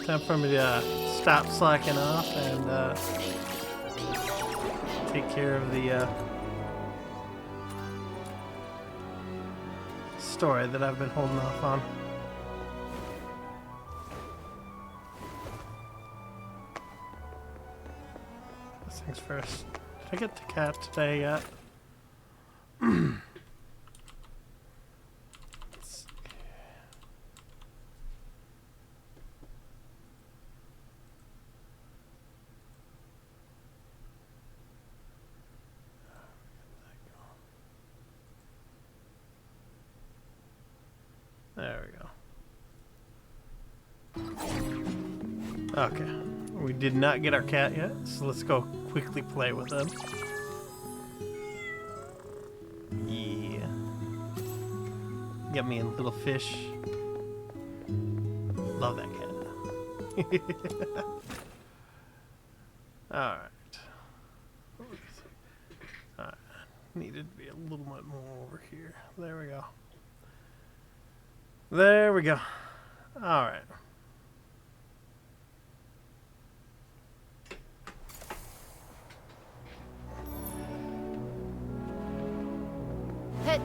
time for me to stop slacking off and take care of the story that I've been holding off on. First things first. Did I get the cat today yet? There we go. Okay. We did not get our cat yet, so let's go quickly play with him. Yeah. Got me a little fish. Love that cat. Alright. Alright. Needed to be a little bit more over here. There we go. There we go. Alright. Hit.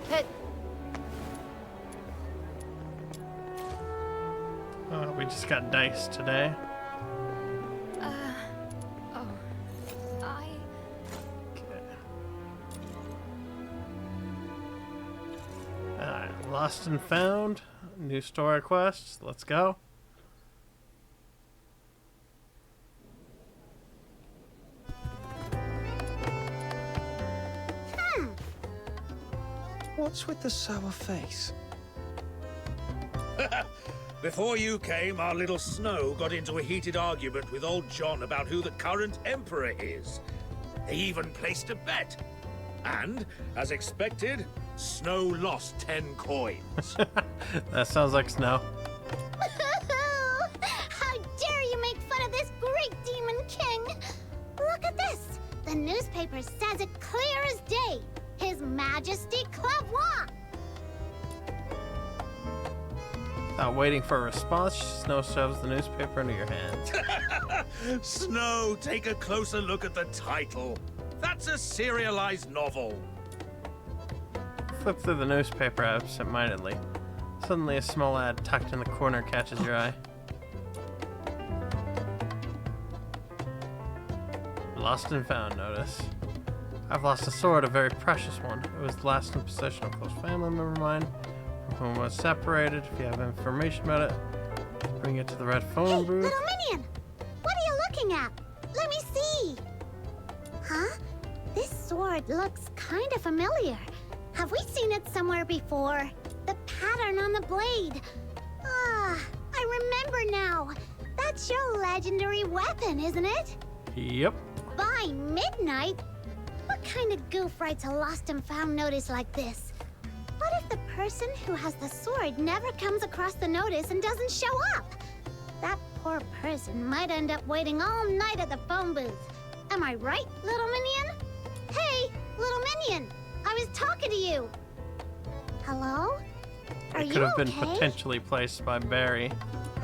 Hit. Oh, we just got dice today. Oh. Okay. Alright, lost and found. New story quests. Let's go. What's with the sour face? Before you came, our little Snow got into a heated argument with old John about who the current emperor is. They even placed a bet. And, as expected, Snow lost 10 coins. That sounds like Snow. How dare you make fun of this great demon king? Look at this. The newspaper says it clear as day. His Majesty Clavois. Without waiting for a response, Snow shoves the newspaper into your hands. Snow, take a closer look at the title. That's a serialized novel. Flip through the newspaper absent-mindedly. Suddenly, a small ad tucked in the corner catches your eye. Lost and found notice. I've lost a sword, a very precious one. It was last in possession of a close family member of mine, from whom I was separated. If you have information about it, bring it to the red phone booth. Little minion, what are you looking at? Let me see. Huh? This sword looks kind of familiar. Have we seen it somewhere before? The pattern on the blade. Ah, I remember now. That's your legendary weapon, isn't it? Yep. By midnight? What kind of goof writes a lost and found notice like this? What if the person who has the sword never comes across the notice and doesn't show up? That poor person might end up waiting all night at the phone booth. Am I right, little minion? Hey, little minion, I was talking to you. Hello? Are It you could have been okay? potentially placed by Barry.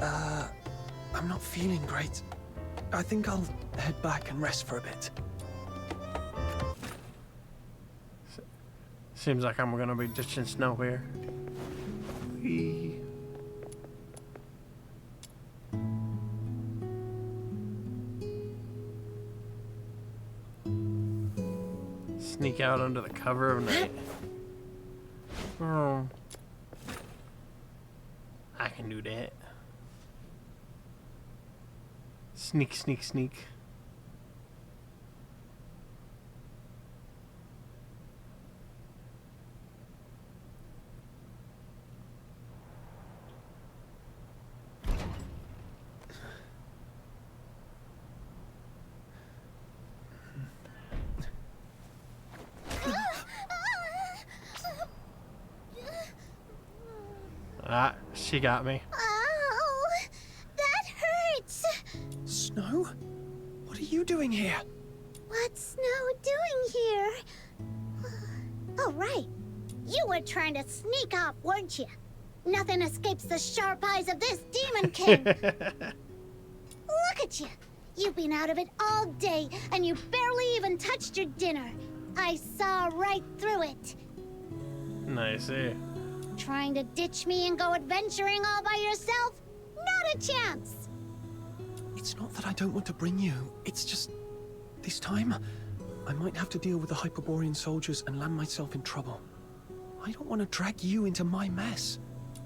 I'm not feeling great. I think I'll head back and rest for a bit. Seems like I'm gonna be ditching Snow here. Whee. Sneak out under the cover of night. Oh. I can do that. Sneak, sneak, sneak. She got me. Oh, that hurts. Snow? What are you doing here? What's Snow doing here? Oh, right. You were trying to sneak off, weren't you? Nothing escapes the sharp eyes of this Demon King. Look at you. You've been out of it all day, and you barely even touched your dinner. I saw right through it. Nice, eh? Trying to ditch me and go adventuring all by yourself? Not a chance. It's not that I don't want to bring you. It's just... this time, I might have to deal with the Hyperborean soldiers and land myself in trouble. I don't want to drag you into my mess.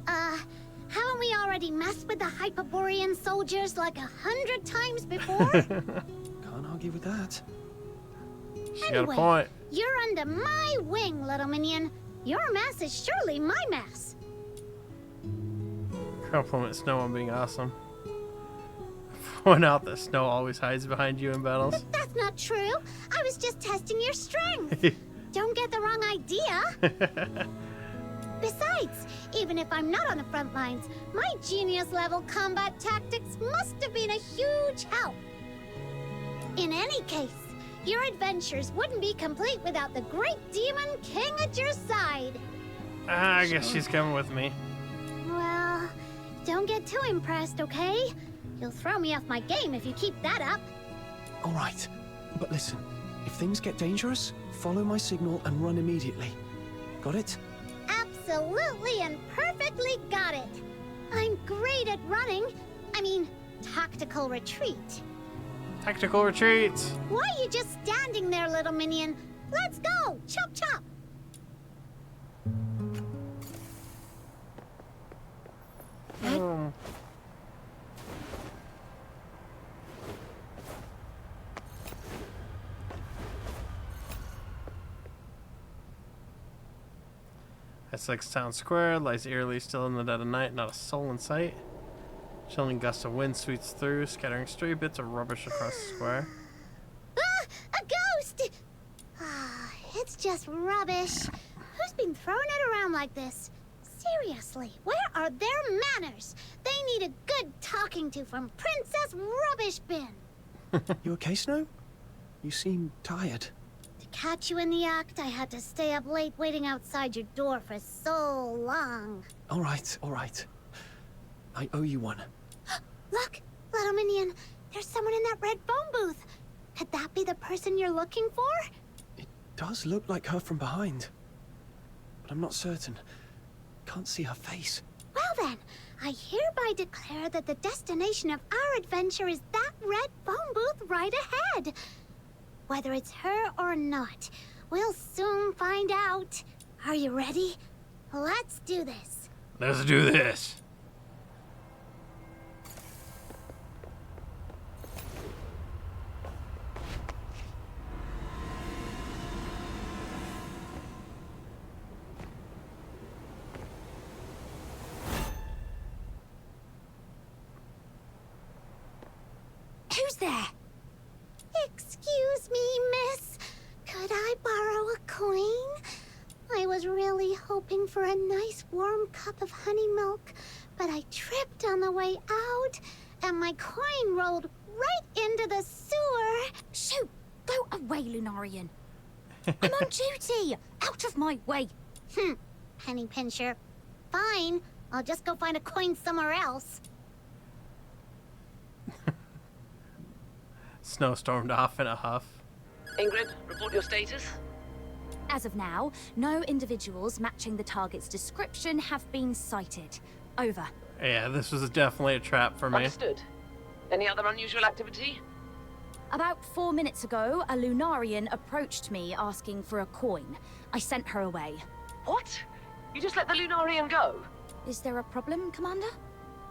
Haven't we already messed with the Hyperborean soldiers like 100 times before? Can't argue with that. She got a point. You're under my wing, little minion. Your mess is surely my mess. Compliment Snow on being awesome. Point out that Snow always hides behind you in battles. But that's not true. I was just testing your strength. Don't get the wrong idea. Besides, even if I'm not on the front lines, my genius-level combat tactics must have been a huge help. In any case, your adventures wouldn't be complete without the great Demon King at your side. I guess she's coming with me. Well, don't get too impressed, okay? You'll throw me off my game if you keep that up. All right, but listen, if things get dangerous, follow my signal and run immediately. Got it? Absolutely and perfectly got it. I'm great at running. I mean, tactical retreat. Tactical retreats. Why are you just standing there, little minion? Let's go! Chop chop! Essex Town Square lies eerily still in the dead of night, not a soul in sight. Chilling gust of wind sweeps through, scattering stray bits of rubbish across the square. Ah! A ghost! Ah, it's just rubbish. Who's been throwing it around like this? Seriously, where are their manners? They need a good talking to from Princess Rubbish Bin. You okay, Snow? You seem tired. To catch you in the act, I had to stay up late waiting outside your door for so long. All right, all right. I owe you one. Look, little minion, there's someone in that red phone booth. Could that be the person you're looking for? It does look like her from behind, but I'm not certain. Can't see her face. Well then, I hereby declare that the destination of our adventure is that red phone booth right ahead. Whether it's her or not, we'll soon find out. Are you ready? Let's do this. Let's do this. Who's there? Excuse me, miss. Could I borrow a coin? I was really hoping for a nice warm cup of honey milk, but I tripped on the way out, and my coin rolled right into the sewer. Shoot! Go away, Lunarian. I'm on duty! Out of my way! Penny pincher. Fine, I'll just go find a coin somewhere else. Snow stormed off in a huff. Ingrid, report your status. As of now, no individuals matching the target's description have been sighted. Over. Yeah, this was definitely a trap for me. Understood. Any other unusual activity? About 4 minutes ago, a Lunarian approached me asking for a coin. I sent her away. What? You just let the Lunarian go? Is there a problem, Commander?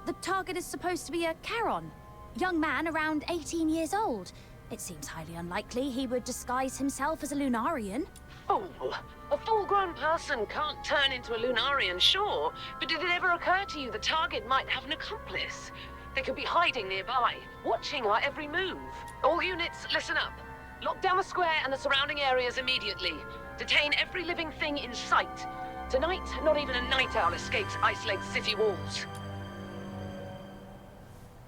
The target is supposed to be a Charon. Young man around 18 years old. It seems highly unlikely he would disguise himself as a Lunarian. Fool! A full-grown person can't turn into a Lunarian, sure. But did it ever occur to you the target might have an accomplice? They could be hiding nearby, watching our every move. All units, listen up. Lock down the square and the surrounding areas immediately. Detain every living thing in sight. Tonight, not even a night owl escapes Ice Lake's city walls.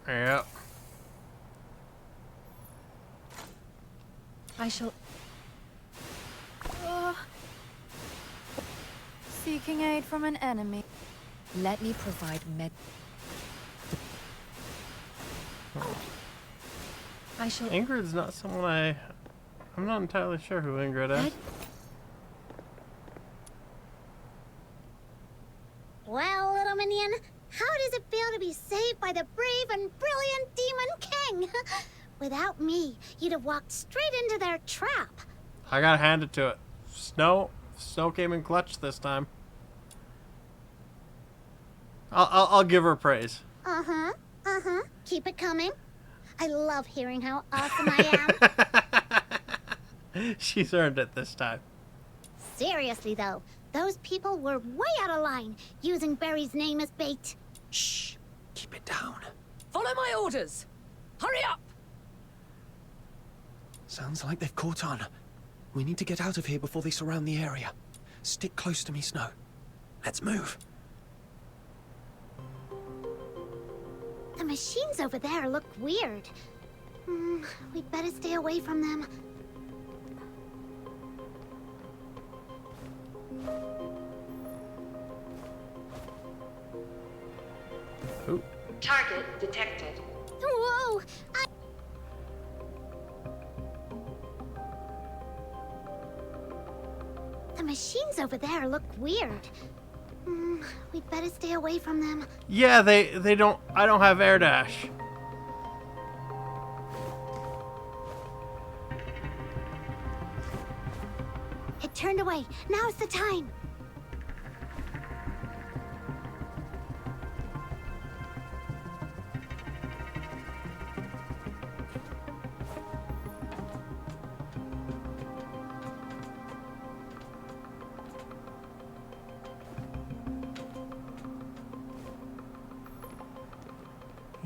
Yep. I shall... Seeking aid from an enemy. Let me provide med... I shall... Ingrid's not someone I'm not entirely sure who Ingrid is. Well, little minion, how does it feel to be saved by the brave and brilliant Demon King? Without me, you'd have walked straight into their trap. I gotta hand it to it. Snow came in clutch this time. I'll give her praise. Keep it coming. I love hearing how awesome I am. She's earned it this time. Seriously, though, those people were way out of line, using Barry's name as bait. Shh. Keep it down. Follow my orders. Hurry up! Sounds like they've caught on. We need to get out of here before they surround the area. Stick close to me, Snow. Let's move. The machines over there look weird. We'd better stay away from them. Ooh. Target detected. Whoa! The machines over there look weird. We'd better stay away from them. Yeah, they don't. I don't have air dash. It turned away. Now's the time.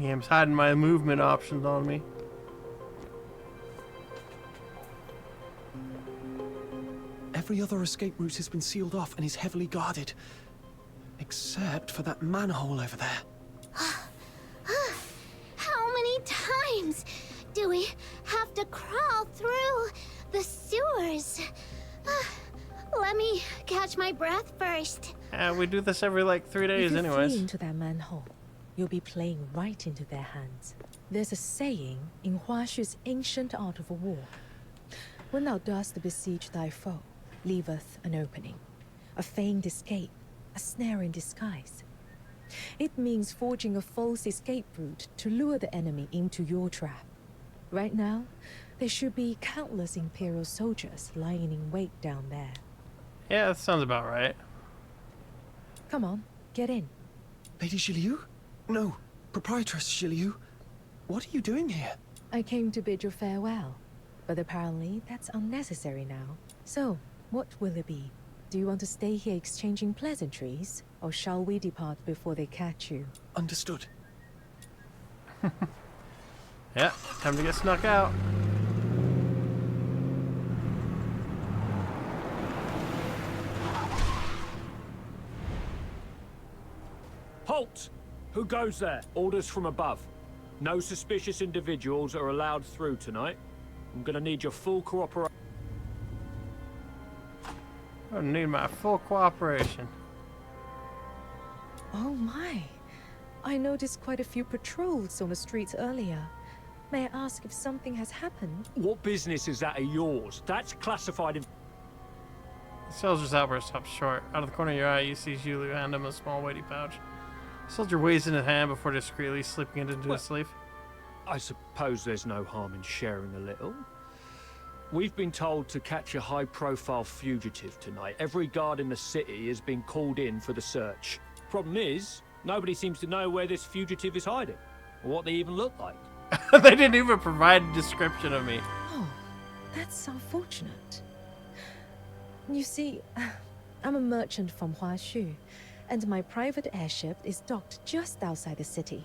I'm hiding my movement options on me. Every other escape route has been sealed off and is heavily guarded. Except for that manhole over there. How many times do we have to crawl through the sewers? Let me catch my breath first. We do this every like 3 days if you anyways. flee into that manhole, you'll be playing right into their hands. There's a saying in Huaxu's ancient art of war. When thou dost besiege thy foe, leaveth an opening, a feigned escape, a snare in disguise. It means forging a false escape route to lure the enemy into your trap. Right now, there should be countless Imperial soldiers lying in wait down there. Yeah, that sounds about right. Come on, get in. Lady Zhiliu? No, Proprietress Zhiliu. What are you doing here? I came to bid you farewell, but apparently that's unnecessary now. So, what will it be? Do you want to stay here exchanging pleasantries, or shall we depart before they catch you? Understood. Yeah, time to get snuck out. Halt! Who goes there? Orders from above. No suspicious individuals are allowed through tonight. I'm gonna need your full cooperation. I need my full cooperation. Oh my. I noticed quite a few patrols on the streets earlier. May I ask if something has happened? What business is that of yours? That's classified in... The soldier's outburst stops short. Out of the corner of your eye, you see Zhiliu hand him a small weighty pouch. The soldier weighs in his hand before discreetly slipping it into his sleeve. I suppose there's no harm in sharing a little. We've been told to catch a high-profile fugitive tonight. Every guard in the city has been called in for the search. Problem is, nobody seems to know where this fugitive is hiding, or what they even look like. They didn't even provide a description of me. Oh, that's unfortunate. You see, I'm a merchant from Huaxu, and my private airship is docked just outside the city.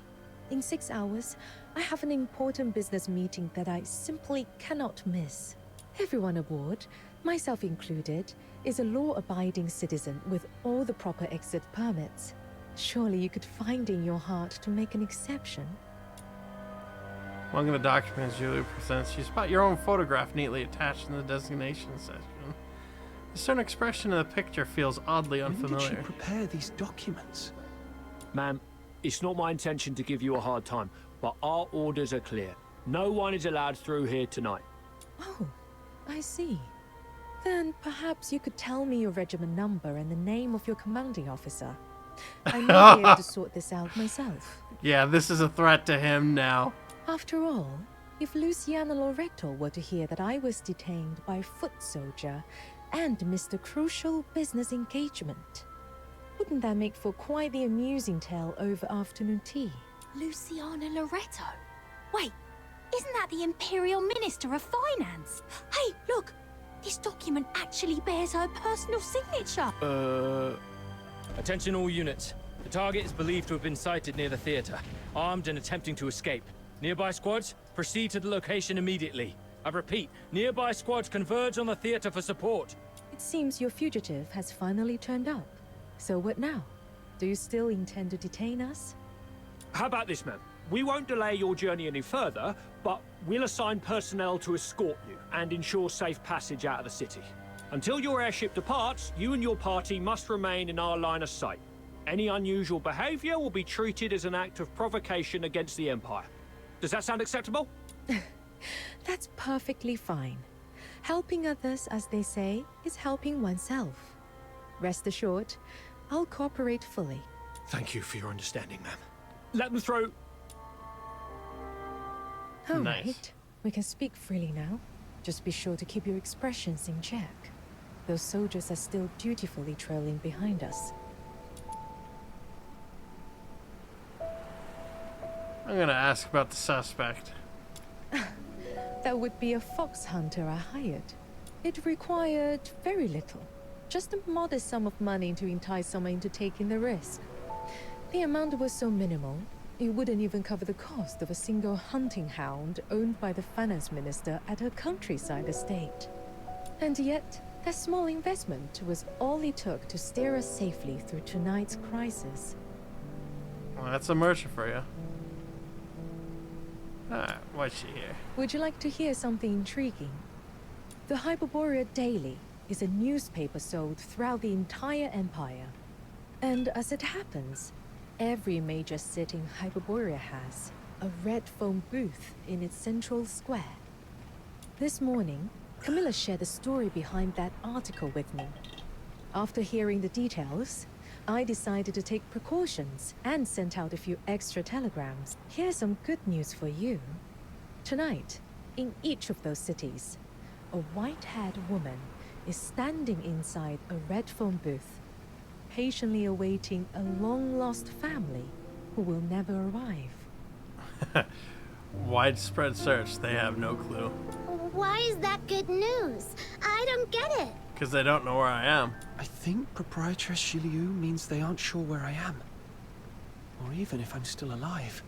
In 6 hours, I have an important business meeting that I simply cannot miss. Everyone aboard, myself included, is a law-abiding citizen with all the proper exit permits. Surely you could find in your heart to make an exception. Among the documents Julia presents, you spot your own photograph neatly attached in the designation section. A certain expression in the picture feels oddly unfamiliar. When did she prepare these documents? Ma'am, it's not my intention to give you a hard time, but our orders are clear. No one is allowed through here tonight. Oh, I see. Then perhaps you could tell me your regiment number and the name of your commanding officer. I may be able to sort this out myself. Yeah, this is a threat to him now. After all, if Luciana Loreto were to hear that I was detained by a foot soldier and missed a crucial business engagement, wouldn't that make for quite the amusing tale over afternoon tea? Luciana Loreto? Wait, isn't that the Imperial Minister of Finance? Hey, look! This document actually bears her personal signature! Attention all units. The target is believed to have been sighted near the theater, armed and attempting to escape. Nearby squads, proceed to the location immediately. I repeat, nearby squads converge on the theater for support. It seems your fugitive has finally turned up. So what now? Do you still intend to detain us? How about this, ma'am? We won't delay your journey any further, but we'll assign personnel to escort you and ensure safe passage out of the city. Until your airship departs, you and your party must remain in our line of sight. Any unusual behavior will be treated as an act of provocation against the Empire. Does that sound acceptable? That's perfectly fine. Helping others, as they say, is helping oneself. Rest assured, I'll cooperate fully. Thank you for your understanding, ma'am. Let them through. All Nice. right, we can speak freely now. Just be sure to keep your expressions in check. Those soldiers are still dutifully trailing behind us. I'm gonna ask about the suspect. That would be a fox hunter I hired. It required very little. Just a modest sum of money to entice someone into taking the risk. The amount was so minimal, it wouldn't even cover the cost of a single hunting hound owned by the finance minister at her countryside estate. And yet, that small investment was all it took to steer us safely through tonight's crisis. Well, that's a merchant for you. Alright, what's she here? Would you like to hear something intriguing? The Hyperborea Daily is a newspaper sold throughout the entire empire. And as it happens, every major city in Hyperborea has a red foam booth in its central square. This morning, Camilla shared the story behind that article with me. After hearing the details, I decided to take precautions and sent out a few extra telegrams. Here's some good news for you. Tonight, in each of those cities, a white-haired woman is standing inside a red foam booth, patiently awaiting a long-lost family who will never arrive. Widespread search, they have no clue. Why is that good news? I don't get it. Because they don't know where I am. I think Proprietress Shiliu means they aren't sure where I am. Or even if I'm still alive.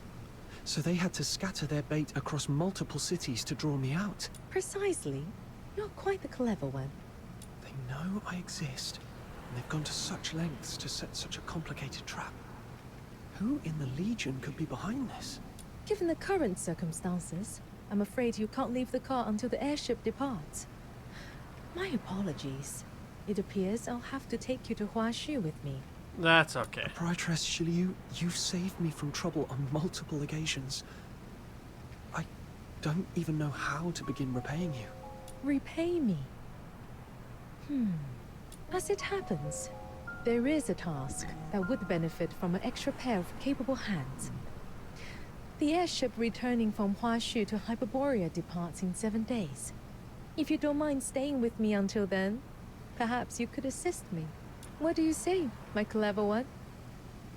So they had to scatter their bait across multiple cities to draw me out. Precisely. You're quite the clever one. They know I exist, and they've gone to such lengths to set such a complicated trap. Who in the Legion could be behind this? Given the current circumstances, I'm afraid you can't leave the car until the airship departs. My apologies. It appears I'll have to take you to Huaxu with me. That's okay. Proprietress Shiliu, you've saved me from trouble on multiple occasions. I don't even know how to begin repaying you. Repay me? As it happens, there is a task that would benefit from an extra pair of capable hands. The airship returning from Huaxu to Hyperborea departs in 7 days. If you don't mind staying with me until then, perhaps you could assist me. What do you say, my clever one?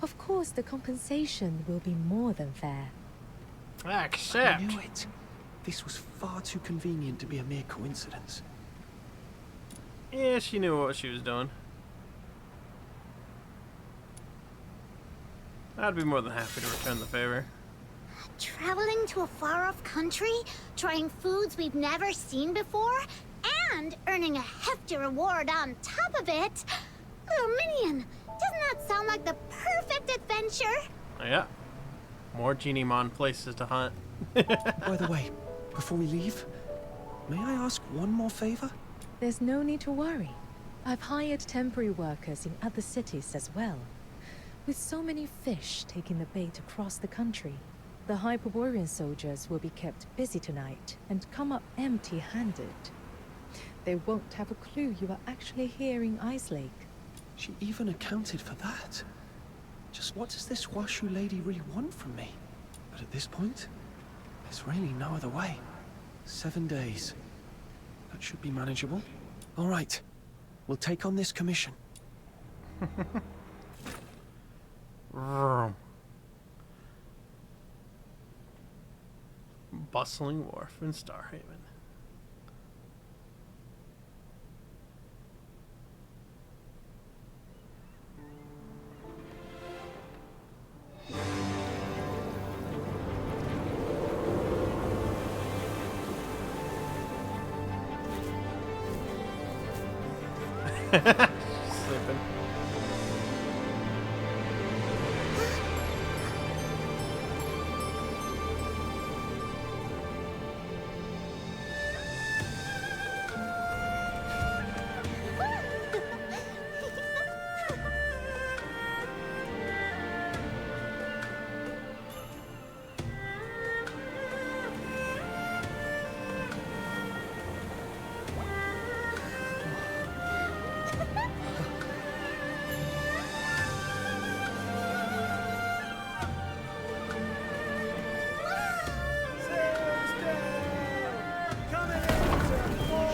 Of course, the compensation will be more than fair. Accept. I knew it. This was far too convenient to be a mere coincidence. Yeah, she knew what she was doing. I'd be more than happy to return the favor. Traveling to a far-off country, trying foods we've never seen before, and earning a hefty reward on top of it. Little Minion, doesn't that sound like the perfect adventure? Yeah. More Genie Mon places to hunt. By the way, before we leave, may I ask one more favor? There's no need to worry. I've hired temporary workers in other cities as well. With so many fish taking the bait across the country, the Hyperborean soldiers will be kept busy tonight and come up empty-handed. They won't have a clue you are actually here in Ice Lake. She even accounted for that. Just what does this Huaxu lady really want from me? But at this point, there's really no other way. 7 days. That should be manageable. All right. We'll take on this commission. Vroom. Bustling wharf in Starhaven. Sleeping.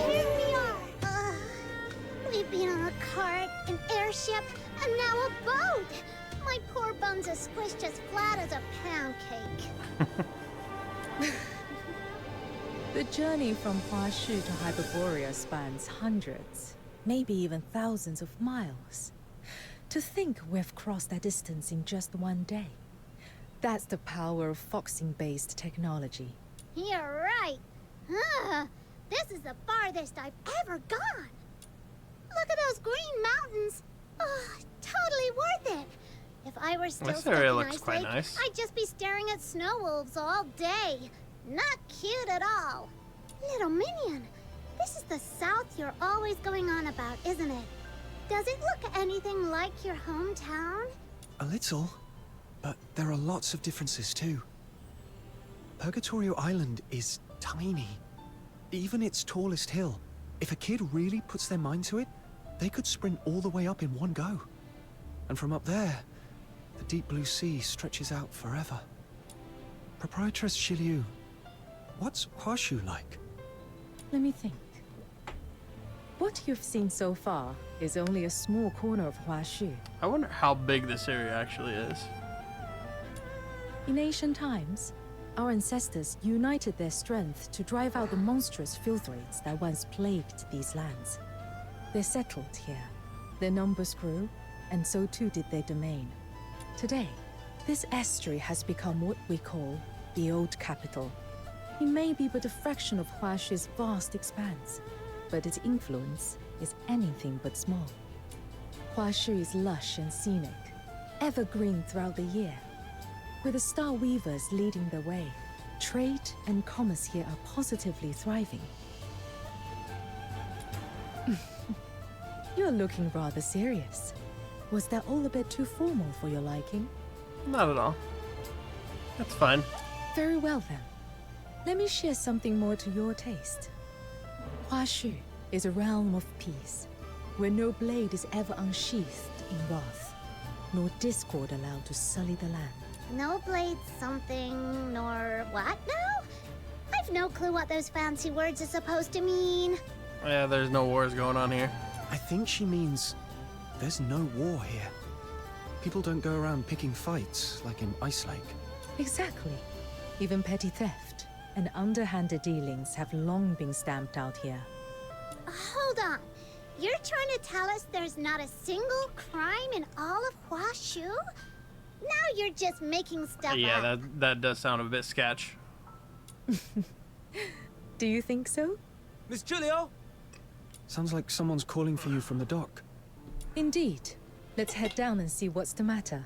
Here we are. We've been on a cart, an airship, and now a boat. My poor buns are squished as flat as a pound cake. The journey from Huaxu to Hyperborea spans hundreds, maybe even thousands of miles. To think we've crossed that distance in just one day. That's the power of foxing-based technology. You're right. This is the farthest I've ever gone. Look at those green mountains. Oh, totally worth it. If I were still This stuck area in looks Ice quite Lake, nice. I'd just be staring at snow wolves all day. Not cute at all. Little minion, this is the South you're always going on about, isn't it? Does it look anything like your hometown? A little, but there are lots of differences too. Purgatorio Island is tiny. Even its tallest hill. If a kid really puts their mind to it, they could sprint all the way up in one go. And from up there, the deep blue sea stretches out forever. Proprietress Shiliu, what's Huaxu like? Let me think. What you've seen so far is only a small corner of Huaxu. I wonder how big this area actually is. In ancient times, our ancestors united their strength to drive out the monstrous filth raids that once plagued these lands. They settled here. Their numbers grew, and so too did their domain. Today, this estuary has become what we call the Old Capital. It may be but a fraction of Huaxu's vast expanse, but its influence is anything but small. Huaxu is lush and scenic, evergreen throughout the year. With the Star Weavers leading the way, trade and commerce here are positively thriving. You're looking rather serious. Was that all a bit too formal for your liking? Not at all. That's fine. Very well then. Let me share something more to your taste. Huaxu is a realm of peace, where no blade is ever unsheathed in wrath, nor discord allowed to sully the land. No blade something, nor what now? I've no clue what those fancy words are supposed to mean. Yeah, there's no wars going on here. I think she means there's no war here. People don't go around picking fights like in Ice Lake. Exactly. Even petty theft and underhanded dealings have long been stamped out here. Hold on. You're trying to tell us there's not a single crime in all of Huaxu? Now you're just making stuff Yeah, up. that does sound a bit sketch. Do you think so? Miss Julio? Sounds like someone's calling for you from the dock. Indeed. Let's head down and see what's the matter.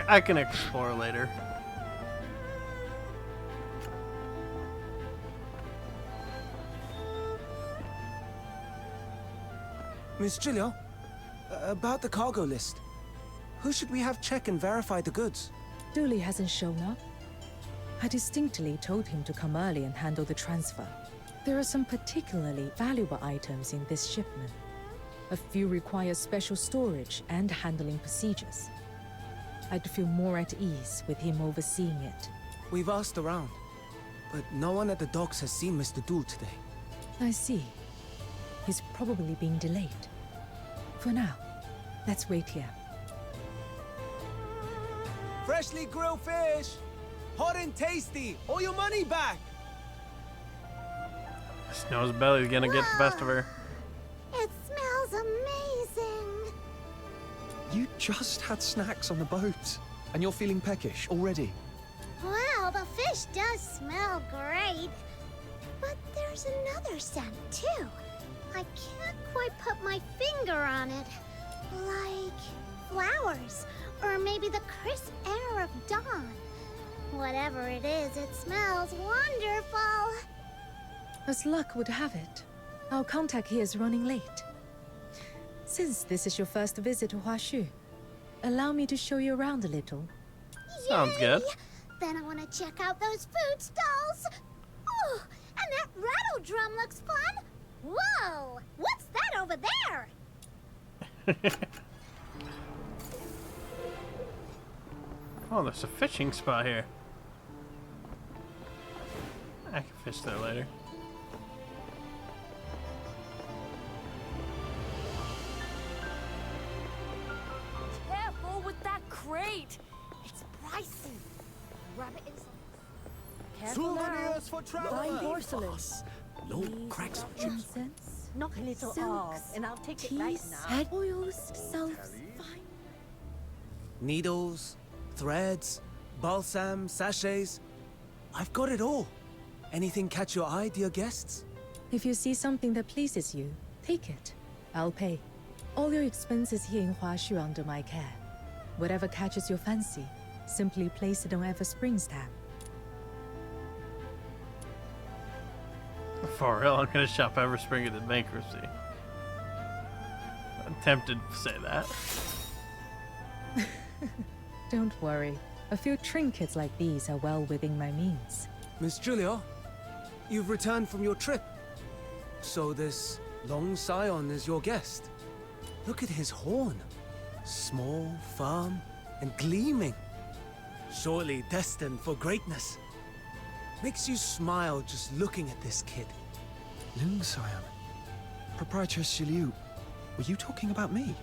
I can explore later. Miss Julio, about the cargo list. Who should we have check and verify the goods? Dooley hasn't shown up. I distinctly told him to come early and handle the transfer. There are some particularly valuable items in this shipment. A few require special storage and handling procedures. I'd feel more at ease with him overseeing it. We've asked around, but no one at the docks has seen Mr. Dool today. I see. He's probably being delayed. For now, let's wait here. Freshly grilled fish! Hot and tasty! All your money back! Snow's belly's gonna get the best of her. It smells amazing. You just had snacks on the boat, and you're feeling peckish already. Well, the fish does smell great. But there's another scent, too. I can't quite put my finger on it. Like flowers, or maybe the crisp air of dawn. Whatever it is, it smells wonderful. As luck would have it, our contact here is running late. Since this is your first visit to Huaxu, allow me to show you around a little. Sounds good. Then I want to check out those food stalls. Oh, and that rattle drum looks fun. Whoa! What's that over there? Oh, there's a fishing spot here. I can fish there later. Careful with that crate. It's pricey. Grab it inside. Careful now. for Fine porcelain. Lord, cracks on chips. Nonsense. Knock a little Silks, off, and I'll take it right teas, now. oils, salves, fine. Needles, threads, balsam, sachets. I've got it all. Anything catch your eye, dear guests? If you see something that pleases you, take it. I'll pay. All your expenses here in Huaxu are under my care. Whatever catches your fancy, simply place it on Everspring's tab. For real, I'm gonna shop Everspring into bankruptcy. I'm tempted to say that. Don't worry. A few trinkets like these are well within my means. Miss Julio, you've returned from your trip. So this Long Scion is your guest. Look at his horn. Small, firm, and gleaming. Surely destined for greatness. Makes you smile just looking at this kid. Long Scion. Proprietor Shiliu, were you talking about me?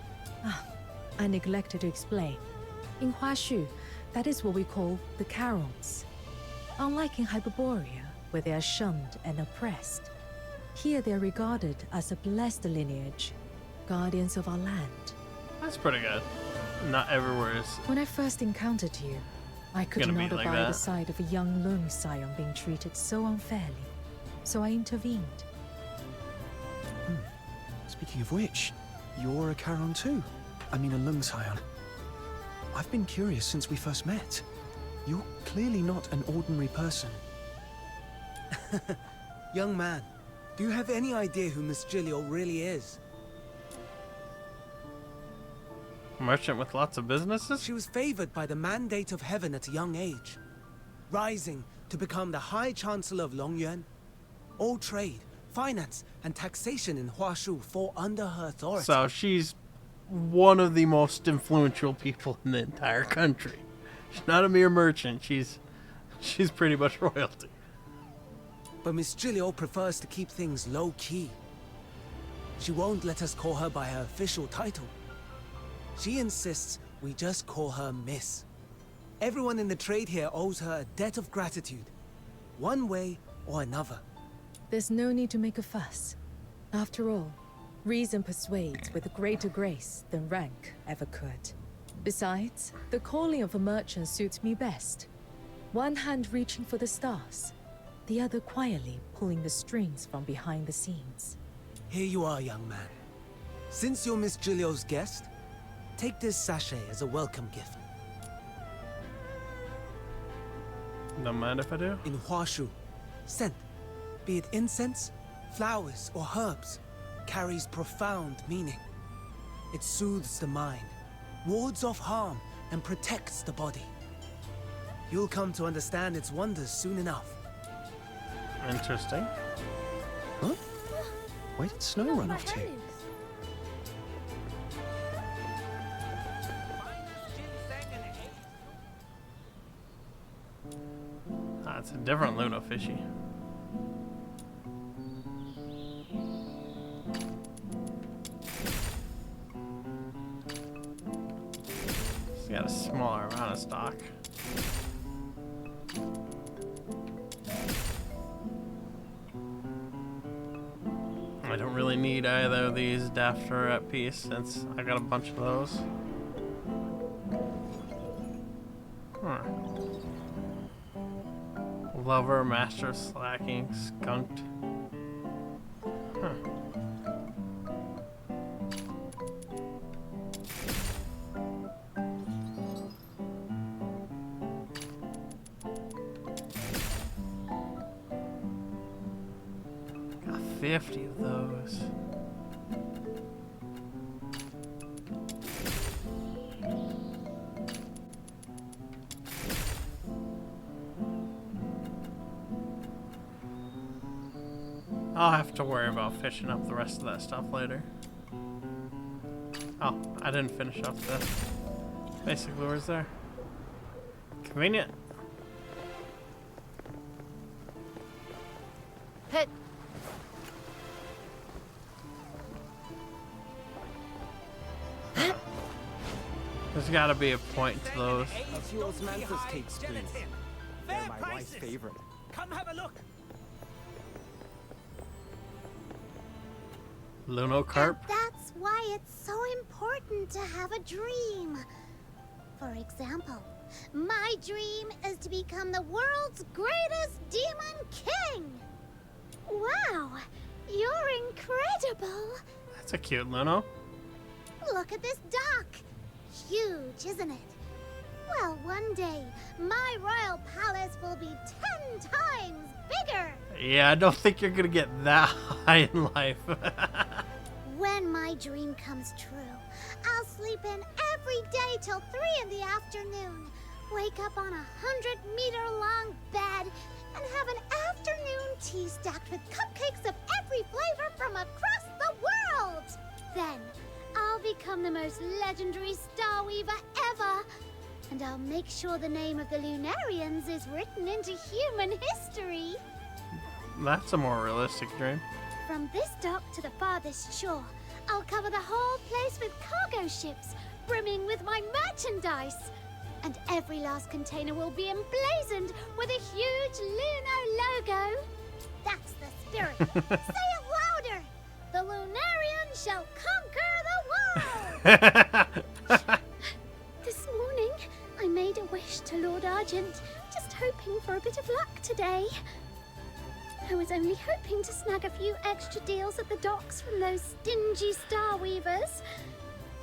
I neglected to explain. In Huaxu, that is what we call the Carons. Unlike in Hyperborea, where they are shunned and oppressed, here they are regarded as a blessed lineage, guardians of our land. That's pretty good. Not everywhere is. When I first encountered you, I could Gonna not be like abide the that. sight of a young Lung Scion being treated so unfairly. So I intervened. Speaking of which, you're a Charon too. I mean a Long Scion. I've been curious since we first met. You're clearly not an ordinary person. Young man, do you have any idea who Miss Julio really is? Merchant with lots of businesses? She was favored by the mandate of heaven at a young age, rising to become the High Chancellor of Longyuan. All trade, finance, and taxation in Huaxu fall under her authority. So she's one of the most influential people in the entire country. She's not a mere merchant. She's pretty much royalty. But Miss Julio prefers to keep things low-key. She won't let us call her by her official title. She insists we just call her Miss. Everyone in the trade here owes her a debt of gratitude, one way or another. There's no need to make a fuss. After all, reason persuades with greater grace than rank ever could. Besides, the calling of a merchant suits me best. One hand reaching for the stars, the other quietly pulling the strings from behind the scenes. Here you are, young man. Since you're Miss Julio's guest, take this sachet as a welcome gift. Don't mind if I do. In Huaxu, scent, be it incense, flowers, or herbs, carries profound meaning. It soothes the mind, wards off harm, and protects the body. You'll come to understand its wonders soon enough. Interesting. Huh? Where did Snow run off to? Ah, it's a different Luno fishy. He's got a smaller amount of stock. I don't really need either of these after at peace since I got a bunch of those. Huh. Lover, master, slacking, skunked. Huh. Got 50 of those. I'll have to worry about fishing up the rest of that stuff later. Oh, I didn't finish off the basic lures there. Convenient. Hit. There's got to be a point to those. Yours Manthus cakes, please. They're my wife's favorite. Come have a look. Luno carp. And that's why it's so important to have a dream. For example, my dream is to become the world's greatest demon king. Wow, you're incredible. That's a cute Luno. Look at this dock. Huge, isn't it? Well, one day, my royal palace will be 10 times bigger. Yeah, I don't think you're gonna get that high in life. When my dream comes true, I'll sleep in every day till 3 in the afternoon, wake up on a 100-meter-long bed, and have an afternoon tea stacked with cupcakes of every flavor from across the world. Then, I'll become the most legendary star weaver ever, and I'll make sure the name of the Lunarians is written into human history. That's a more realistic dream. From this dock to the farthest shore, I'll cover the whole place with cargo ships, brimming with my merchandise. And every last container will be emblazoned with a huge Luno logo. That's the spirit. Say it louder. The Lunarian shall conquer the world. This morning, I made a wish to Lord Argent, just hoping for a bit of luck today. I was only hoping to snag a few extra deals at the docks from those stingy star weavers.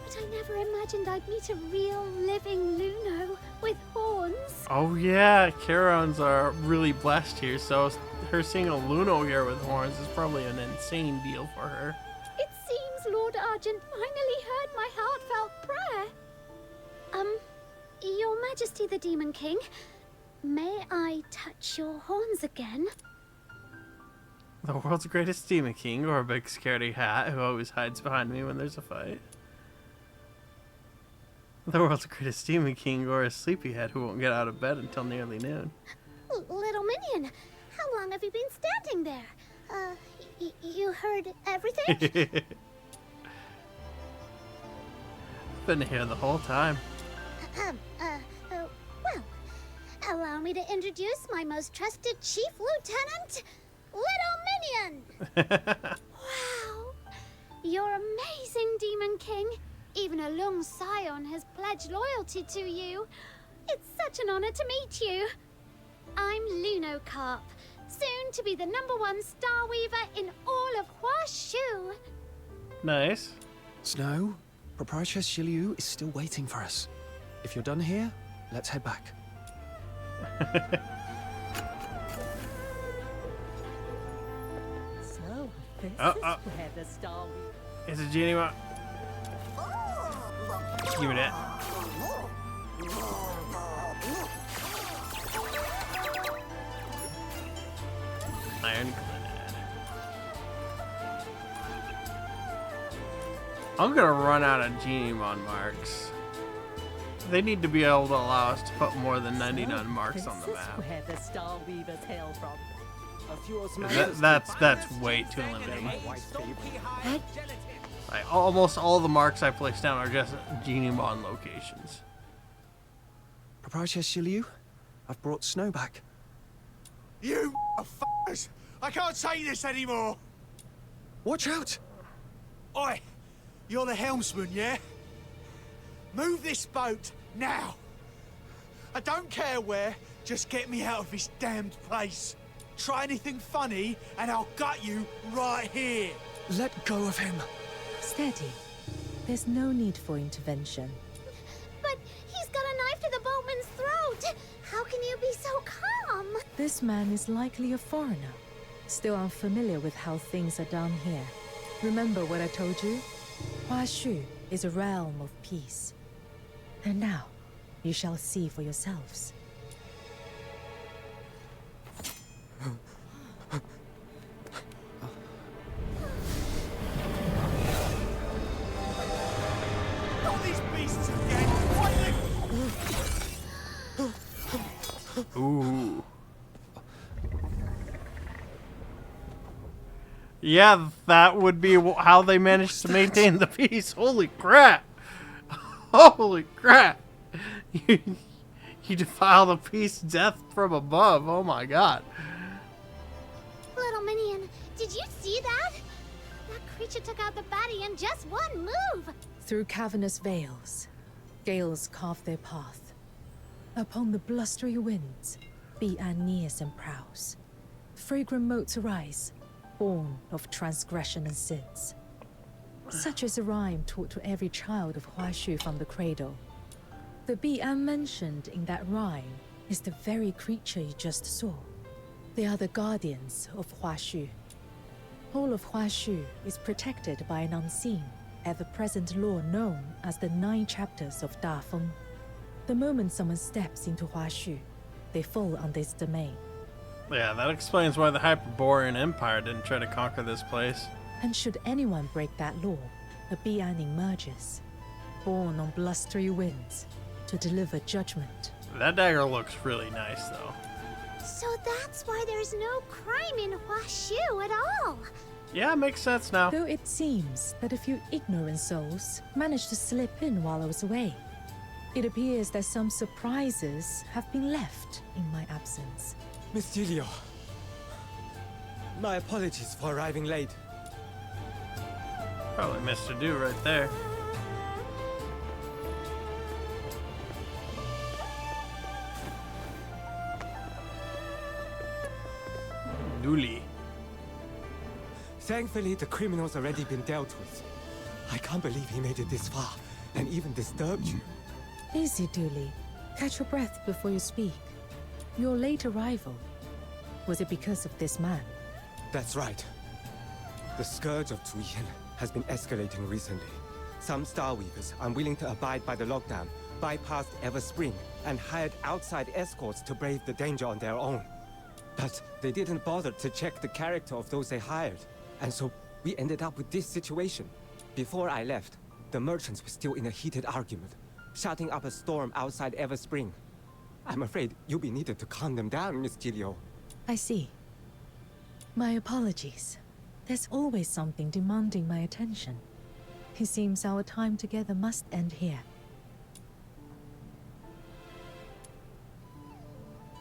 But I never imagined I'd meet a real living Luno with horns. Oh yeah, Charons are really blessed here, so her seeing a Luno here with horns is probably an insane deal for her. It seems Lord Argent finally heard my heartfelt prayer. Your Majesty the Demon King, may I touch your horns again? The world's greatest demon king, or a big scaredy hat who always hides behind me when there's a fight. The world's greatest demon king, or a sleepyhead who won't get out of bed until nearly noon. Little minion, how long have you been standing there? You heard everything? Been here the whole time. Well, allow me to introduce my most trusted chief lieutenant, Little Minion! Wow! You're amazing, Demon King. Even a Lung Scion has pledged loyalty to you. It's such an honor to meet you. I'm Luno Carp, soon to be the #1 star weaver in all of Huaxu. Nice. Snow, Proprietress Shiliu is still waiting for us. If you're done here, let's head back. This Oh, is oh. where the star It's a genie mark. Give me that. Iron Clad. I'm gonna run out of genie mon marks. They need to be able to allow us to put more than 99 marks on the map. This is where the star weavers hail from. A few 'Cause that's way too limiting. Almost all the marks I place down are just genie mon locations. Proprietor Shiliu, I've brought Snow back. You f***ers! I can't take this anymore! Watch out! Oi! You're the helmsman, yeah? Move this boat, now! I don't care where, just get me out of this damned place. Try anything funny, and I'll gut you right here! Let go of him! Steady. There's no need for intervention. But he's got a knife to the boatman's throat! How can you be so calm? This man is likely a foreigner, still unfamiliar with how things are done here. Remember what I told you? Huaxu is a realm of peace. And now, you shall see for yourselves. Not these beasts again! Why they... Ooh. Yeah, that would be how they managed to maintain the peace. Holy crap! Holy crap! You defile the peace, death from above. Oh my god. Little minion, did you see that? That creature took out the baddie in just one move! Through cavernous veils, gales carve their path. Upon the blustery winds, Bi'an nears and prows. Fragrant motes arise, born of transgression and sins. Such is a rhyme taught to every child of Huaxu from the cradle. The Bi'an mentioned in that rhyme is the very creature you just saw. They are the guardians of Huaxu. All of Huaxu is protected by an unseen, ever-present law known as the 9 chapters of Dafeng. The moment someone steps into Huaxu, they fall on this domain. Yeah, that explains why the Hyperborean Empire didn't try to conquer this place. And should anyone break that law, a Bi'an emerges, born on blustery winds, to deliver judgment. That dagger looks really nice, though. So that's why there's no crime in Huaxu at all! Yeah, makes sense now. Though it seems that a few ignorant souls managed to slip in while I was away. It appears that some surprises have been left in my absence. Miss Julio. My apologies for arriving late. Probably Mr. Do right there. Dooley. Thankfully, the criminal's already been dealt with. I can't believe he made it this far, and even disturbed you. Easy, Dooley. Catch your breath before you speak. Your late arrival, was it because of this man? That's right. The scourge of Zuyin has been escalating recently. Some Star Weavers, unwilling to abide by the lockdown, bypassed Everspring and hired outside escorts to brave the danger on their own. But they didn't bother to check the character of those they hired, and so we ended up with this situation. Before I left, the merchants were still in a heated argument, shouting up a storm outside Everspring. I'm afraid you'll be needed to calm them down, Miss Julio. I see. My apologies. There's always something demanding my attention. It seems our time together must end here.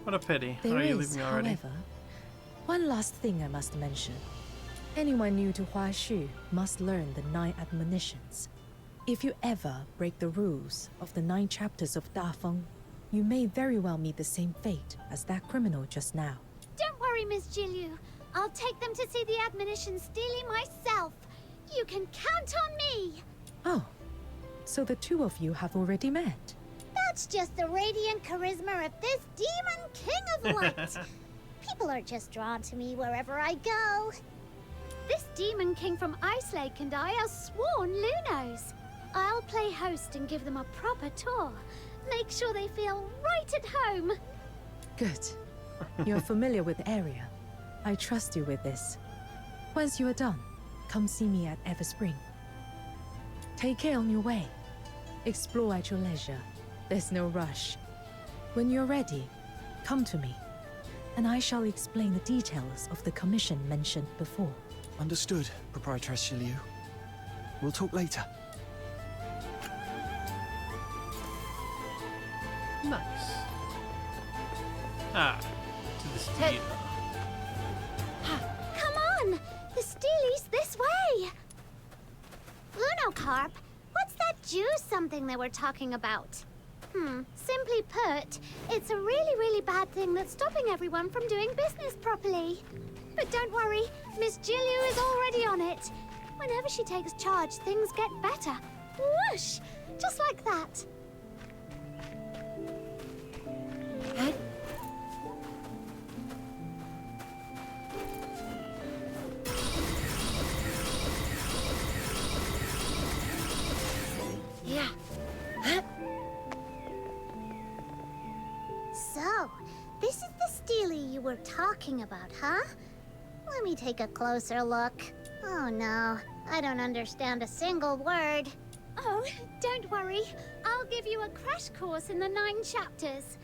What a pity. There Are you is, leaving already? however, one last thing I must mention. Anyone new to Huaxu must learn the 9 admonitions. If you ever break the rules of the 9 chapters of Dafeng, you may very well meet the same fate as that criminal just now. Don't worry, Miss Jilyu. I'll take them to see the admonitions daily myself. You can count on me. Oh, so the 2 of you have already met. That's just the radiant charisma of this demon king of light. People are just drawn to me wherever I go. This Demon King from Ice Lake and I are sworn Lunos. I'll play host and give them a proper tour. Make sure they feel right at home. Good. You're familiar with the area. I trust you with this. Once you are done, come see me at Everspring. Take care on your way. Explore at your leisure. There's no rush. When you're ready, come to me, and I shall explain the details of the commission mentioned before. Understood, Proprietress Shiliu. We'll talk later. Nice. To the steel. Come on! The Steely's this way! Lunocarp, what's that juice something they were talking about? Simply put, it's a really, really bad thing that's stopping everyone from doing business properly. But don't worry, Miss Jilu is already on it. Whenever she takes charge, things get better. Whoosh! Just like that. So, this is the Steely you were talking about, huh? Let me take a closer look. Oh no, I don't understand a single word. Oh, don't worry. I'll give you a crash course in the 9 chapters.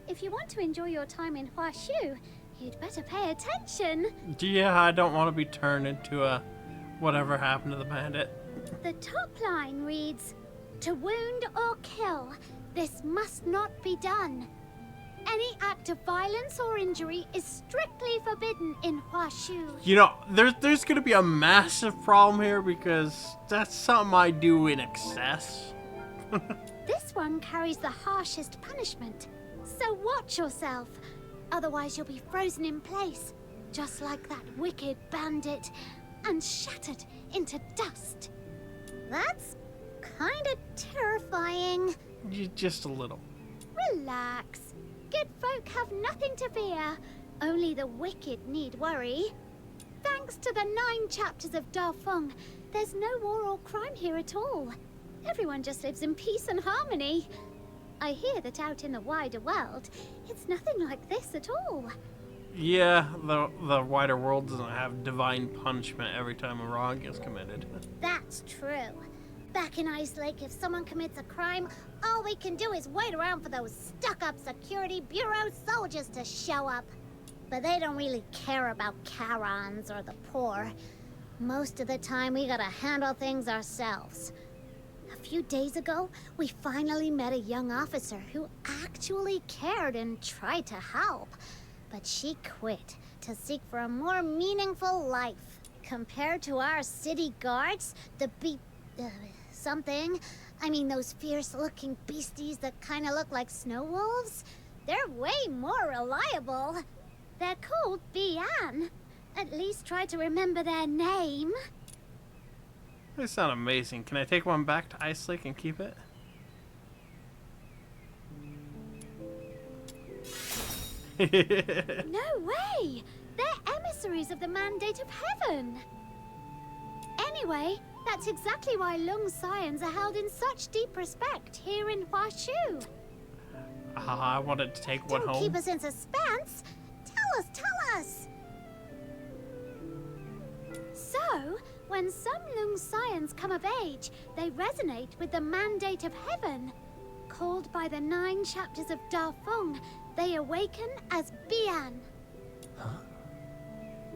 If you want to enjoy your time in Huaxu, you'd better pay attention. Yeah, I don't want to be turned into a whatever happened to the bandit. The top line reads, "To wound or kill, this must not be done. Any act of violence or injury is strictly forbidden in Huaxu." You know, there's gonna be a massive problem here because that's something I do in excess. This one carries the harshest punishment, so watch yourself. Otherwise you'll be frozen in place, just like that wicked bandit, and shattered into dust. That's kinda terrifying. Just a little. Relax. Good folk have nothing to fear. Only the wicked need worry. Thanks to the 9 chapters of Dafeng, there's no war or crime here at all. Everyone just lives in peace and harmony. I hear that out in the wider world, it's nothing like this at all. Yeah, the wider world doesn't have divine punishment every time a wrong gets committed. That's true. Back in Ice Lake, if someone commits a crime, all we can do is wait around for those stuck-up Security Bureau soldiers to show up. But they don't really care about Karons or the poor. Most of the time, we gotta handle things ourselves. A few days ago, we finally met a young officer who actually cared and tried to help. But she quit to seek for a more meaningful life. Compared to our city guards, something. I mean, those fierce-looking beasties that kind of look like snow wolves? They're way more reliable. They're called Bian. At least try to remember their name. They sound amazing. Can I take one back to Ice Lake and keep it? No way! They're emissaries of the Mandate of Heaven. Anyway, that's exactly why Lung Scions are held in such deep respect here in Huaxu. I wanted to take one Don't home. keep us in suspense. Tell us! So, when some Lung Scions come of age, they resonate with the Mandate of Heaven. Called by the 9 chapters of Dafeng, they awaken as Bian. Huh?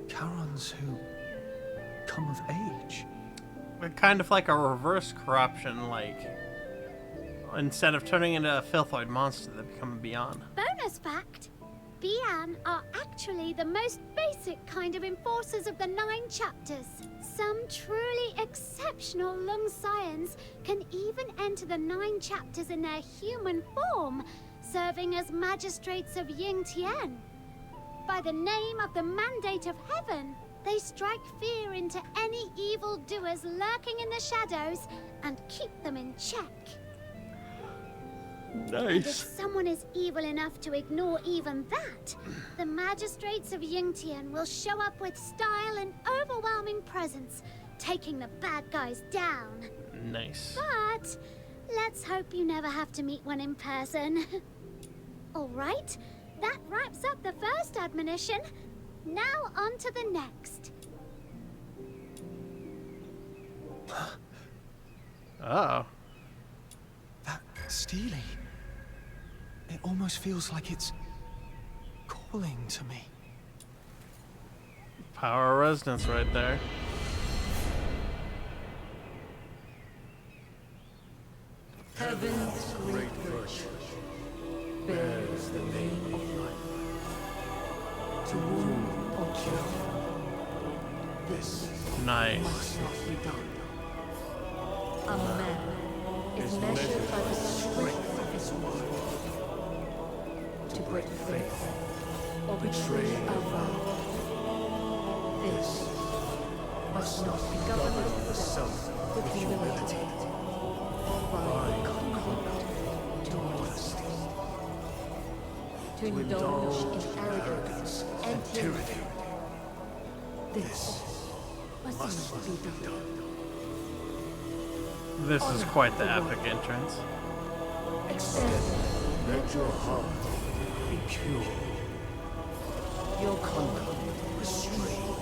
Karons who come of age? Kind of like a reverse corruption, like instead of turning into a filthoid monster, they become a Beyond. Bonus fact, Bian are actually the most basic kind of enforcers of the 9 chapters. Some truly exceptional Lung Scions can even enter the 9 chapters in their human form, serving as magistrates of Ying Tian. By the name of the Mandate of Heaven, they strike fear into any evildoers lurking in the shadows and keep them in check. And if Nice. someone is evil enough to ignore even that, the magistrates of Yingtian will show up with style and overwhelming presence, taking the bad guys down. Nice. But let's hope you never have to meet one in person. All right, that wraps up the first admonition. Now on to the next. Oh. That Steely. It almost feels like it's calling to me. Power of resonance right there. Heaven's great virtue bears the name of life. To wound or kill, this Nice. must not be done. A man is measured by the strength of his word. To break faith or betray a vow, this must not be governed the self with humility. By conduct to honesty. To indulge in arrogance and tyranny. This must not be done. This is quite the epic entrance. Instead, let your heart be pure. Your conduct restrained.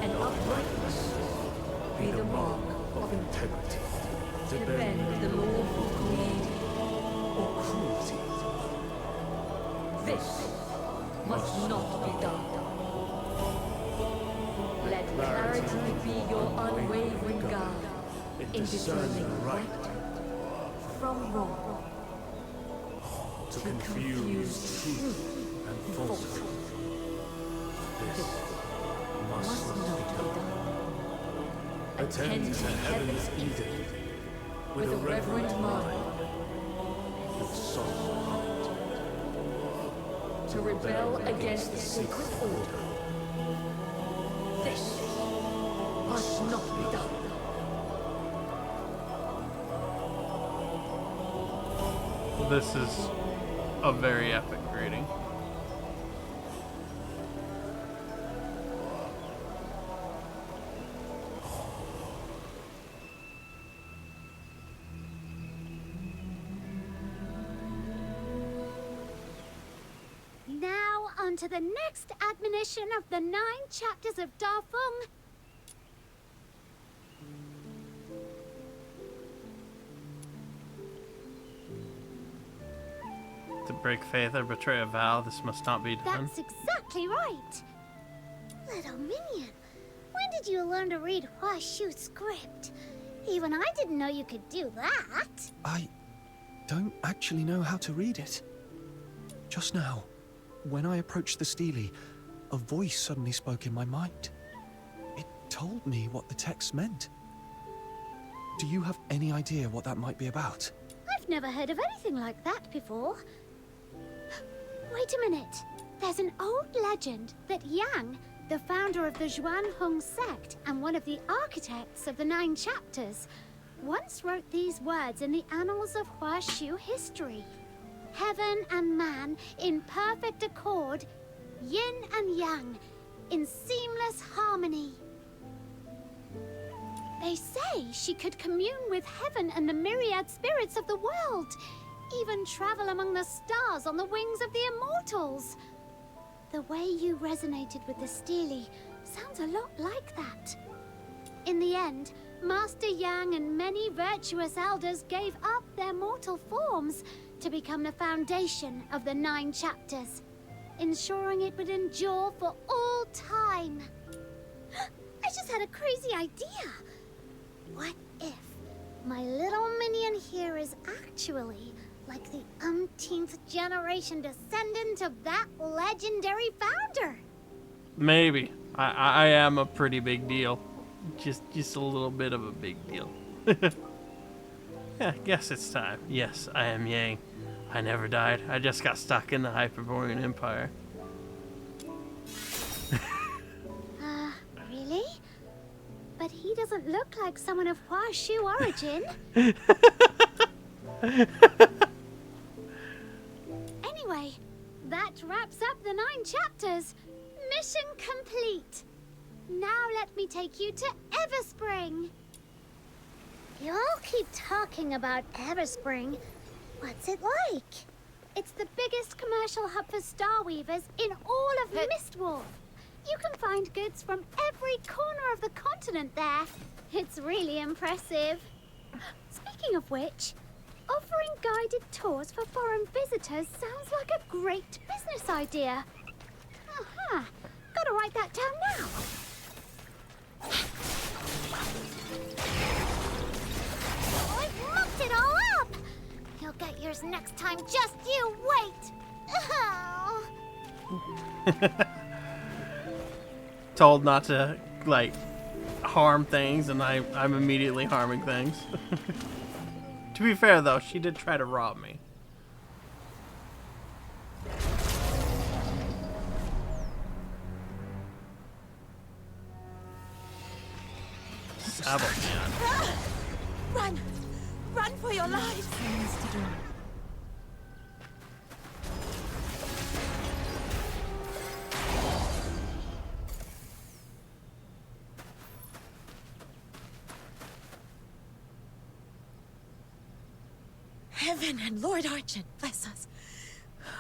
And uprightness be the mark of integrity. To bend the law for greed or cruelty. This must not be done. Let clarity be your unwavering guide in discerning right from wrong. To confuse truth and falsehood. This must not be done. Attend to heaven's edict with a reverent mind, with solemn heart. To rebel against the sacred order. This must not be done. This is a very epic reading. Now on to the next admonition of the 9 chapters of Dafeng. To break faith or betray a vow, this must not be done. That's exactly right. Little minion, when did you learn to read Huaxu script? Even I didn't know you could do that. I don't actually know how to read it. Just now, when I approached the Steely, a voice suddenly spoke in my mind. It told me what the text meant. Do you have any idea what that might be about? I've never heard of anything like that before. Wait a minute. There's an old legend that Yang, the founder of the Zhuanhong sect and one of the architects of the 9 chapters, once wrote these words in the annals of Huaxu history. Heaven and man in perfect accord, yin and yang, in seamless harmony. They say she could commune with heaven and the myriad spirits of the world, even travel among the stars on the wings of the immortals. The way you resonated with the Steely sounds a lot like that. In the end, Master Yang and many virtuous elders gave up their mortal forms to become the foundation of the 9 chapters, ensuring it would endure for all time. I just had a crazy idea. What if my little minion here is actually like the umpteenth generation descendant of that legendary founder? Maybe. I am a pretty big deal. Just a little bit of a big deal. Yeah, guess it's time. Yes, I am Yang. I never died. I just got stuck in the Hyperborean Empire. Really? But he doesn't look like someone of Huaxu origin. That wraps up the 9 chapters. Mission complete. Now let me take you to Everspring. You all keep talking about Everspring. What's it like? It's the biggest commercial hub for Star Weavers in all of Mistwall. You can find goods from every corner of the continent there. It's really impressive. Speaking of which, offering guided tours for foreign visitors sounds like a great business idea. Aha, gotta write that down now. I've mucked it all up! You'll get yours next time, just you wait! Oh. Told not to, like, harm things, and I'm immediately harming things. To be fair, though, she did try to rob me. Sabotage. Run! Run for your lives! Heaven and Lord Argent, bless us.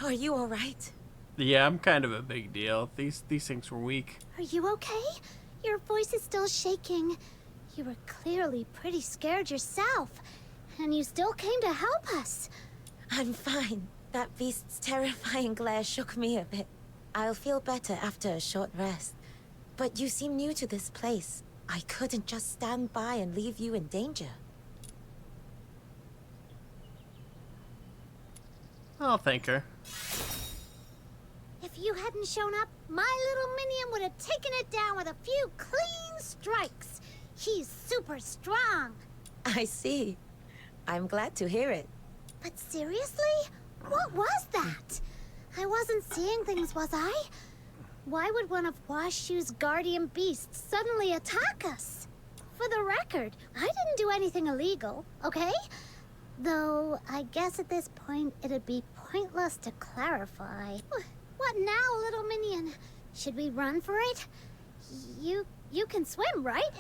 Are you all right? Yeah, I'm kind of a big deal. These things were weak. Are you okay? Your voice is still shaking. You were clearly pretty scared yourself, and you still came to help us. I'm fine. That beast's terrifying glare shook me a bit. I'll feel better after a short rest. But you seem new to this place. I couldn't just stand by and leave you in danger. I'll thank her. If you hadn't shown up, my little minion would have taken it down with a few clean strikes. He's super strong. I see. I'm glad to hear it. But seriously? What was that? I wasn't seeing things, was I? Why would one of Huaxu's guardian beasts suddenly attack us? For the record, I didn't do anything illegal, okay? Though, I guess at this point, it'd be pointless to clarify. What now, little minion? Should we run for it? You can swim, right?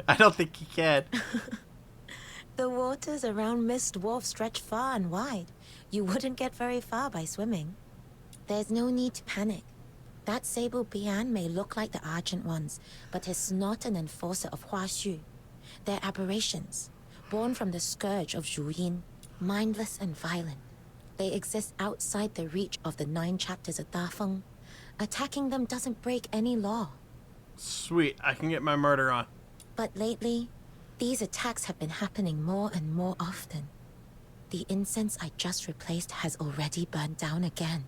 I don't think you can. The waters around Mist Wharf stretch far and wide. You wouldn't get very far by swimming. There's no need to panic. That Sable Bian may look like the Argent ones, but is not an enforcer of Huaxu. They're aberrations, born from the scourge of Zhuyin, mindless and violent. They exist outside the reach of the 9 chapters of Dafeng. Attacking them doesn't break any law. Sweet, I can get my murder on. But lately, these attacks have been happening more and more often. The incense I just replaced has already burned down again.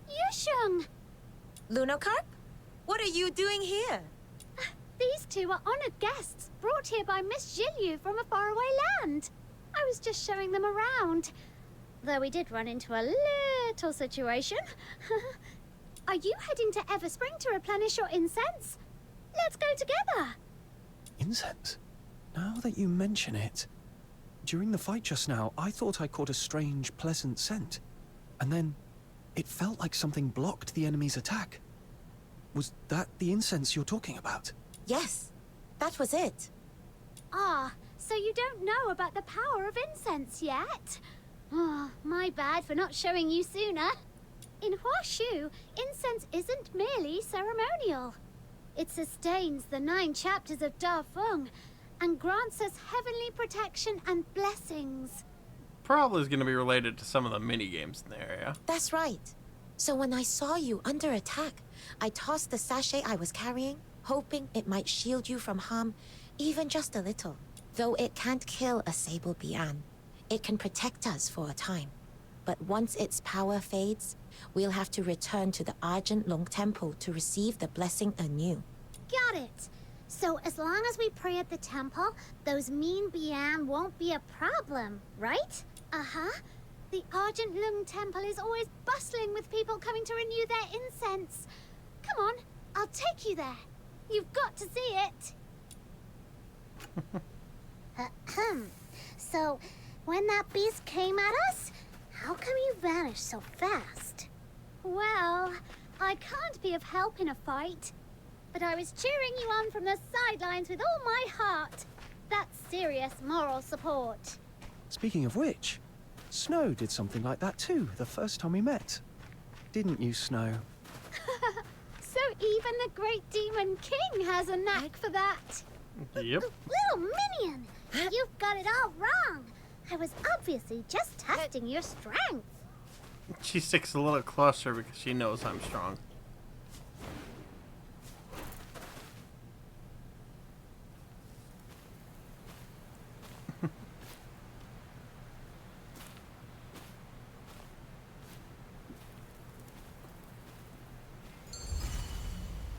Yusheng! Lunocarp? What are you doing here? These two are honored guests, brought here by Miss Jilyu from a faraway land. I was just showing them around. Though we did run into a little situation. Are you heading to Everspring to replenish your incense? Let's go together. Incense? Now that you mention it, during the fight just now, I thought I caught a strange, pleasant scent. And then, it felt like something blocked the enemy's attack. Was that the incense you're talking about? Yes, that was it. Ah, so you don't know about the power of incense yet? Oh, my bad for not showing you sooner. In Huaxu, incense isn't merely ceremonial. It sustains the 9 chapters of Dafeng and grants us heavenly protection and blessings. Probably is going to be related to some of the mini-games in the area. That's right. So when I saw you under attack, I tossed the sachet I was carrying, hoping it might shield you from harm, even just a little. Though it can't kill a Sable Bian, it can protect us for a time. But once its power fades, we'll have to return to the Argent Long Temple to receive the blessing anew. Got it. So as long as we pray at the temple, those mean Bian won't be a problem, right? Uh-huh. The Argent Lung Temple is always bustling with people coming to renew their incense. Come on, I'll take you there. You've got to see it. So, when that beast came at us, How come you vanished so fast? Well, I can't be of help in a fight. But I was cheering you on from the sidelines with all my heart. That's serious moral support. Speaking of which, Snow did something like that too, the first time we met. Didn't you, Snow? So even the great demon king has a knack for that. Yep. Little minion, you've got it all wrong. I was obviously just testing your strength. She sticks a little closer because she knows I'm strong.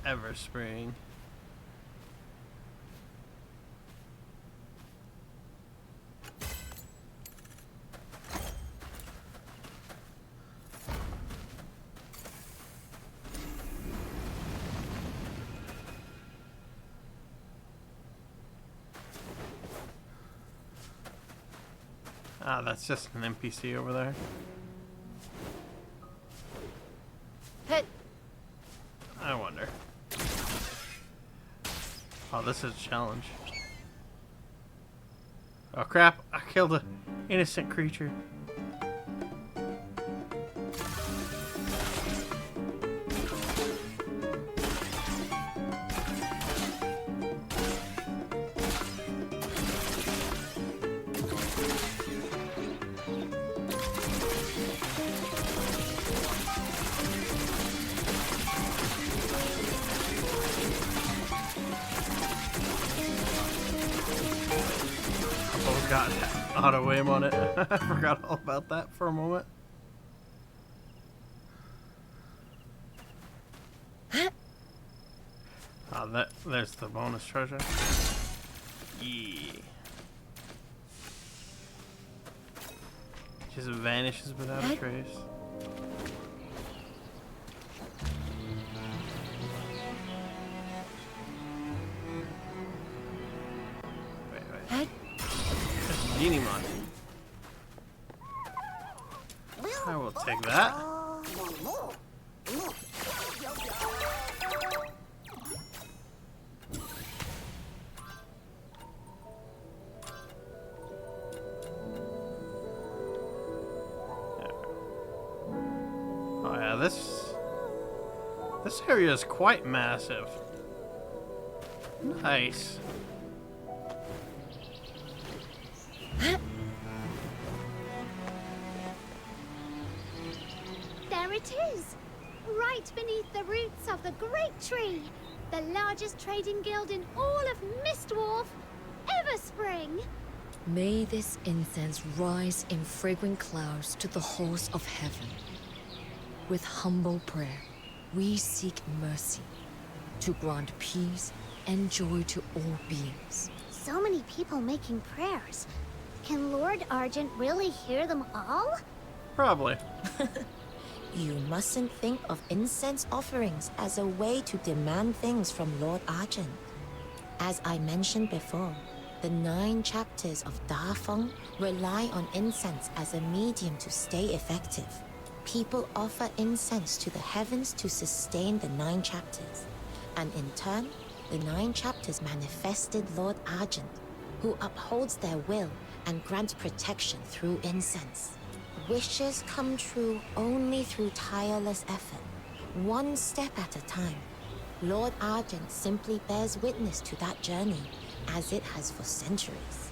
Everspring. Ah, that's just an NPC over there. I wonder. Oh, this is a challenge. Oh crap, I killed an innocent creature. Got auto aim on it. I forgot all about that for a moment. Oh, there's the bonus treasure. Yeah. Just vanishes without a trace. Genie mod. I will take that. Oh yeah, this area is quite massive. Nice. There it is, right beneath the roots of the great tree, the largest trading guild in all of Mistwolf, Everspring. May this incense rise in fragrant clouds to the halls of heaven. With humble prayer, we seek mercy to grant peace and joy to all beings. So many people making prayers. Can Lord Argent really hear them all? Probably. You mustn't think of incense offerings as a way to demand things from Lord Argent. As I mentioned before, the 9 chapters of Da Feng rely on incense as a medium to stay effective. People offer incense to the heavens to sustain the 9 chapters, and in turn, the 9 chapters manifested Lord Argent, who upholds their will and grants protection through incense. Wishes come true only through tireless effort, one step at a time. Lord Argent simply bears witness to that journey, as it has for centuries.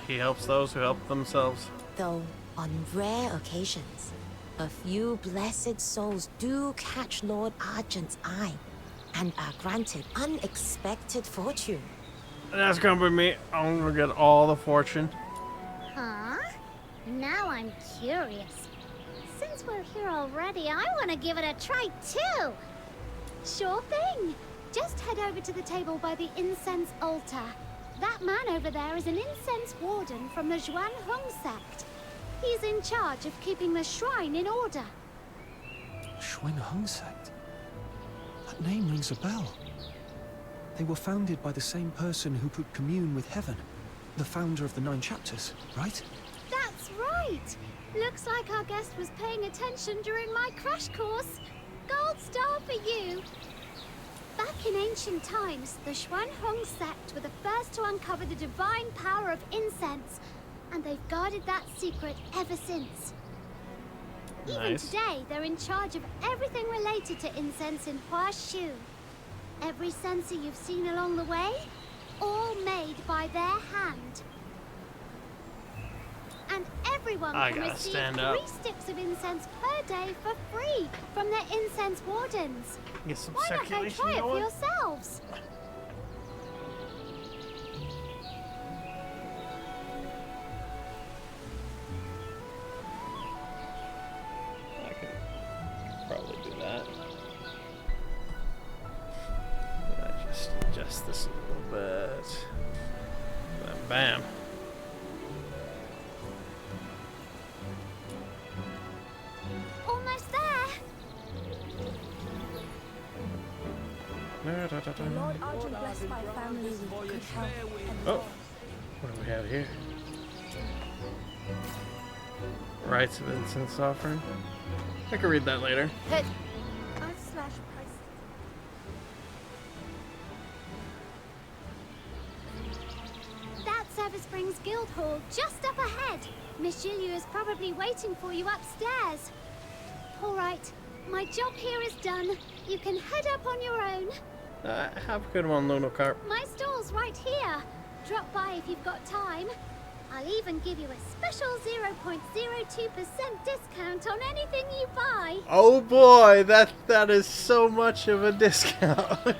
He helps those who help themselves. Though, on rare occasions, a few blessed souls do catch Lord Argent's eye and are granted unexpected fortune. That's gonna be me. I'm gonna get all the fortune. Huh? Now I'm curious. Since we're here already, I want to give it a try too. Sure thing. Just head over to the table by the incense altar. That man over there is an incense warden from the Zhuan Hong sect. He's in charge of keeping the shrine in order. Zhuan Hong sect? That name rings a bell. They were founded by the same person who could commune with heaven. The founder of the 9 chapters, right? That's right. Looks like our guest was paying attention during my crash course. Gold star for you! Back in ancient times, the Xuanhong sect were the first to uncover the divine power of incense, and they've guarded that secret ever since. Even Nice. today, they're in charge of everything related to incense in Huaxu. Every censer you've seen along the way, all made by their hand. And everyone I can gotta receive stand 3 up. sticks of incense per day for free from their incense wardens. Get some Why not go circulation try it for going. yourselves? I can probably do that. I just adjust this a little bit. Bam, bam. Almost there. Lord Arjun blessed my family with good health and Oh, what do we have here? Rites of incense offering. I can read that later. That Service Springs Guild Hall, just up ahead. Miss Julia is probably waiting for you upstairs. All right, my job here is done. You can head up on your own. Have a good one, Lunocarp. My stall's right here. Drop by if you've got time. I'll even give you a special 0.02% discount on anything you buy. Oh boy, that is so much of a discount.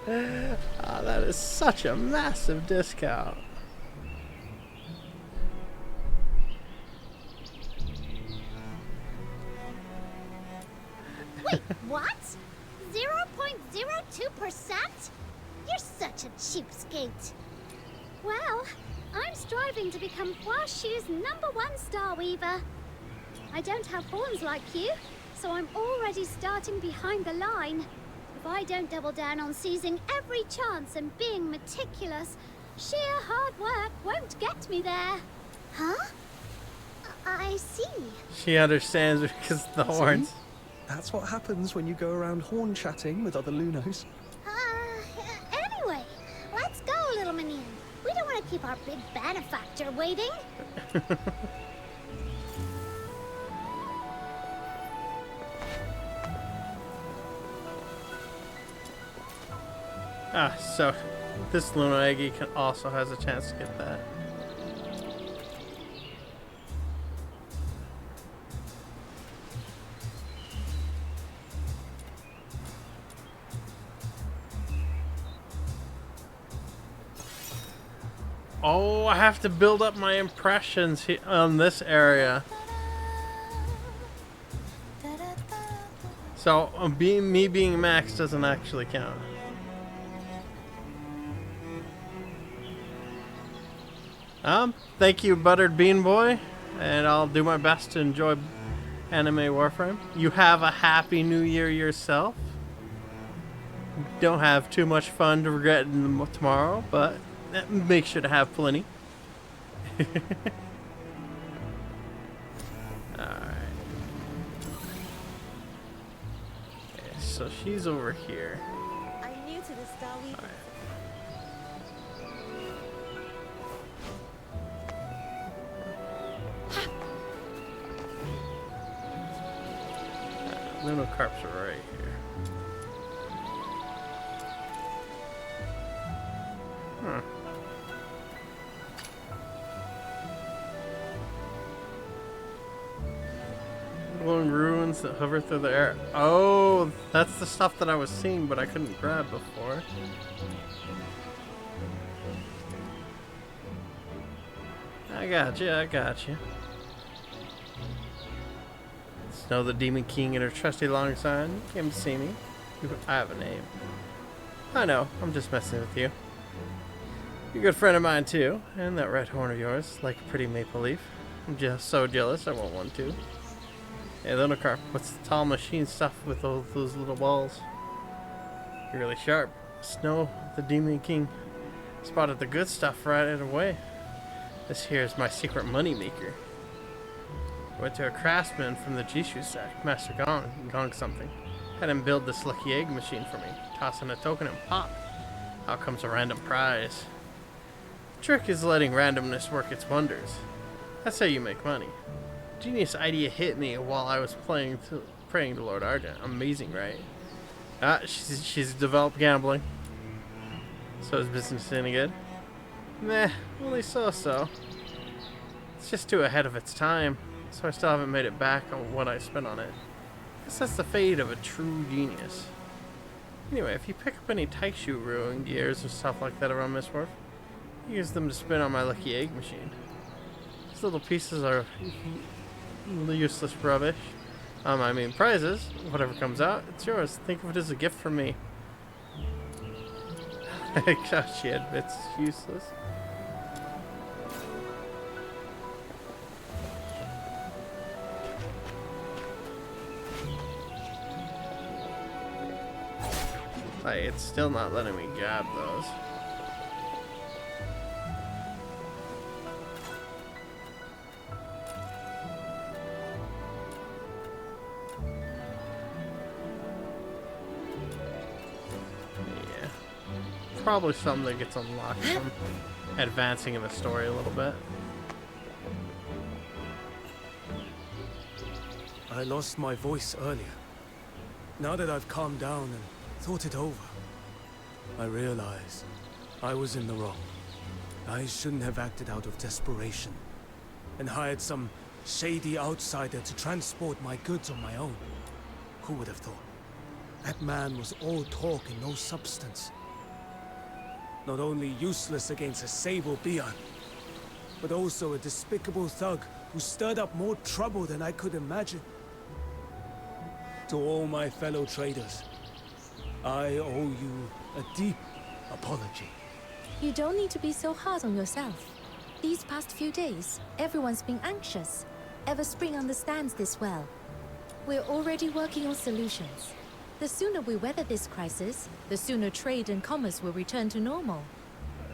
That is such a massive discount. Wait, what? 0.02%? You're such a cheapskate. Well, I'm striving to become Huaxu's #1 star weaver. I don't have horns like you, so I'm already starting behind the line. If I don't double down on seizing every chance and being meticulous, sheer hard work won't get me there. Huh? I see. She understands because of the horns. That's what happens when you go around horn chatting with other Lunos. Anyway, let's go, little minion. We don't want to keep our big benefactor waiting. So this Luna Eggie can also has a chance to get that. Oh, I have to build up my impressions on this area. So me being max doesn't actually count. Thank you, Buttered Bean Boy, and I'll do my best to enjoy Anime Warframe. You have a happy new year yourself. Don't have too much fun to regret tomorrow, but make sure to have plenty. Alright. Okay, so she's over here. I'm new to the Star Week. Lunocarps are right here. Huh. Glowing ruins that hover through the air. Oh, that's the stuff that I was seeing, but I couldn't grab before. I got you. I got you. Snow the Demon King and her trusty Longside came to see me. I have a name. I know, I'm just messing with you. You're a good friend of mine too, and that red horn of yours, like a pretty maple leaf. I'm just so jealous, I want one too. Hey, Lunocarp, what's the tall machine stuff with all those little balls? You're really sharp. Snow the Demon King spotted the good stuff right away. This here is my secret money maker. Went to a craftsman from the Jishu sect, Master Gong something. Had him build this lucky egg machine for me. Toss in a token and pop. Out comes a random prize. The trick is letting randomness work its wonders. That's how you make money. Genius idea hit me while I was praying to Lord Argent. Amazing, right? She's developed gambling. So is business any good? Meh, only so-so. It's just too ahead of its time, so I still haven't made it back on what I spent on it. Guess that's the fate of a true genius. Anyway, if you pick up any Taishu ruin gears or stuff like that around Miss Wharf, use them to spin on my lucky egg machine. These little pieces are useless rubbish. I mean prizes. Whatever comes out, it's yours. Think of it as a gift from me. Gosh, she admits it's useless. Like, it's still not letting me grab those. Yeah. Probably something that gets unlocked from advancing in the story a little bit. I lost my voice earlier. Now that I've calmed down and thought it over, I realize I was in the wrong. I shouldn't have acted out of desperation and hired some shady outsider to transport my goods on my own. Who would have thought? That man was all talk and no substance. Not only useless against a sable Bian, but also a despicable thug who stirred up more trouble than I could imagine. To all my fellow traders, I owe you a deep apology. You don't need to be so hard on yourself. These past few days, everyone's been anxious. Everspring understands this well. We're already working on solutions. The sooner we weather this crisis, the sooner trade and commerce will return to normal.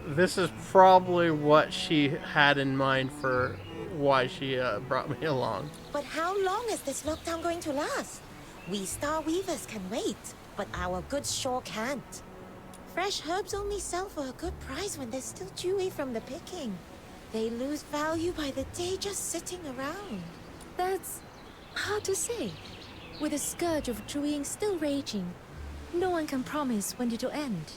This is probably what she had in mind for why she brought me along. But how long is this lockdown going to last? We Star Weavers can wait, but our goods sure can't. Fresh herbs only sell for a good price when they're still dewy from the picking. They lose value by the day just sitting around. That's hard to say. With the scourge of Zhuying still raging, no one can promise when it'll end.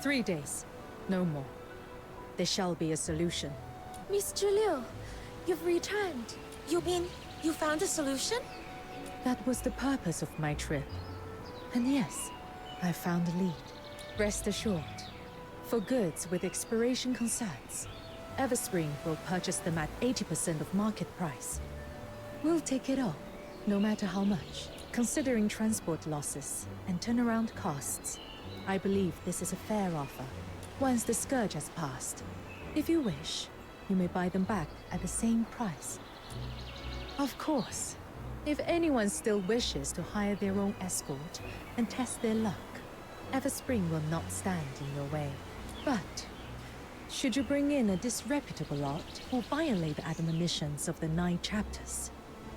"3 days, no more. There shall be a solution." Mr. Liu, you've returned. You mean you found a solution? That was the purpose of my trip. And yes, I found a lead. Rest assured, for goods with expiration concerns, Everspring will purchase them at 80% of market price. We'll take it all, no matter how much. Considering transport losses and turnaround costs, I believe this is a fair offer. Once the scourge has passed, if you wish, you may buy them back at the same price. Of course, if anyone still wishes to hire their own escort and test their luck, Everspring will not stand in your way. But should you bring in a disreputable lot or violate the admonitions of the 9 chapters,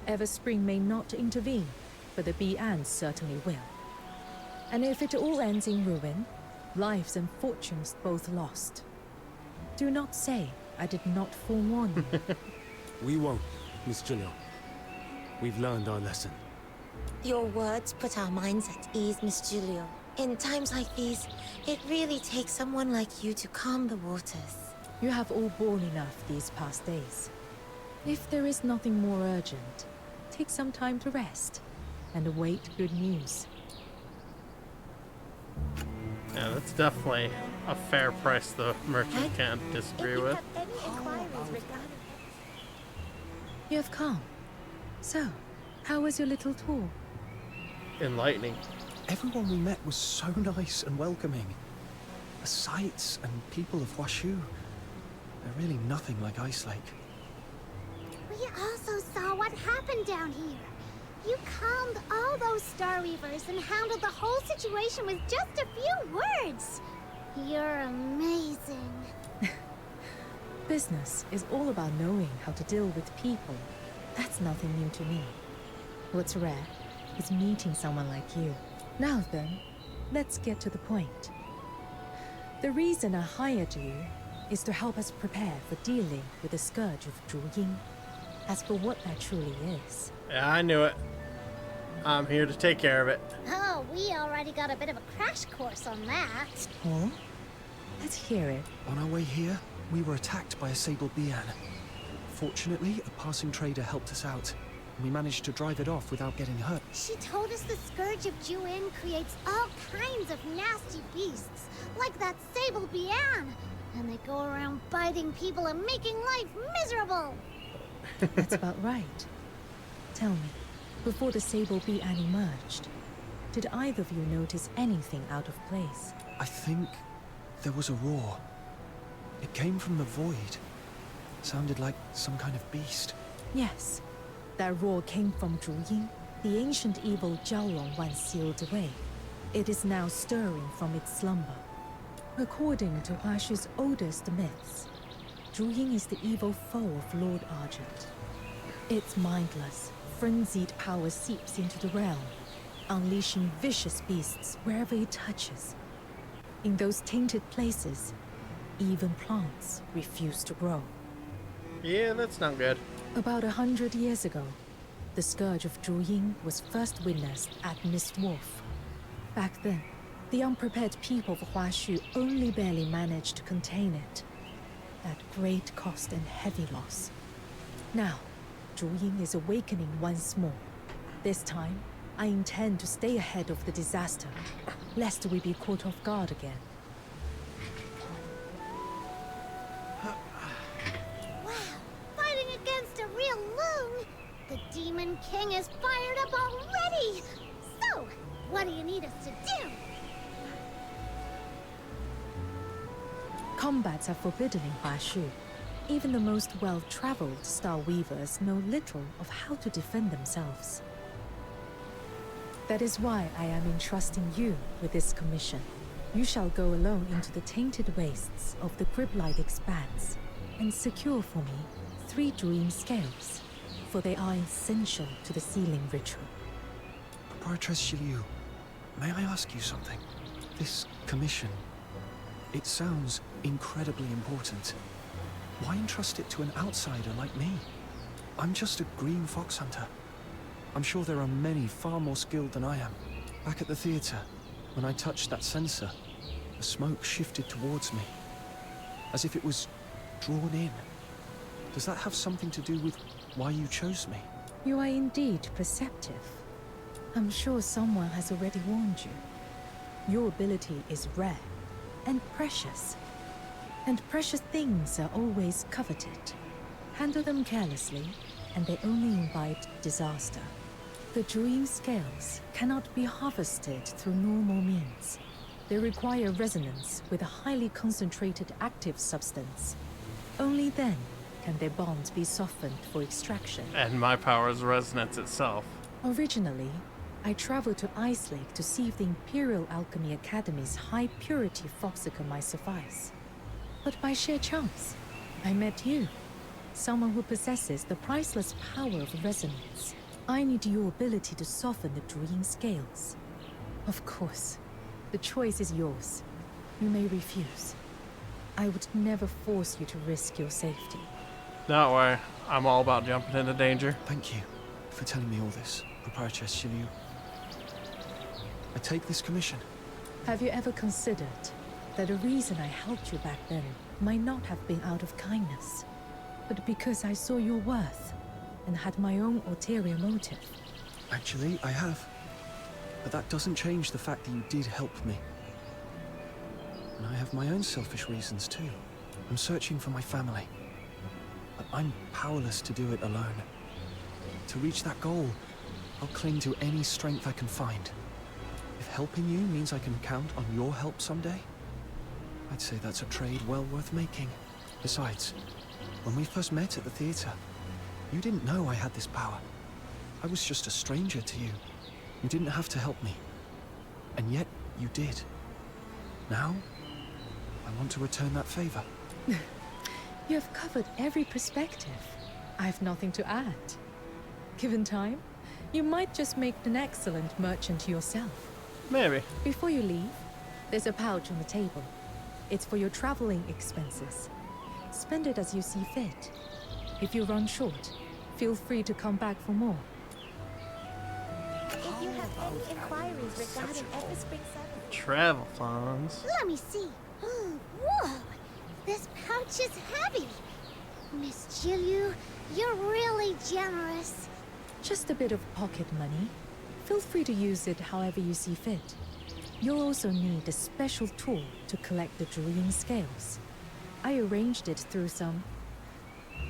Everspring may not intervene, but the Bian certainly will. And if it all ends in ruin, lives and fortunes both lost, do not say I did not forewarn you. We won't, Miss Julio. We've learned our lesson. Your words put our minds at ease, Miss Julio. In times like these, it really takes someone like you to calm the waters. You have all borne enough these past days. If there is nothing more urgent, take some time to rest and await good news. Yeah, that's definitely a fair price the merchant can't disagree with. You have come. So, how was your little tour? Enlightening. Everyone we met was so nice and welcoming. The sights and people of Huaxu, they're really nothing like Ice Lake. We also saw what happened down here. You calmed all those Star Weavers and handled the whole situation with just a few words. You're amazing. business is all about knowing how to deal with people. That's nothing new to me. What's rare is meeting someone like you. Now then, let's get to the point. The reason I hired you is to help us prepare for dealing with the scourge of Zhuying. As for what that truly is... Yeah, I knew it. I'm here to take care of it. Oh, we already got a bit of a crash course on that. Huh? Let's hear it. On our way here, we were attacked by a sable bian. Fortunately, a passing trader helped us out, and we managed to drive it off without getting hurt. She told us the scourge of Juin creates all kinds of nasty beasts, like that sable bian. And they go around biting people and making life miserable. That's about right. Tell me, before the sable bian emerged, did either of you notice anything out of place? I think there was a roar. It came from the void. Sounded like some kind of beast. Yes. That roar came from Zhuying, the ancient evil Jiaolong once sealed away. It is now stirring from its slumber. According to Huaxu's oldest myths, Zhuying is the evil foe of Lord Argent. Its mindless, frenzied power seeps into the realm, unleashing vicious beasts wherever it touches. In those tainted places, even plants refuse to grow. Yeah, that's not good. About 100 years ago, the scourge of Zhuying was first witnessed at Mist Wolf. Back then, the unprepared people of Huaxu only barely managed to contain it. At great cost and heavy loss. Now, Zhuying is awakening once more. This time, I intend to stay ahead of the disaster, lest we be caught off guard again. Wow, fighting against a real loon! The Demon King is fired up already! So, what do you need us to do? Combats are forbidden in Huaxu. Even the most well-traveled Star Weavers know little of how to defend themselves. That is why I am entrusting you with this commission. You shall go alone into the tainted wastes of the Griblight Expanse and secure for me 3 Zhuying scales, for they are essential to the sealing ritual. Proprietress Shiliu, may I ask you something? This commission, it sounds incredibly important. Why entrust it to an outsider like me? I'm just a green fox hunter. I'm sure there are many far more skilled than I am. Back at the theater, when I touched that sensor, the smoke shifted towards me, as if it was drawn in. Does that have something to do with why you chose me? You are indeed perceptive. I'm sure someone has already warned you. Your ability is rare and precious. And precious things are always coveted. Handle them carelessly, and they only invite disaster. The Zhuying scales cannot be harvested through normal means. They require resonance with a highly concentrated active substance. Only then can their bonds be softened for extraction. And my power is resonance itself. Originally, I traveled to Ice Lake to see if the Imperial Alchemy Academy's high-purity foxicum might suffice. But by sheer chance, I met you. Someone who possesses the priceless power of resonance. I need your ability to soften the Zhuying scales. Of course, the choice is yours. You may refuse. I would never force you to risk your safety. Don't worry, I'm all about jumping into danger. Thank you for telling me all this, Proprietress Shiliu. I take this commission. Have you ever considered that the reason I helped you back then might not have been out of kindness, but because I saw your worth and had my own ulterior motive? Actually, I have. But that doesn't change the fact that you did help me. And I have my own selfish reasons too. I'm searching for my family. But I'm powerless to do it alone. To reach that goal, I'll cling to any strength I can find. If helping you means I can count on your help someday, I'd say that's a trade well worth making. Besides, when we first met at the theater, you didn't know I had this power. I was just a stranger to you. You didn't have to help me. And yet, you did. Now, I want to return that favor. You have covered every perspective. I have nothing to add. Given time, you might just make an excellent merchant yourself. Maybe. Before you leave, there's a pouch on the table. It's for your traveling expenses. Spend it as you see fit. If you run short, feel free to come back for more. If you have any inquiries regarding Everspring 7... Travel funds. Let me see. Whoa! This pouch is heavy. Miss Jilu, you're really generous. Just a bit of pocket money. Feel free to use it however you see fit. You'll also need a special tool to collect the Druian scales. I arranged it through some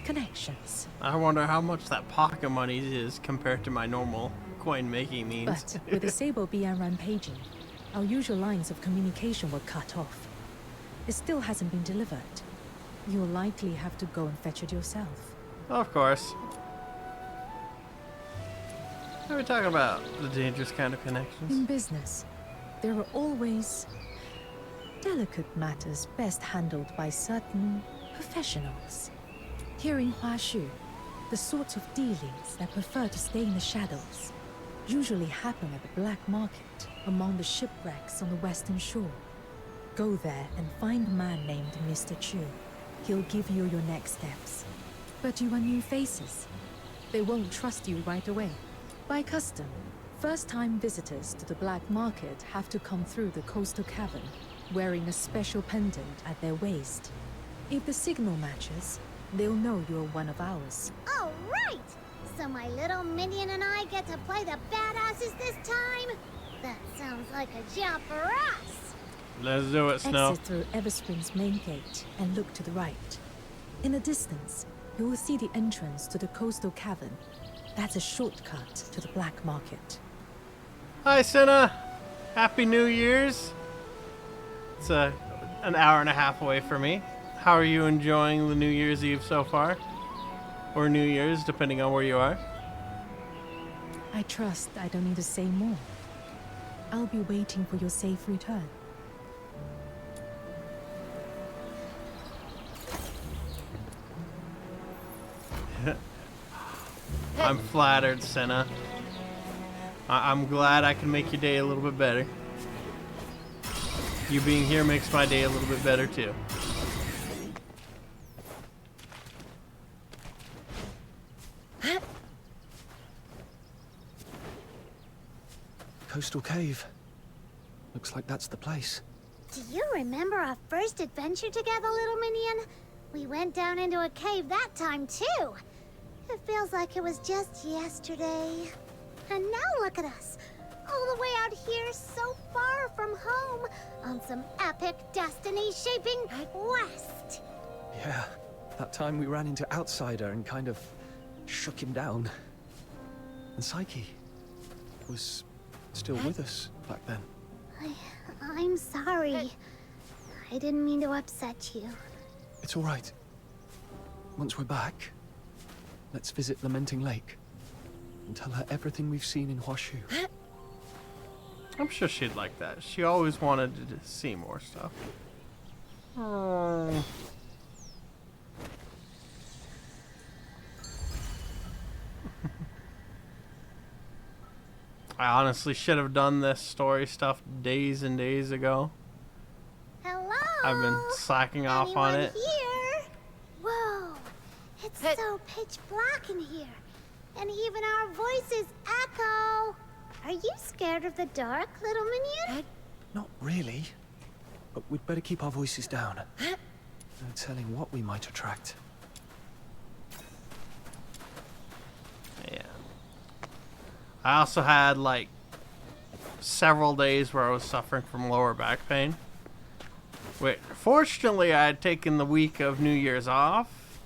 connections. I wonder how much that pocket money is compared to my normal coin-making means. But with the Sable Bian rampaging, our usual lines of communication were cut off. It still hasn't been delivered. You'll likely have to go and fetch it yourself. Of course. What are we talking about? The dangerous kind of connections? In business, there are always delicate matters best handled by certain professionals. Here in Huaxu, the sorts of dealings that prefer to stay in the shadows usually happen at the black market among the shipwrecks on the western shore. Go there and find a man named Mr. Chu. He'll give you your next steps. But you are new faces. They won't trust you right away. By custom, first-time visitors to the black market have to come through the coastal cavern, wearing a special pendant at their waist. If the signal matches, they'll know you're one of ours. All right! So my little minion and I get to play the badasses this time? That sounds like a job for us! Let's do it, Snow. Exit through Everspring's main gate and look to the right. In the distance, you will see the entrance to the coastal cavern. That's a shortcut to the black market. Hi, Senna. Happy New Year's. It's an hour and a half away from me. How are you enjoying the New Year's Eve so far? Or New Year's, depending on where you are. I trust I don't need to say more. I'll be waiting for your safe return. I'm flattered, Senna. I'm glad I can make your day a little bit better. You being here makes my day a little bit better, too. Coastal cave. Looks like that's the place. Do you remember our first adventure together, little minion? We went down into a cave that time, too. It feels like it was just yesterday. And now look at us, all the way out here so far from home, on some epic destiny-shaping quest. Yeah, that time we ran into Outsider and kind of shook him down. And Psyche was still with us back then. I'm sorry. I didn't mean to upset you. It's all right. Once we're back, let's visit Lamenting Lake and tell her everything we've seen in Huaxu. I'm sure she'd like that. She always wanted to see more stuff. Oh. I honestly should have done this story stuff days and days ago. Hello? I've been slacking off on it. Here? Whoa, it's so pitch black in here. And even our voices echo. Are you scared of the dark, little minion? Not really. But we'd better keep our voices down. No telling what we might attract. Yeah. I also had like several days where I was suffering from lower back pain. Fortunately, I had taken the week of New Year's off,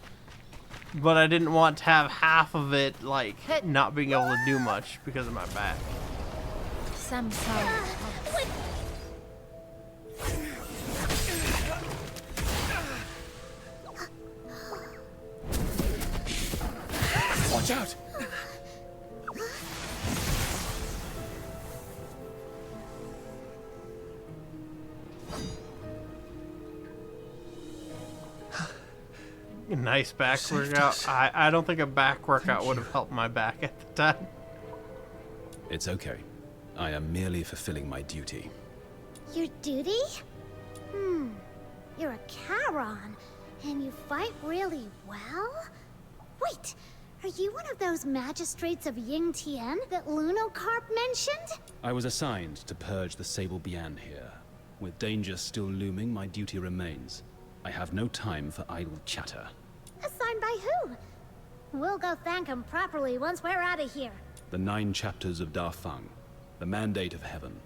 but I didn't want to have half of it like not being able to do much because of my back. Watch out! Nice back workout. I don't think a back workout would have helped my back at the time. It's okay. I am merely fulfilling my duty. Your duty? You're a Charon, and you fight really well? Wait, are you one of those magistrates of Yingtian that Lunocarp mentioned? I was assigned to purge the Sable Bian here. With danger still looming, my duty remains. I have no time for idle chatter. Assigned by who? We'll go thank him properly once we're out of here. The 9 chapters of Dafeng, the mandate of heaven.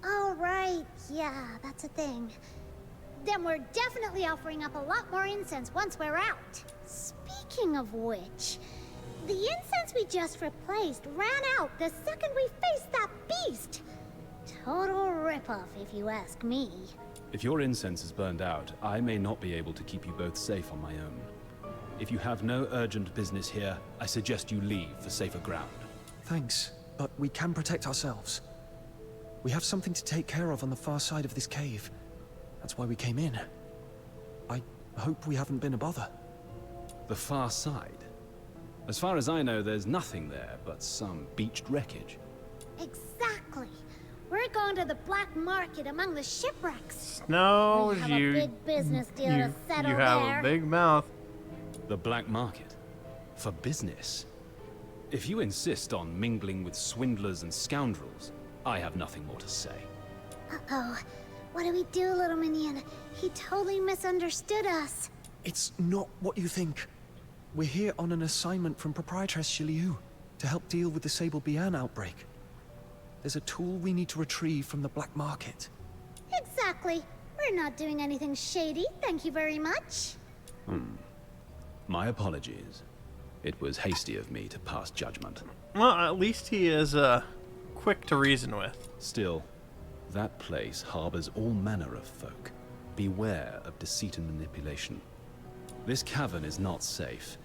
Oh, right. Yeah, that's a thing. Then we're definitely offering up a lot more incense once we're out. Speaking of which, the incense we just replaced ran out the second we faced that beast. Total ripoff, if you ask me. If your incense is burned out, I may not be able to keep you both safe on my own. If you have no urgent business here, I suggest you leave for safer ground. Thanks, but we can protect ourselves. We have something to take care of on the far side of this cave. That's why we came in. I hope we haven't been a bother. The far side? As far as I know, there's nothing there but some beached wreckage. Exactly. We're going to the black market among the shipwrecks. No, we have a big business deal to settle you have there. a big mouth. The black market? For business? If you insist on mingling with swindlers and scoundrels, I have nothing more to say. Uh-oh. What do we do, little minion? He totally misunderstood us. It's not what you think. We're here on an assignment from Proprietress Shiliu to help deal with the Sable Bian outbreak. There's a tool we need to retrieve from the black market. Exactly. We're not doing anything shady, thank you very much. My apologies. It was hasty of me to pass judgment. Well, at least he is quick to reason with. Still, that place harbors all manner of folk. Beware of deceit and manipulation. This cavern is not safe.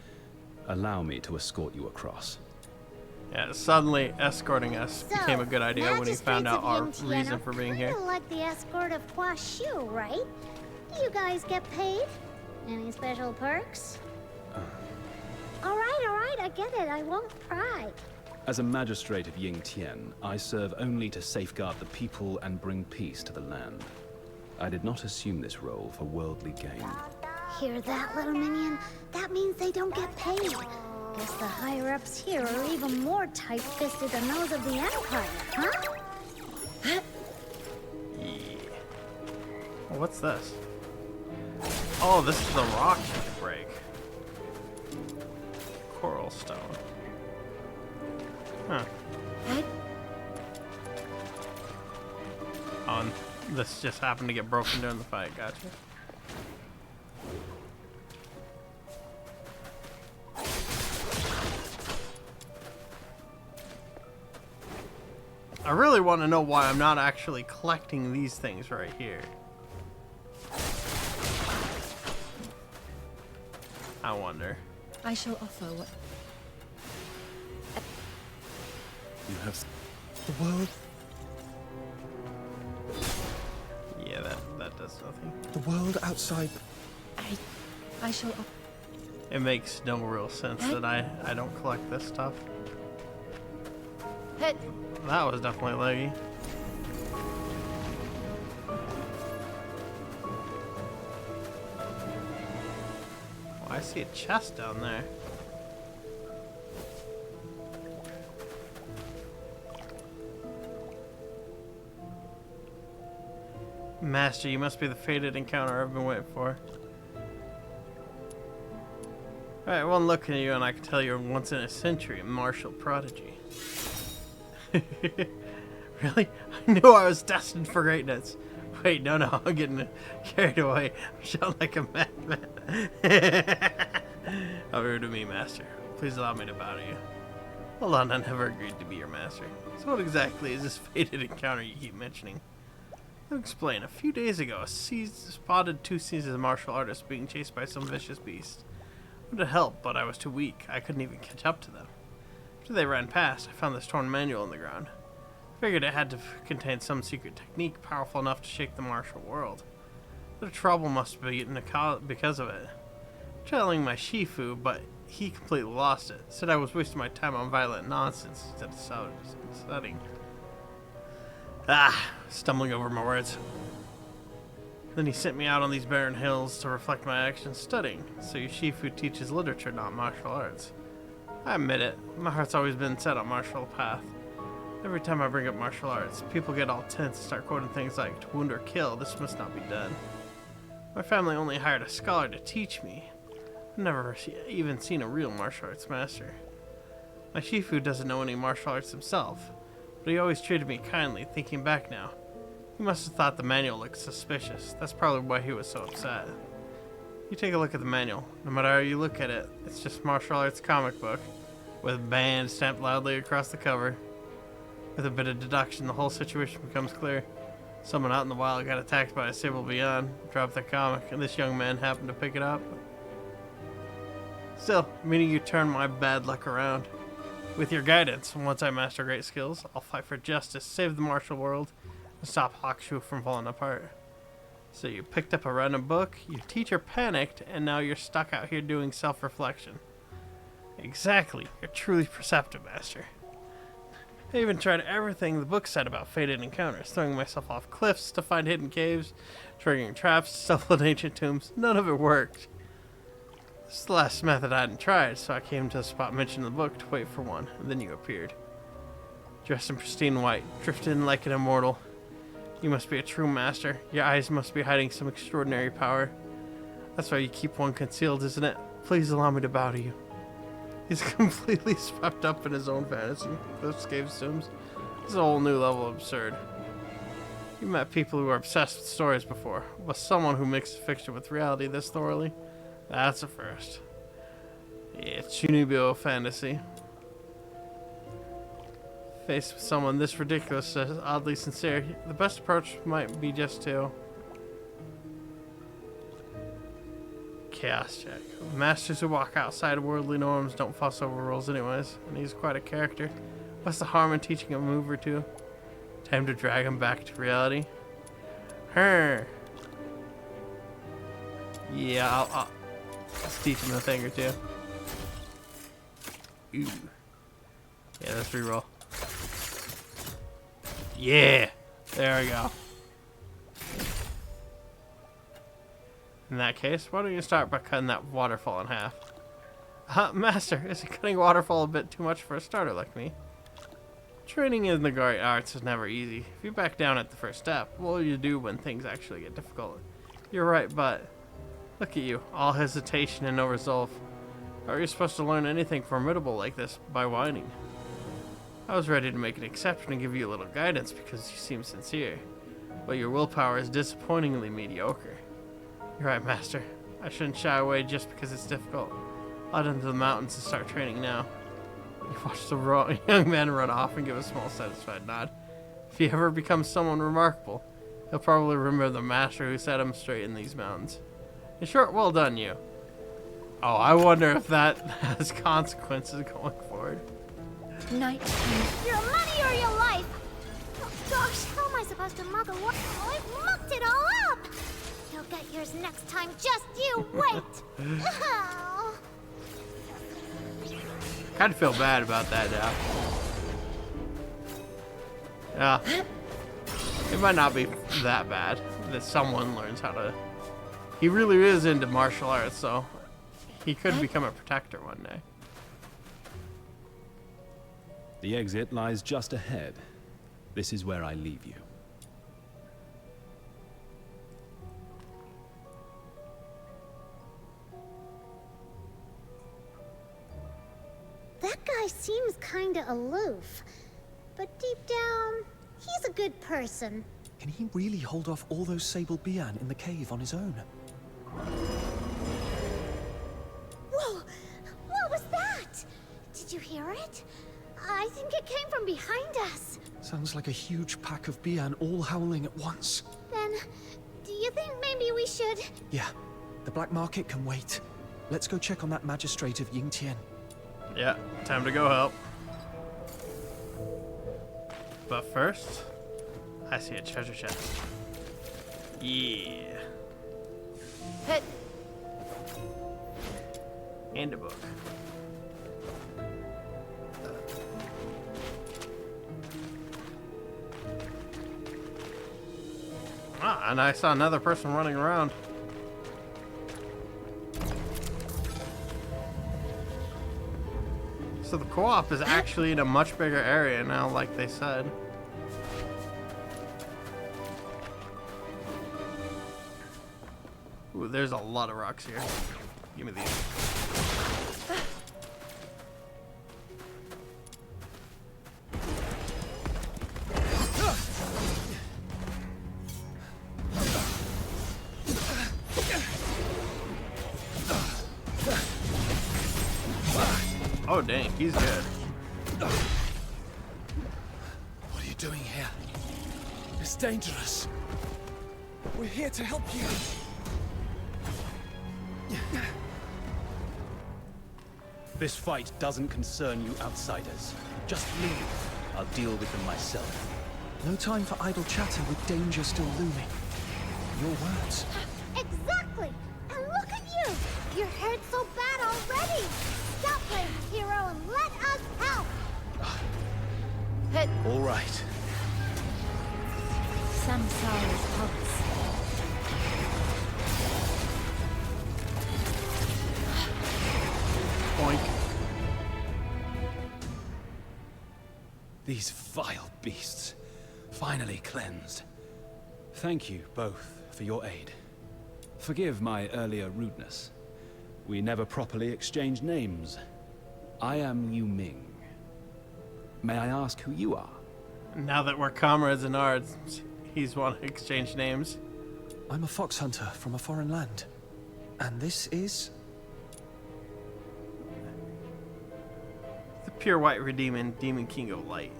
Allow me to escort you across. Yeah, suddenly escorting us became a good idea when he found out our reason for being here. Like the escort of Huaxu, right? Do you guys get paid? Any special perks? All right, I get it. I won't pry. As a magistrate of Yingtian, I serve only to safeguard the people and bring peace to the land. I did not assume this role for worldly gain. Hear that, little minion? That means they don't get paid. Guess the higher-ups here are even more tight-fisted than those of the Empire, huh? Yeah. Well, what's this? Oh, this is the rock you can break. Coral stone. Huh. Oh, this just happened to get broken during the fight. Gotcha. I really want to know why I'm not actually collecting these things right here. I wonder. I shall offer what... You have... The world... Yeah, that does nothing. The world outside... I shall offer... It makes no real sense that I don't collect this stuff. That was definitely leggy. Oh, I see a chest down there. Master, you must be the fated encounter I've been waiting for. Alright, one look at you and I can tell you're once in a century martial prodigy. Really? I knew I was destined for greatness. Wait, no, I'm getting carried away. I sound like a madman. How rude of me, Master. Please allow me to bow to you. Hold on, I never agreed to be your master. So what exactly is this fated encounter you keep mentioning? I'll explain. A few days ago, spotted 2 seasoned martial artists being chased by some vicious beast. I would have helped, but I was too weak. I couldn't even catch up to them. After they ran past, I found this torn manual on the ground. I figured it had to contain some secret technique powerful enough to shake the martial world. The trouble must be because of it. telling my Shifu, but he completely lost it. Said I was wasting my time on violent nonsense instead of studying. Stumbling over my words. Then he sent me out on these barren hills to reflect my actions studying. So your Shifu teaches literature, not martial arts. I admit it, my heart's always been set on martial path. Every time I bring up martial arts, people get all tense and start quoting things like, to wound or kill, this must not be done. My family only hired a scholar to teach me. I've never even seen a real martial arts master. My Shifu doesn't know any martial arts himself, but he always treated me kindly, thinking back now. He must have thought the manual looked suspicious. That's probably why he was so upset. You take a look at the manual. No matter how you look at it, it's just martial arts comic book, with banned stamped loudly across the cover. With a bit of deduction, the whole situation becomes clear. Someone out in the wild got attacked by a Sable Beyond, dropped the comic, and this young man happened to pick it up. Still, meaning you turn my bad luck around. With your guidance, once I master great skills, I'll fight for justice, save the martial world, and stop Huaxu from falling apart. So you picked up a random book, your teacher panicked, and now you're stuck out here doing self-reflection. Exactly, you're truly perceptive, Master. I even tried everything the book said about fated encounters, throwing myself off cliffs to find hidden caves, triggering traps, stumbled in ancient tombs. None of it worked. This is the last method I hadn't tried, so I came to a spot mentioned in the book to wait for one, and then you appeared. Dressed in pristine white, drifted in like an immortal. You must be a true master. Your eyes must be hiding some extraordinary power. That's why you keep one concealed, isn't it? Please allow me to bow to you. He's completely swept up in his own fantasy. Those cave tombs. This is a whole new level of absurd. You met people who are obsessed with stories before, but someone who mixes fiction with reality this thoroughly, that's a first. Yeah, Chunibyo fantasy. Faced with someone this ridiculous, oddly sincere, the best approach might be just to chaos check. Masters who walk outside worldly norms don't fuss over rules anyways, and he's quite a character. What's the harm in teaching a move or two? Time to drag him back to reality. Yeah, I'll teach him a thing or two. Ooh. Yeah, let's reroll. Yeah! There we go. In that case, why don't you start by cutting that waterfall in half? Master, isn't cutting a waterfall a bit too much for a starter like me? Training in the great arts is never easy. If you back down at the first step, what will you do when things actually get difficult? You're right, but look at you, all hesitation and no resolve. How are you supposed to learn anything formidable like this by whining? I was ready to make an exception and give you a little guidance because you seem sincere, but your willpower is disappointingly mediocre. You're right, Master. I shouldn't shy away just because it's difficult. Out into the mountains and start training now. You watch the young man run off and give a small satisfied nod. If he ever becomes someone remarkable, he'll probably remember the master who set him straight in these mountains. In short, well done, you. Oh, I wonder if that has consequences going forward. Night. Your money or your life? Oh gosh, how am I supposed to mug a war? Oh, I've mucked it all up! You'll get yours next time, just you wait! Oh. Kind of feel bad about that now. Yeah. It might not be that bad that someone learns how to... He really is into martial arts, so he could become a protector one day. The exit lies just ahead. This is where I leave you. That guy seems kinda aloof, but deep down, he's a good person. Can he really hold off all those Sable Bian in the cave on his own? Whoa! What was that? Did you hear it? I think it came from behind us. Sounds like a huge pack of Bian all howling at once. Then, do you think maybe we should? Yeah, the black market can wait. Let's go check on that magistrate of Yingtian. Yeah, time to go help. But first, I see a treasure chest. Yeah. Hey. Handbook. Ah, and I saw another person running around. So the co-op is actually in a much bigger area now, like they said. Ooh, there's a lot of rocks here. Give me these. Oh dang, he's good. What are you doing here? It's dangerous. We're here to help you. This fight doesn't concern you outsiders. Just leave. I'll deal with them myself. No time for idle chatter with danger still looming. Your words. Exactly! And look at you! You're hurt so bad already! Stop playing hero and let us help! All right. Samsara's pulse. Boink. These vile beasts, finally cleansed. Thank you both for your aid. Forgive my earlier rudeness. We never properly exchanged names. I am Yu Ming. May I ask who you are? Now that we're comrades in arts, he's want to exchange names. I'm a fox hunter from a foreign land. And this is... The pure white redeeming Demon King of Light.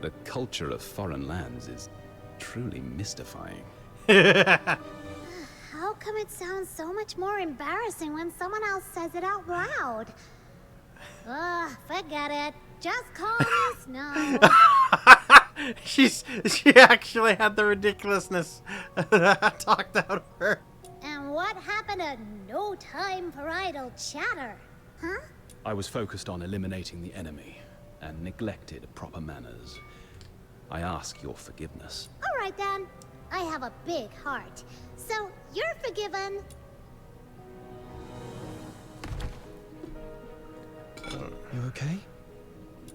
The culture of foreign lands is truly mystifying. How come it sounds so much more embarrassing when someone else says it out loud? Ugh, forget it. Just call me Snow. She actually had the ridiculousness talked out of her. And what happened to no time for idle chatter? Huh? I was focused on eliminating the enemy and neglected proper manners. I ask your forgiveness. All right then. I have a big heart. So you're forgiven. You okay?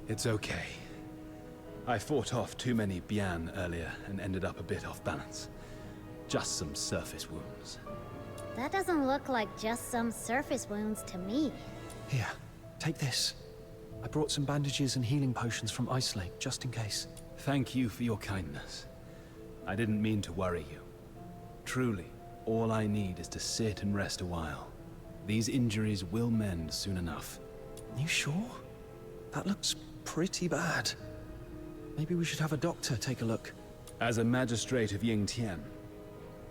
It's okay. I fought off too many Bian earlier and ended up a bit off balance. Just some surface wounds. That doesn't look like just some surface wounds to me. Here, take this. I brought some bandages and healing potions from Ice Lake, just in case. Thank you for your kindness. I didn't mean to worry you. Truly, all I need is to sit and rest a while. These injuries will mend soon enough. You sure? That looks pretty bad. Maybe we should have a doctor take a look. As a magistrate of Yingtian,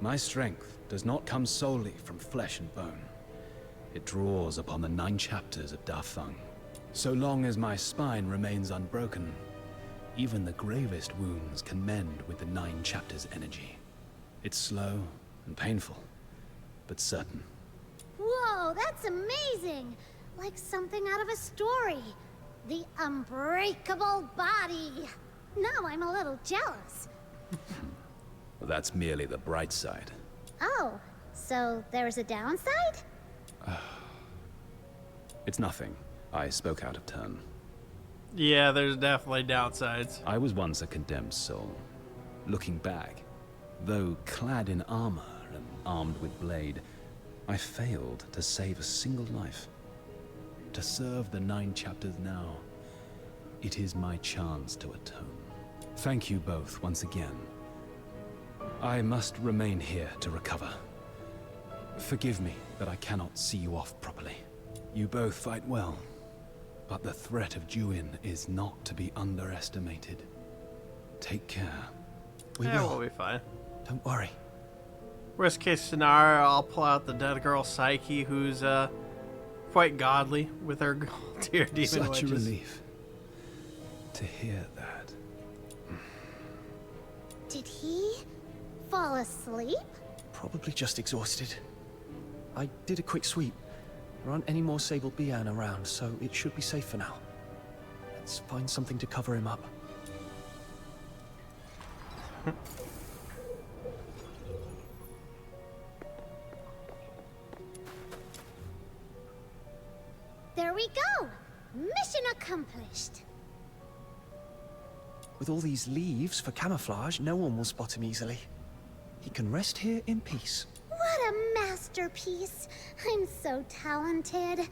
my strength does not come solely from flesh and bone. It draws upon the 9 chapters of Da Feng. So long as my spine remains unbroken, even the gravest wounds can mend with the 9 chapters' energy. It's slow and painful, but certain. Whoa, that's amazing! Like something out of a story. The unbreakable body. Now I'm a little jealous. Well, that's merely the bright side. Oh, so there's a downside? It's nothing. I spoke out of turn. Yeah, there's definitely downsides. I was once a condemned soul. Looking back, though clad in armor and armed with blade, I failed to save a single life. To serve the 9 chapters now, it is my chance to atone. Thank you both once again. I must remain here to recover. Forgive me that I cannot see you off properly. You both fight well, but the threat of Juin is not to be underestimated. Take care. We'll be fine. Don't worry. Worst case scenario, I'll pull out the dead girl Psyche, who's quite godly with her dear demon Such wedges. a relief to hear that. Did he fall asleep? Probably just exhausted. I did a quick sweep. There aren't any more sable Bian around, so it should be safe for now. Let's find something to cover him up. There we go! Mission accomplished! With all these leaves for camouflage, no one will spot him easily. He can rest here in peace. What a masterpiece! I'm so talented.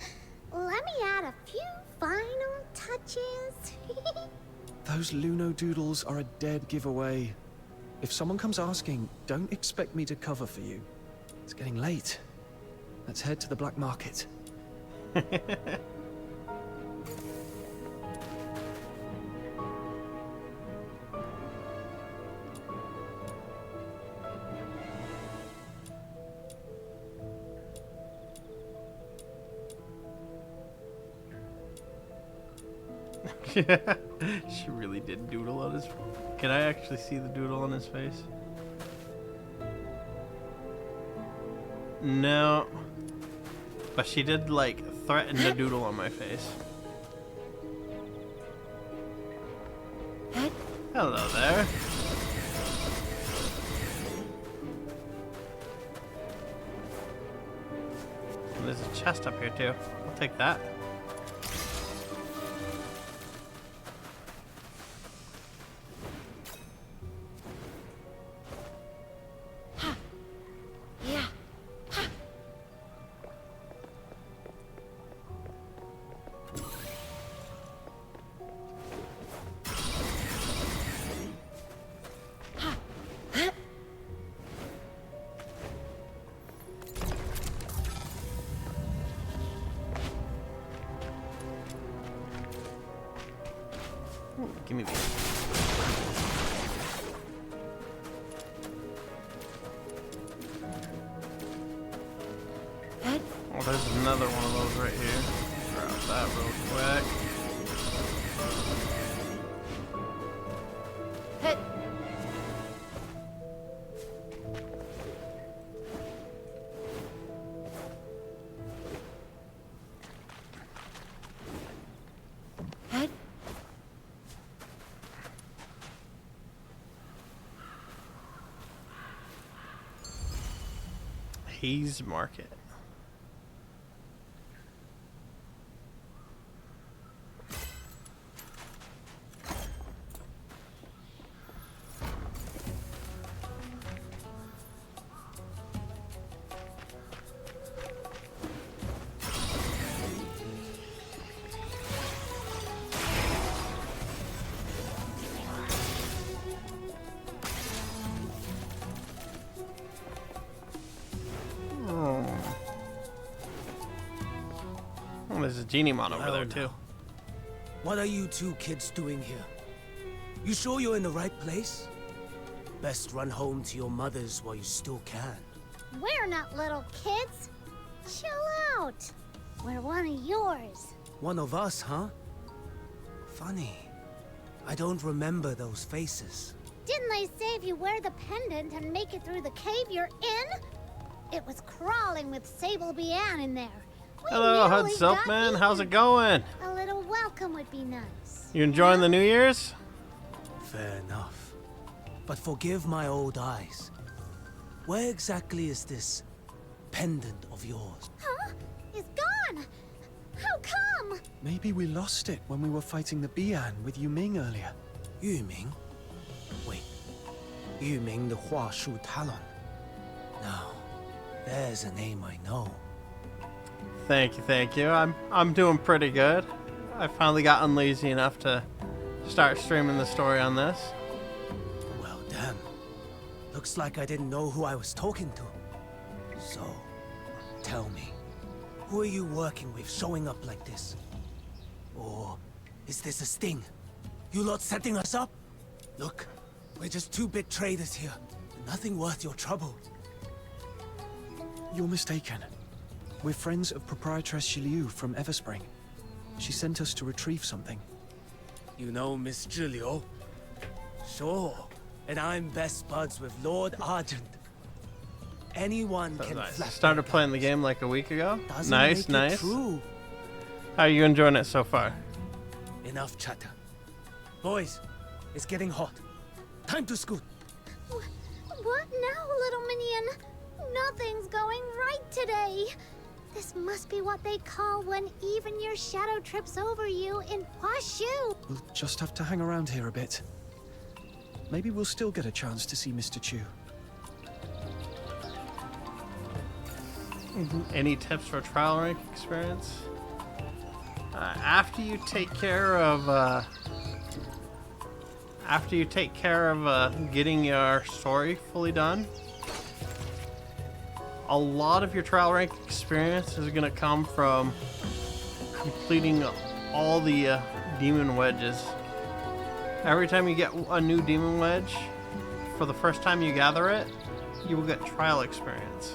Let me add a few final touches. Those Luno doodles are a dead giveaway. If someone comes asking, don't expect me to cover for you. It's getting late. Let's head to the black market. She really did doodle on his... Can I actually see the doodle on his face? No. But she did, like, threaten to doodle on my face. Hello there. There's a chest up here, too. I'll take that. Give me these. Oh, there's another one of those right here. Grab that real quick. Hayes Market. There's a genie mon over there too. What are you two kids doing here? You sure you're in the right place? Best run home to your mothers while you still can. We're not little kids. Chill out. We're one of yours. One of us, huh? Funny. I don't remember those faces. Didn't they say if you wear the pendant and make it through the cave, you're in? It was crawling with Sable Bian in there. Hello, Hud Silkman. How's it going? A little welcome would be nice. You enjoying the New Year's? Fair enough. But forgive my old eyes. Where exactly is this pendant of yours? Huh? It's gone. How come? Maybe we lost it when we were fighting the Bian with Yuming earlier. Yuming? Wait. Yuming the Huaxu Talon. Now, there's a name I know. Thank you, thank you. I'm doing pretty good. I finally got unlazy enough to start streaming the story on this. Well, damn. Looks like I didn't know who I was talking to. So, tell me, who are you working with showing up like this? Or is this a sting? You lot setting us up? Look, we're just two big traders here. Nothing worth your trouble. You're mistaken. We're friends of Proprietress Zhiliu from Everspring. She sent us to retrieve something. You know Miss Zhiliu? Sure. And I'm best buds with Lord Argent. anyone can flatter. Started playing the game like a week ago. Doesn't Nice, make it nice. true. How are you enjoying it so far? Enough chatter. Boys, it's getting hot. Time to scoot. What now, little minion? Nothing's going right today. This must be what they call when even your shadow trips over you in Huaxu. We'll just have to hang around here a bit. Maybe we'll still get a chance to see Mr. Chu. Any tips for trial rank experience? After you take care of getting your story fully done, a lot of your trial rank experience is gonna come from completing all the demon wedges. Every time you get a new demon wedge, for the first time you gather it, you will get trial experience.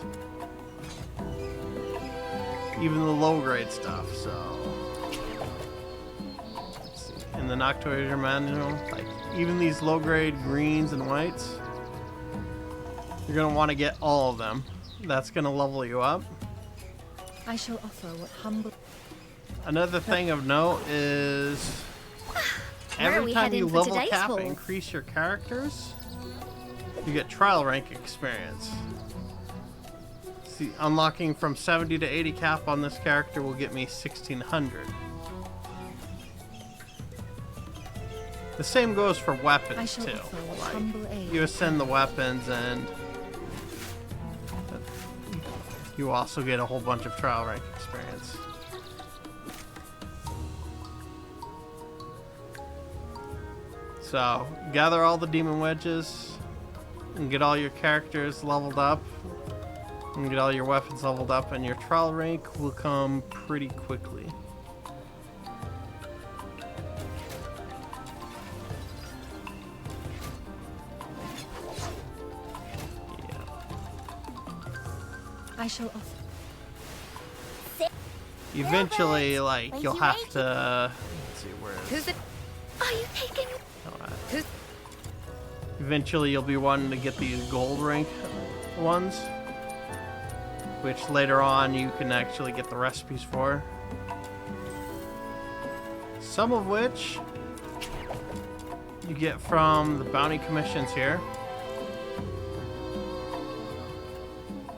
Even the low grade stuff, so. Let's see. In the Noctuator manual, like even these low grade greens and whites, you're gonna want to get all of them. That's gonna level you up. I shall offer what humble. Another thing of note is Where are every we time you heading for level today's cap ball? and increase your characters, you get trial rank experience. See, unlocking from 70 to 80 cap on this character will get me 1600. The same goes for I weapons shall too. offer what Like, humble aid. you ascend the weapons and you also get a whole bunch of trial rank experience. So, gather all the demon wedges and get all your characters leveled up and get all your weapons leveled up, and your trial rank will come pretty quickly. I shall offer. Eventually, like, Wakey, you'll have wakey. to... Let's see, where is it? Are you taking... Eventually, you'll be wanting to get these gold rank ones, which later on you can actually get the recipes for. Some of which you get from the bounty commissions here.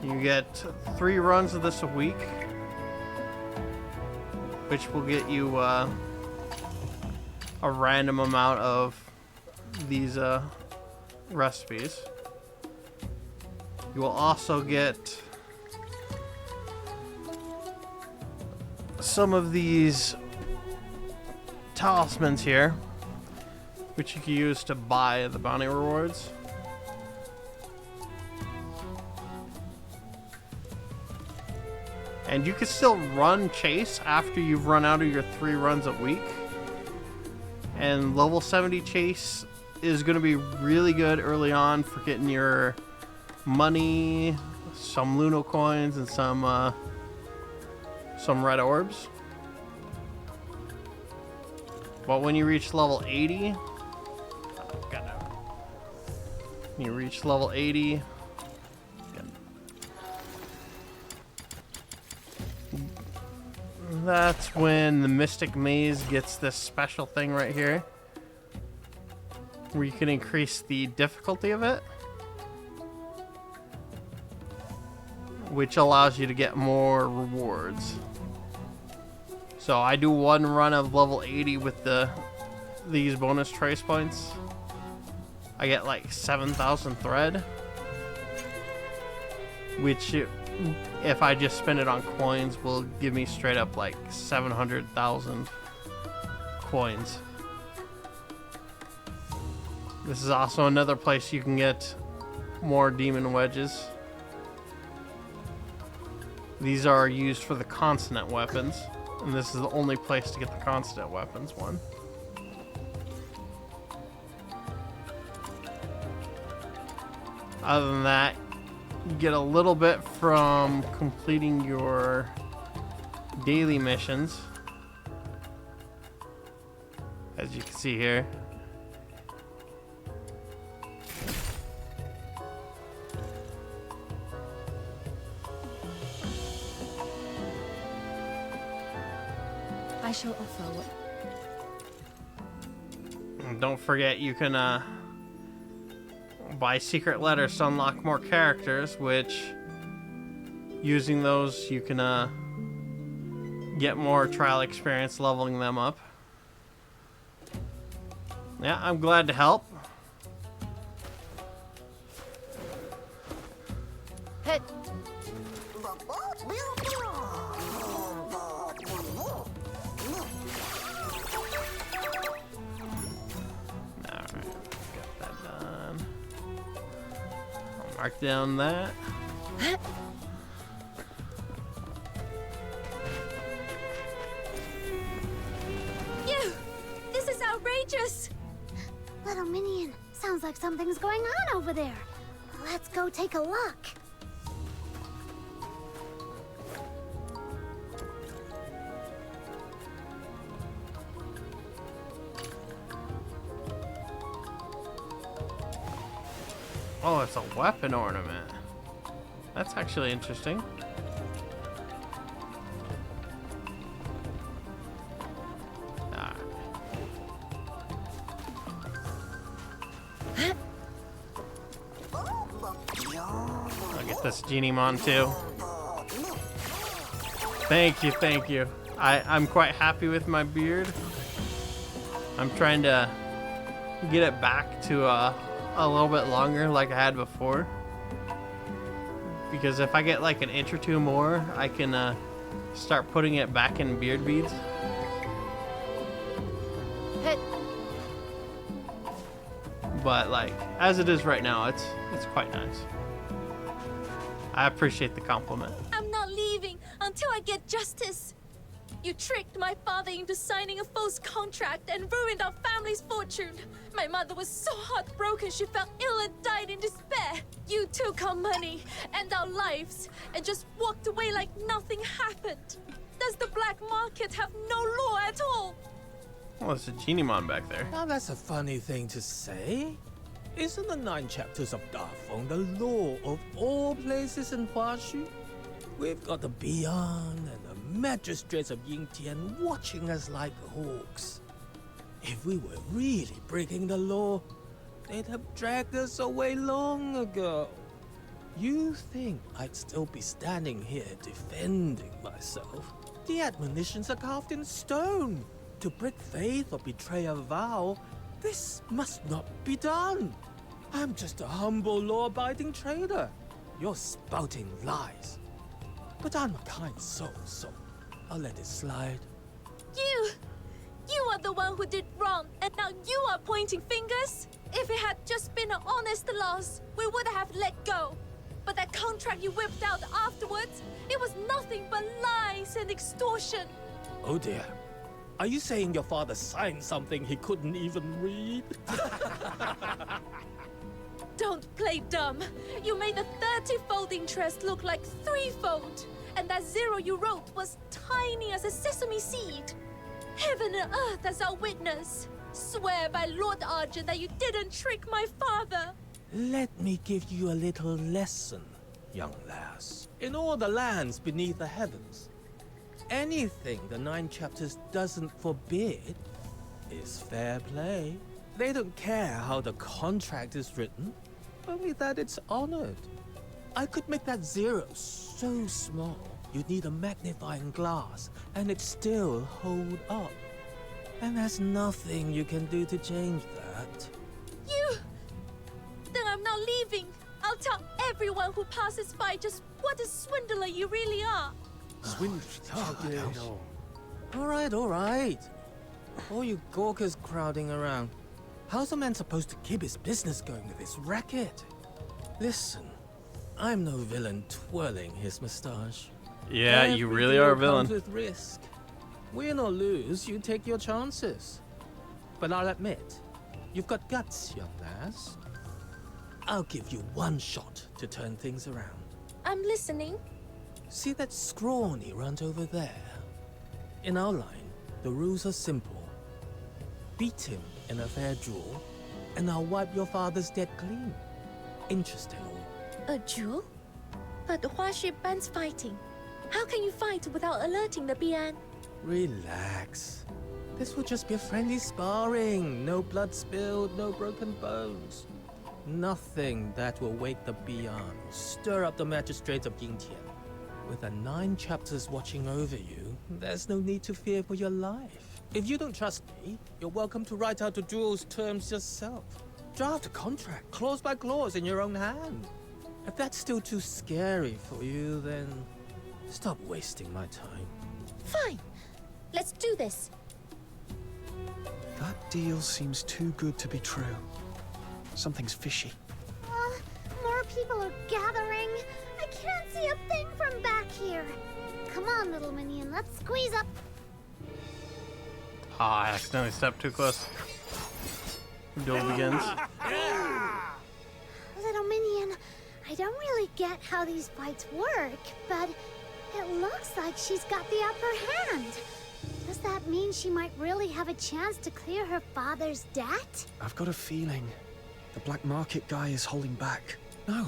You get 3 runs of this a week, which will get you a random amount of these recipes. You will also get some of these talismans here, which you can use to buy the bounty rewards. And you can still run chase after you've run out of your 3 runs a week. And level 70 chase is going to be really good early on for getting your money, some Luno coins, and some red orbs. But when you reach level 80, that's when the Mystic Maze gets this special thing right here, where you can increase the difficulty of it, which allows you to get more rewards. So I do 1 run of level 80 with these bonus trace points. I get like 7,000 thread, which if I just spend it on coins will give me straight up like 700,000 coins. This is also another place you can get more demon wedges. These are used for the consonant weapons, and this is the only place to get the consonant weapons one. Other than that, you get a little bit from completing your daily missions, as you can see here. I shall offer what... And don't forget you can buy secret letters to unlock more characters, which using those you can get more trial experience leveling them up. Yeah, I'm glad to help. Hit. Mark down that. You! This is outrageous! Little minion, sounds like something's going on over there. Let's go take a look. Oh, it's a weapon ornament. That's actually interesting. Alright. I'll get this Genie Mon too. Thank you, thank you. I'm quite happy with my beard. I'm trying to get it back to a little bit longer like I had before. Because if I get like an inch or two more, I can start putting it back in beard beads. Hit. But like, as it is right now, it's quite nice. I appreciate the compliment. I'm not leaving until I get justice. You tricked my father into signing a false contract and ruined our family's fortune. My mother was so heartbroken she fell ill and died in despair. You took our money and our lives and just walked away like nothing happened. Does the black market have no law at all? Well, there's a Genie Mon back there. Now that's a funny thing to say. Isn't the 9 chapters of Dafeng the law of all places in Huaxu? We've got the Beyond and the magistrates of Yingtian watching us like hawks. If we were really breaking the law, they'd have dragged us away long ago. You think I'd still be standing here defending myself? The admonitions are carved in stone. To break faith or betray a vow, this must not be done. I'm just a humble law-abiding trader. You're spouting lies. But I'm a kind soul, so I'll let it slide. You are the one who did wrong, and now you are pointing fingers? If it had just been an honest loss, we would have let go. But that contract you whipped out afterwards, it was nothing but lies and extortion. Oh dear. Are you saying your father signed something he couldn't even read? Don't play dumb. You made the 30-fold interest look like 3-fold. And that 0 you wrote was tiny as a sesame seed. Heaven and earth as our witness. Swear by Lord Argent that you didn't trick my father. Let me give you a little lesson, young lass. In all the lands beneath the heavens, anything the 9 chapters doesn't forbid is fair play. They don't care how the contract is written, only that it's honored. I could make that 0 so small, you'd need a magnifying glass, and it'd still hold up. And there's nothing you can do to change that. Then I'm not leaving. I'll tell everyone who passes by just what a swindler you really are. All right. All you gawkers crowding around. How's a man supposed to keep his business going with this racket? Listen, I'm no villain twirling his mustache. Yeah, you really are a villain. Comes with risk. Win or lose, you take your chances. But I'll admit, you've got guts, young lass. I'll give you one shot to turn things around. I'm listening. See that scrawny runt over there? In our line, the rules are simple. Beat him in a fair duel, and I'll wipe your father's debt clean. Interesting. A duel? But Huaxu bans fighting. How can you fight without alerting the Bian? Relax. This will just be a friendly sparring. No blood spilled, no broken bones. Nothing that will wake the Beyond, stir up the magistrates of Yingtian. With the 9 chapters watching over you, there's no need to fear for your life. If you don't trust me, you're welcome to write out the duel's terms yourself. Draft a contract, clause by clause, in your own hand. If that's still too scary for you, then stop wasting my time. Fine. Let's do this. That deal seems too good to be true. Something's fishy. More people are gathering. I can't see a thing from back here. Come on, little minion, let's squeeze up. Ah, I accidentally stepped too close. The duel begins. Little minion, I don't really get how these fights work, but it looks like she's got the upper hand. Does that mean she might really have a chance to clear her father's debt? I've got a feeling the black market guy is holding back. No,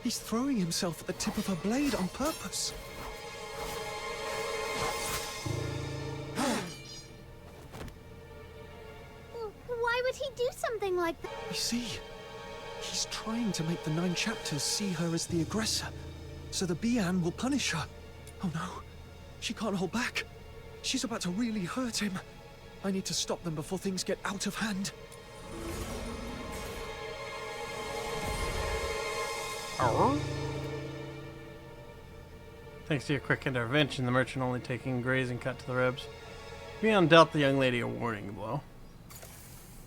he's throwing himself at the tip of her blade on purpose. Why would he do something like that? You see, he's trying to make the 9 chapters see her as the aggressor, so the Bian will punish her. Oh no, she can't hold back. She's about to really hurt him. I need to stop them before things get out of hand. Thanks to your quick intervention, the merchant only taking a grazing cut to the ribs. Bian dealt the young lady a warning blow.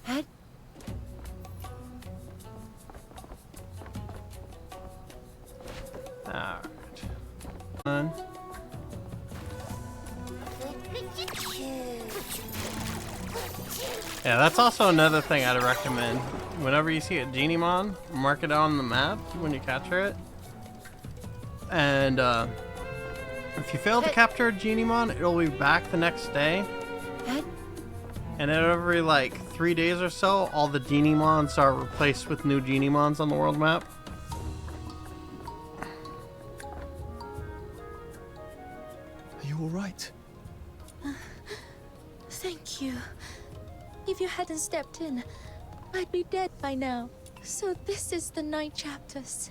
Head. Alright. Yeah, that's also another thing I'd recommend. Whenever you see a Genimon, mark it on the map when you capture it. And if you fail to capture a Genimon, it'll be back the next day. And every like 3 days or so, all the Genimons are replaced with new Genimons on the world map. Are you alright? Thank you. If you hadn't stepped in, I'd be dead by now. So this is the 9 chapters.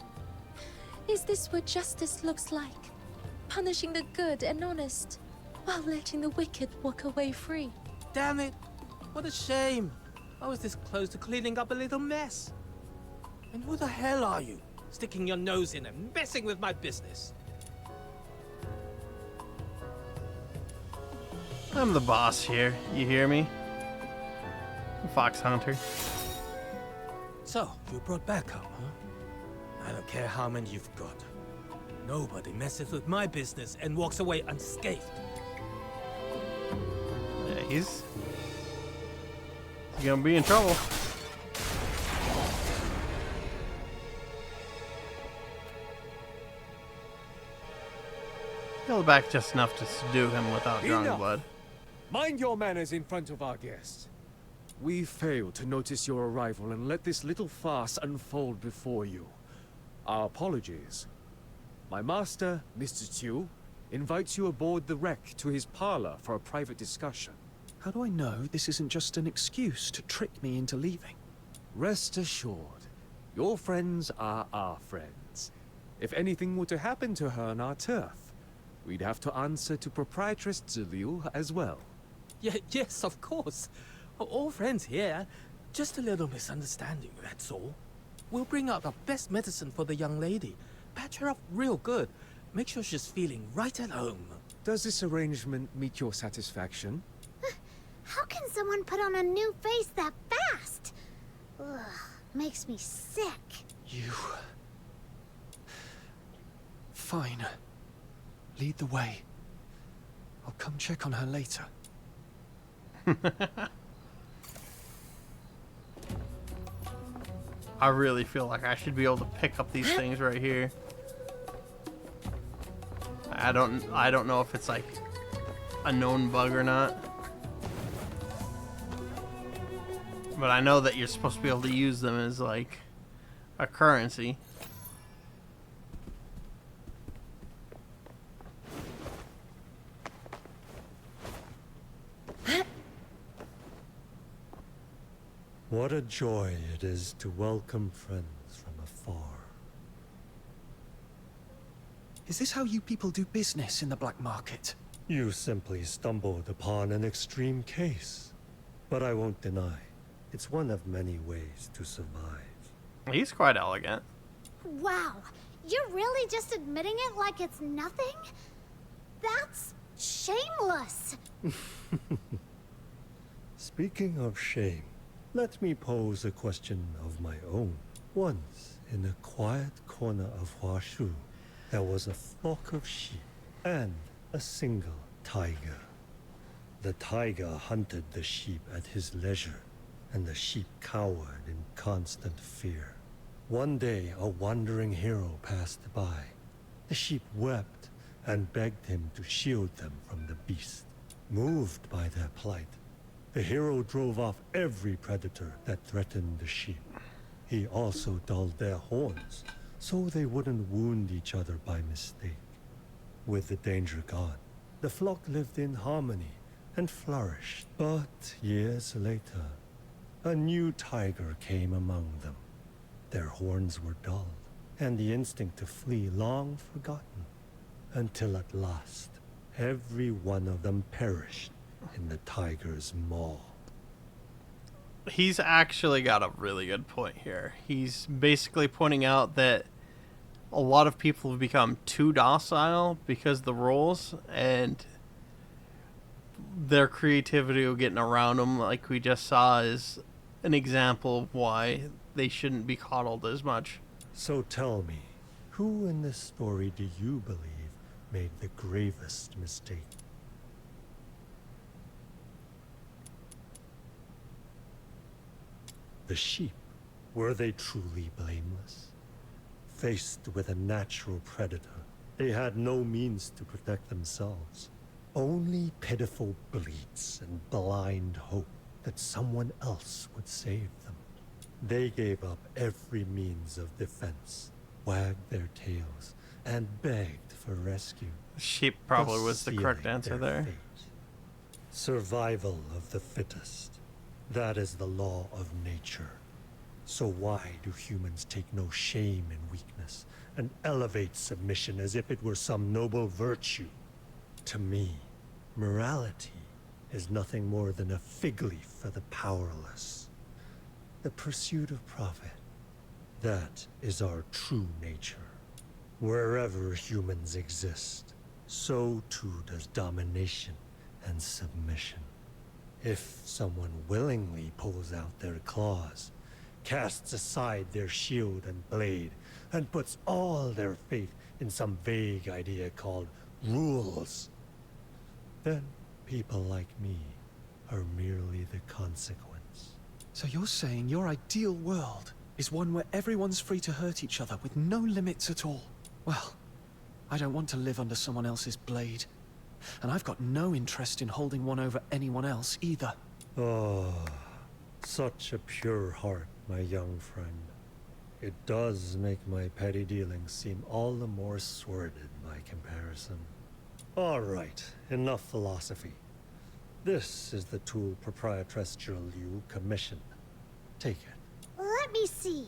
Is this what justice looks like? Punishing the good and honest, while letting the wicked walk away free. Damn it! What a shame. I was this close to cleaning up a little mess. And who the hell are you? Sticking your nose in and messing with my business. I'm the boss here. You hear me? Fox Hunter. So, you brought backup, huh? I don't care how many you've got. Nobody messes with my business and walks away unscathed. Yeah, he's gonna be in trouble. He'll back just enough to subdue him without drawing Enough. blood. Mind your manners in front of our guest. We failed to notice your arrival and let this little farce unfold before you. Our apologies. My master, Mr. Chiu, invites you aboard the wreck to his parlor for a private discussion. How do I know this isn't just an excuse to trick me into leaving? Rest assured, your friends are our friends. If anything were to happen to her on our turf, we'd have to answer to Proprietress Ziliu as well. Yeah, yes, of course. We're all friends here. Just a little misunderstanding, that's all. We'll bring out the best medicine for the young lady. Patch her up real good. Make sure she's feeling right at home. Does this arrangement meet your satisfaction? How can someone put on a new face that fast? Ugh, makes me sick. You... Fine. Lead the way. I'll come check on her later. I really feel like I should be able to pick up these things right here. I don't know if it's like a known bug or not. But I know that you're supposed to be able to use them as like a currency. What a joy it is to welcome friends from afar. Is this how you people do business in the black market? You simply stumbled upon an extreme case. But I won't deny, it's one of many ways to survive. He's quite elegant. Wow, you're really just admitting it like it's nothing? That's shameless. Speaking of shame, let me pose a question of my own. Once, in a quiet corner of Huaxu, there was a flock of sheep and a single tiger. The tiger hunted the sheep at his leisure, and the sheep cowered in constant fear. One day, a wandering hero passed by. The sheep wept and begged him to shield them from the beast. Moved by their plight, the hero drove off every predator that threatened the sheep. He also dulled their horns, so they wouldn't wound each other by mistake. With the danger gone, the flock lived in harmony and flourished. But years later, a new tiger came among them. Their horns were dulled, and the instinct to flee long forgotten, until at last, every one of them perished in the tiger's maw. He's actually got a really good point here. He's basically pointing out that a lot of people have become too docile because of the rules, and their creativity of getting around them, like we just saw, is an example of why they shouldn't be coddled as much. So tell me, who in this story do you believe made the gravest mistake? The sheep. Were they truly blameless? Faced with a natural predator, they had no means to protect themselves. Only pitiful bleats and blind hope that someone else would save them. They gave up every means of defense, wagged their tails, and begged for rescue. Sheep probably was the correct answer there. Fate. Survival of the fittest. That is the law of nature. So why do humans take no shame in weakness and elevate submission as if it were some noble virtue? To me, morality is nothing more than a fig leaf for the powerless. The pursuit of profit. That is our true nature. Wherever humans exist, so too does domination and submission. If someone willingly pulls out their claws, casts aside their shield and blade, and puts all their faith in some vague idea called rules, then people like me are merely the consequence. So you're saying your ideal world is one where everyone's free to hurt each other with no limits at all? Well, I don't want to live under someone else's blade. And I've got no interest in holding one over anyone else either. Oh, such a pure heart, my young friend. It does make my petty dealings seem all the more sordid by comparison. All right, enough philosophy. This is the tool Proprietress Liu commissioned. Take it. Let me see.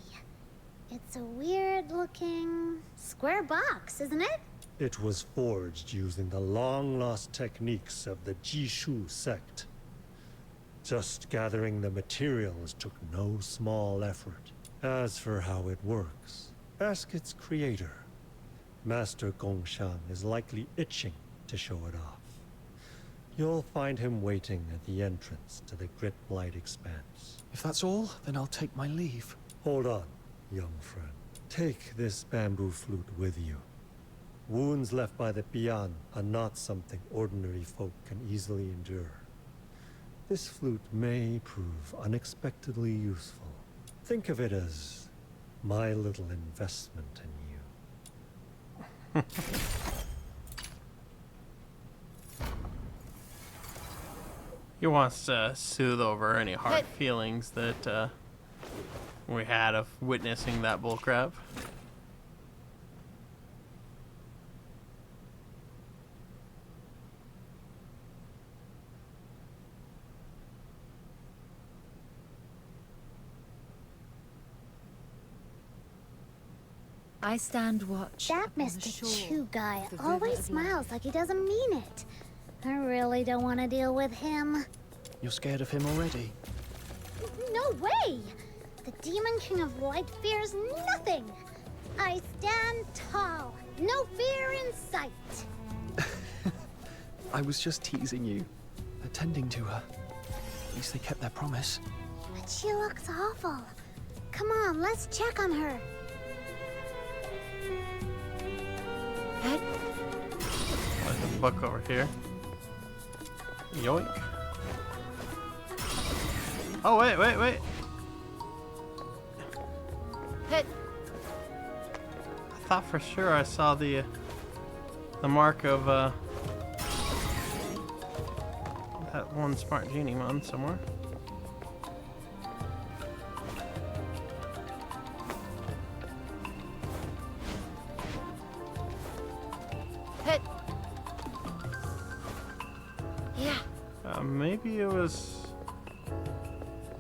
It's a weird-looking square box, isn't it? It was forged using the long-lost techniques of the Jishu sect. Just gathering the materials took no small effort. As for how it works, ask its creator. Master Gongshan is likely itching to show it off. You'll find him waiting at the entrance to the Grit-Blight Expanse. If that's all, then I'll take my leave. Hold on, young friend. Take this bamboo flute with you. Wounds left by the Bian are not something ordinary folk can easily endure. This flute may prove unexpectedly useful. Think of it as my little investment in you. He wants to soothe over any hard feelings that we had of witnessing that bullcrap. I stand watch. That upon the Mr. shore Chu guy of the river always of smiles like he doesn't mean it. I really don't want to deal with him. You're scared of him already? No way! The Demon King of Light fears nothing. I stand tall, no fear in sight. I was just teasing you. Attending to her. At least they kept their promise. But she looks awful. Come on, let's check on her. There's a book over here. Yoink. Oh, wait. Hey. I thought for sure I saw the mark of that one smart genie mon somewhere. Hey. Yeah. Maybe it was.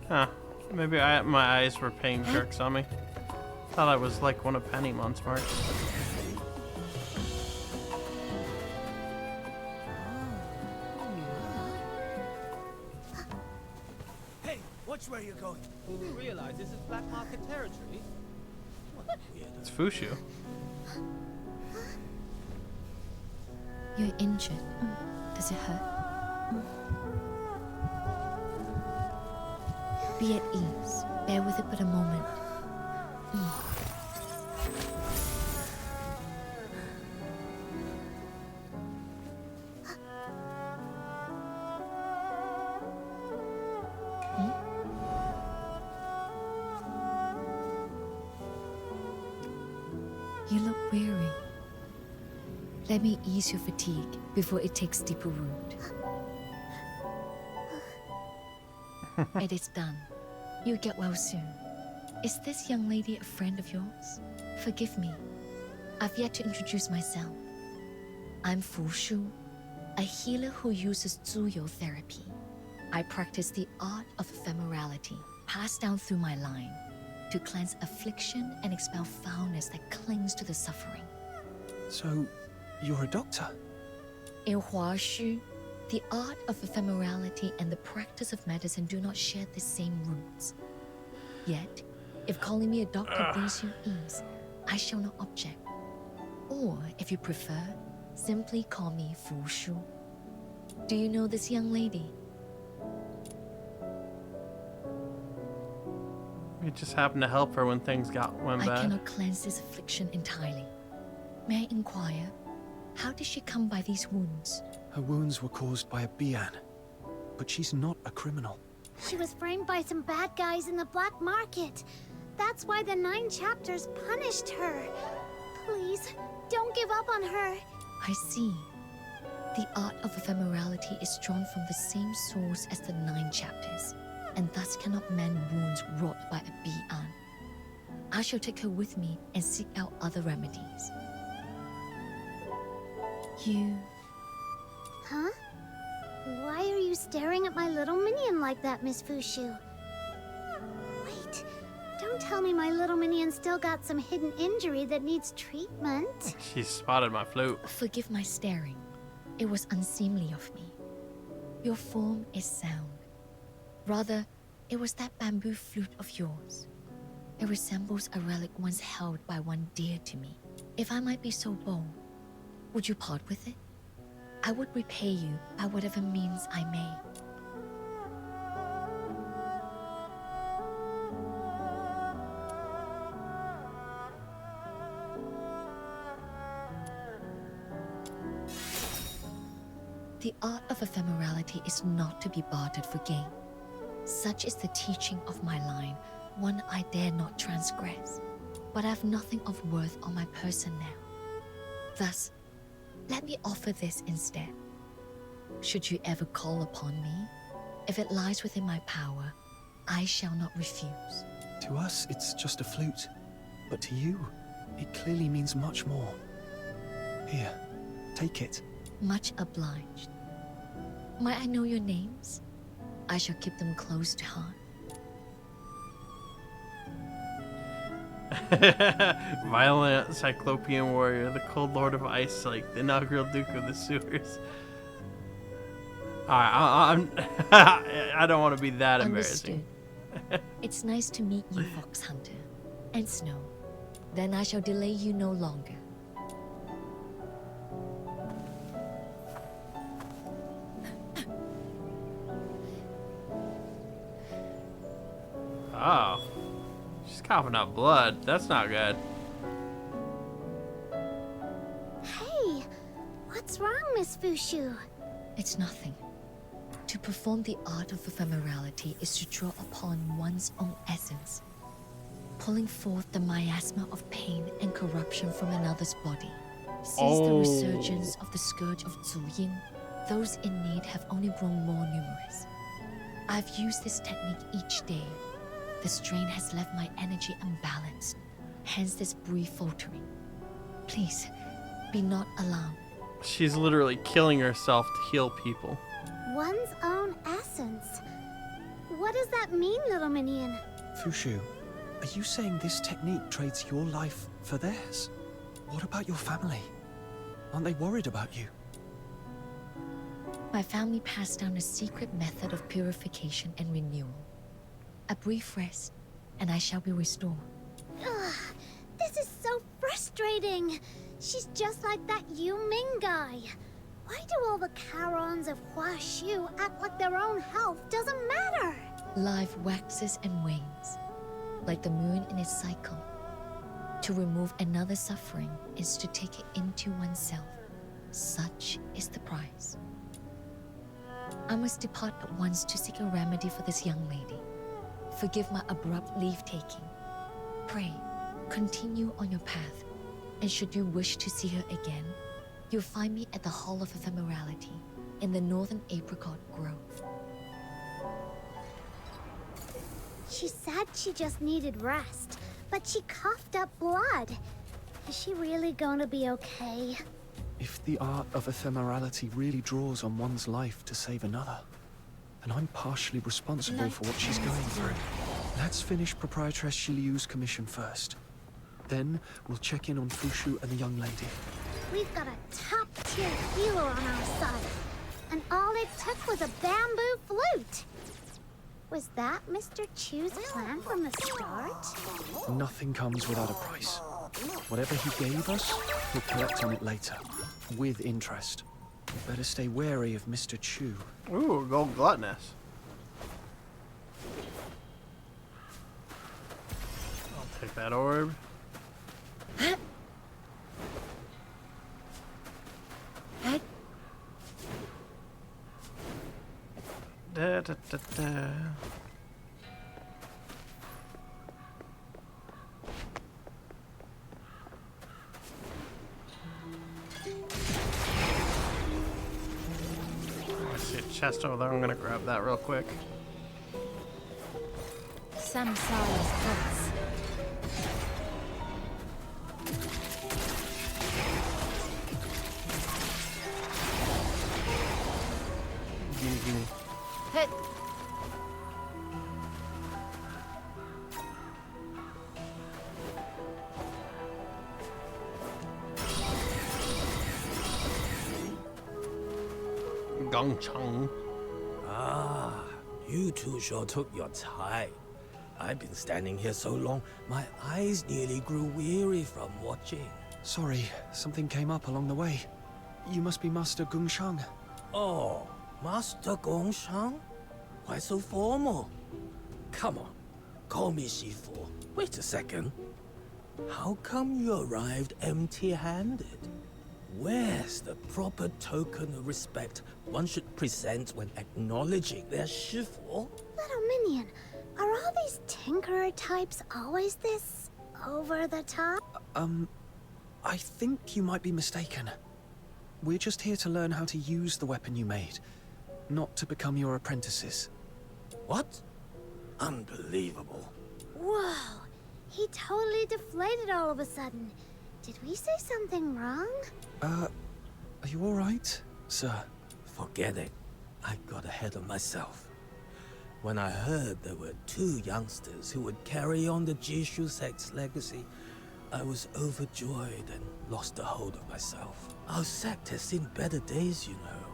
Huh. Maybe my eyes were playing tricks on me. Thought I was like one of Pennymon's marks. Hey, watch where you're going. You realize this is black market territory? What weirdo. It's Fushu. You're injured. Does it hurt? Be at ease. Bear with it but a moment. You look weary. Let me ease your fatigue before it takes deeper root. It is done. You'll get well soon. Is this young lady a friend of yours? Forgive me. I've yet to introduce myself. I'm Fuxu, a healer who uses Zuyo therapy. I practice the art of ephemerality, passed down through my line, to cleanse affliction and expel foulness that clings to the suffering. So, you're a doctor? In Huaxu, the art of ephemerality and the practice of medicine do not share the same roots. Yet, if calling me a doctor brings you ease, I shall not object. Or, if you prefer, simply call me Fuxu. Do you know this young lady? We just happened to help her when things went I bad. cannot cleanse this affliction entirely. May I inquire, how did she come by these wounds? Her wounds were caused by a Bian. But she's not a criminal. She was framed by some bad guys in the black market. That's why the 9 chapters punished her. Please, don't give up on her. I see. The art of ephemerality is drawn from the same source as the 9 chapters, and thus cannot mend wounds wrought by a Bian. I shall take her with me and seek out other remedies. You... Huh? Why are you staring at my little minion like that, Miss Fuxu? Wait, don't tell me my little minion still got some hidden injury that needs treatment. She spotted my flute. Forgive my staring. It was unseemly of me. Your form is sound. Rather, it was that bamboo flute of yours. It resembles a relic once held by one dear to me. If I might be so bold, would you part with it? I would repay you by whatever means I may. The art of ephemerality is not to be bartered for gain. Such is the teaching of my line, one I dare not transgress. But I have nothing of worth on my person now. Thus, let me offer this instead. Should you ever call upon me, if it lies within my power, I shall not refuse. To us, it's just a flute. But to you, it clearly means much more. Here, take it. Much obliged. Might I know your names? I shall keep them close to heart. Violent Cyclopean warrior, the cold lord of ice, like the inaugural duke of the sewers. Alright, I don't want to be that embarrassing. Understood. It's nice to meet you, Fox Hunter. And Snow. Then I shall delay you no longer. Oh. She's coughing up blood. That's not good. Hey, what's wrong, Miss Fushu? It's nothing. To perform the art of ephemerality is to draw upon one's own essence, pulling forth the miasma of pain and corruption from another's body. Since the resurgence of the scourge of Zuyin, those in need have only grown more numerous. I've used this technique each day. The strain has left my energy unbalanced, hence this brief faltering. Please, be not alarmed. She's literally killing herself to heal people. One's own essence. What does that mean, little minion? Fushu, are you saying this technique trades your life for theirs? What about your family? Aren't they worried about you? My family passed down a secret method of purification and renewal. A brief rest, and I shall be restored. Ugh, this is so frustrating. She's just like that Yu Ming guy. Why do all the Charons of Huaxu act like their own health doesn't matter? Life waxes and wanes, like the moon in its cycle. To remove another suffering is to take it into oneself. Such is the price. I must depart at once to seek a remedy for this young lady. Forgive my abrupt leave-taking. Pray, continue on your path, and should you wish to see her again, you'll find me at the Hall of Ephemerality in the Northern Apricot Grove. She said she just needed rest, but she coughed up blood. Is she really going to be okay? If the art of ephemerality really draws on one's life to save another, then I'm partially responsible for what she's going through. Let's finish Proprietress Shiliu's commission first. Then we'll check in on Fushu and the young lady. We've got a top-tier healer on our side, and all it took was a bamboo flute. Was that Mr. Chu's plan from the start? Nothing comes without a price. Whatever he gave us, we'll collect on it later, with interest. Better stay wary of Mr. Chu. Ooh, gold gluttonous. I'll take that orb. Da, da, da, da. I see a chest over there. I'm gonna grab that real quick. Samsara's thoughts. Gimme. Hit. Gongchang. Ah, you two sure took your time. I've been standing here so long, my eyes nearly grew weary from watching. Sorry, something came up along the way. You must be Master Gongshang. Oh, Master Gongshang? Why so formal? Come on, call me Shifu. Wait a second. How come you arrived empty-handed? Where's the proper token of respect one should present when acknowledging their Shifu? Little minion, are all these tinkerer types always this over the top? I think you might be mistaken. We're just here to learn how to use the weapon you made, not to become your apprentices. What? Unbelievable. Whoa, he totally deflated all of a sudden. Did we say something wrong? Are you alright, sir? Forget it. I got ahead of myself. When I heard there were 2 youngsters who would carry on the Jishu sect's legacy, I was overjoyed and lost the hold of myself. Our sect has seen better days, you know.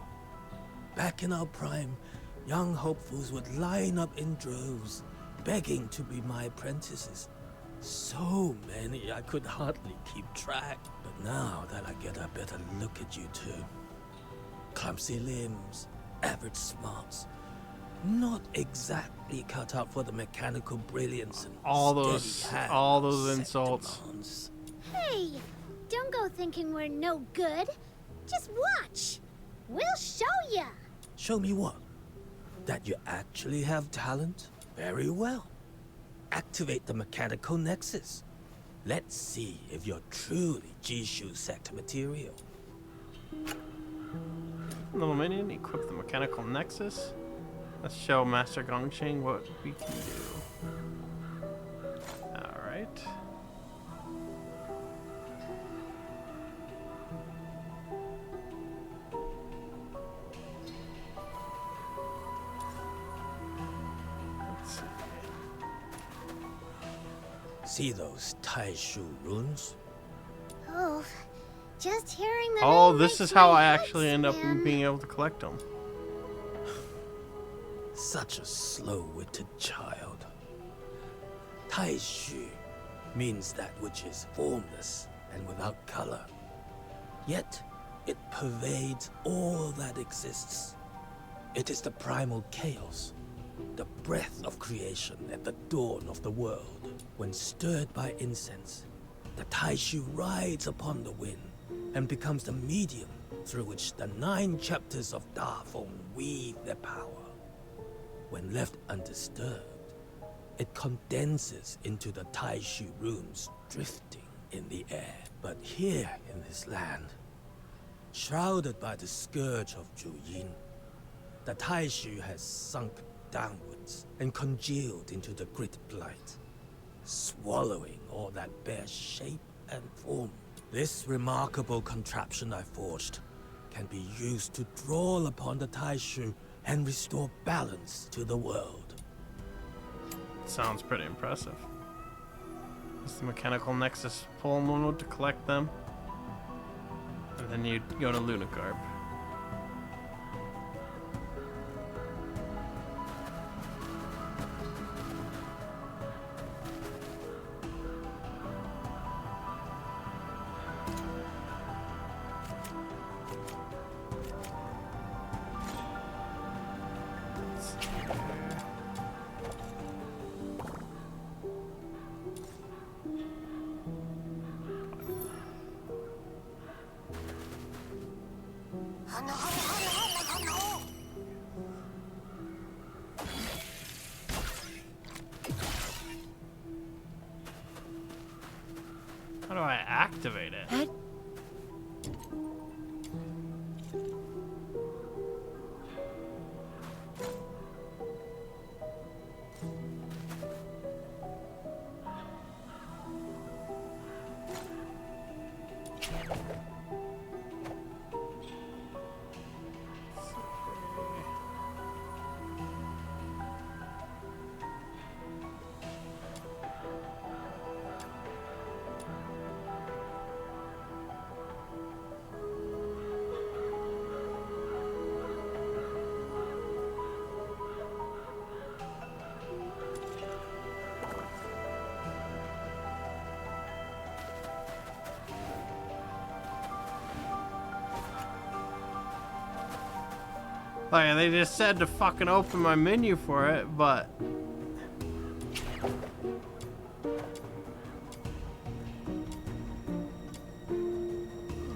Back in our prime, young hopefuls would line up in droves, begging to be my apprentices. So many I could hardly keep track. But now that I get a better look at you two, clumsy limbs, average smarts, not exactly cut out for the mechanical brilliance and all those set insults. demands. Hey, don't go thinking we're no good. Just watch. We'll show ya. Show me what? That you actually have talent? Very well. Activate the mechanical nexus. Let's see if you're truly Jishu sect material. Little minion, equip the mechanical nexus. Let's show Master Gongqing what we can do. Alright. Let's See those Taishu runes? Oh, just hearing the Oh, name this makes is how my I head actually end up spin. being able to collect them. Such a slow-witted child. Taishu means that which is formless and without color. Yet, it pervades all that exists. It is the primal chaos, the breath of creation at the dawn of the world. When stirred by incense, the Taishu rides upon the wind and becomes the medium through which the 9 chapters of Dafeng weave their power. When left undisturbed, it condenses into the Taishu runes drifting in the air. But here in this land, shrouded by the scourge of Juyin, the Taishu has sunk downwards and congealed into the grit blight, swallowing all that bears shape and form. This remarkable contraption I forged can be used to draw upon the Taishu and restore balance to the world. Sounds pretty impressive. It's the mechanical nexus. Pull one to collect them. And then you go to Lunacarp. How do I activate it? Like, they just said to fucking open my menu for it, but...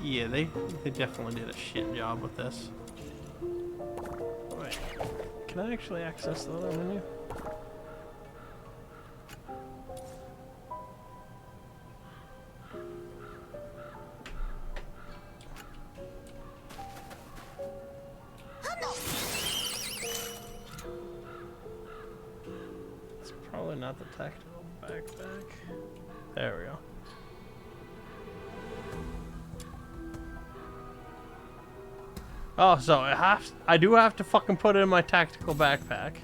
Yeah, they definitely did a shit job with this. Wait, can I actually access the other menu? It's probably not the tactical backpack. There we go. Oh, so I do have to fucking put it in my tactical backpack.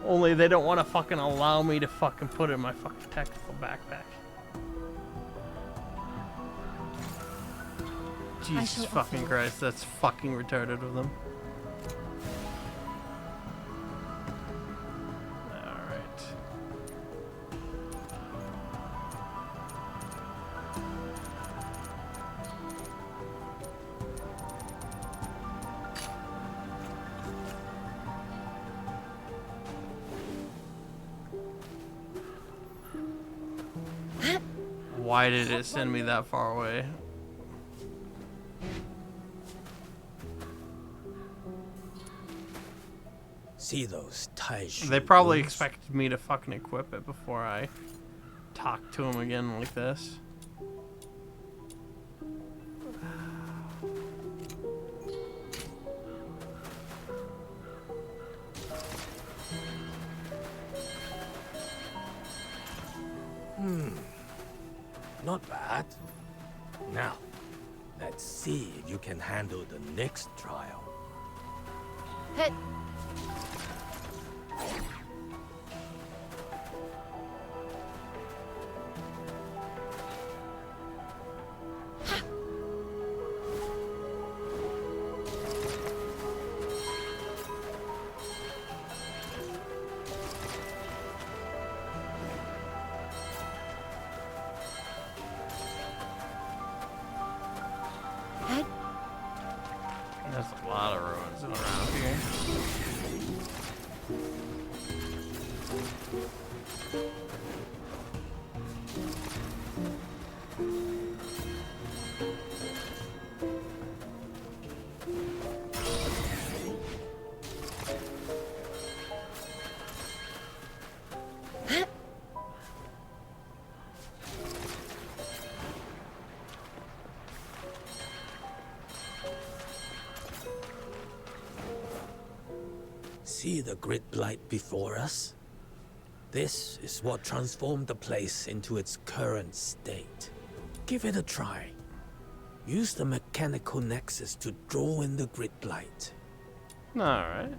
Only they don't want to fucking allow me to fucking put it in my fucking technical backpack. Jesus fucking Christ, that's fucking retarded of them. Alright. Why did it send me that far away? See those Taishu They probably wounds? expected me to fucking equip it before I talk to him again like this. Not bad. Now, let's see if you can handle the next trial. Hit. There's a lot of ruins around here. See the grid blight before us? This is what transformed the place into its current state. Give it a try. Use the mechanical nexus to draw in the grid blight. Alright.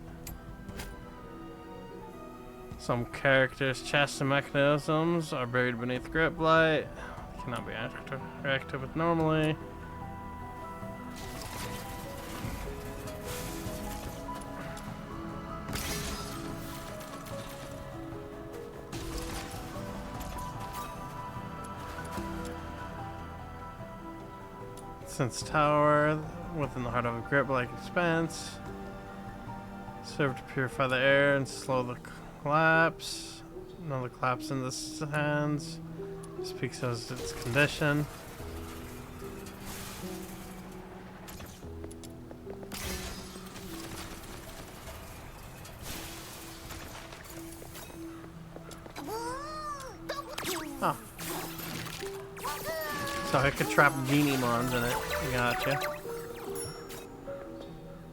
Some characters' chests and mechanisms are buried beneath grit blight. They cannot be interacted with normally. Sense tower within the heart of a grip-like expanse. Serve to purify the air and slow the collapse. Another collapse in the hands. Speaks as its condition. Oh. So I could trap genie mons in it. Gotcha.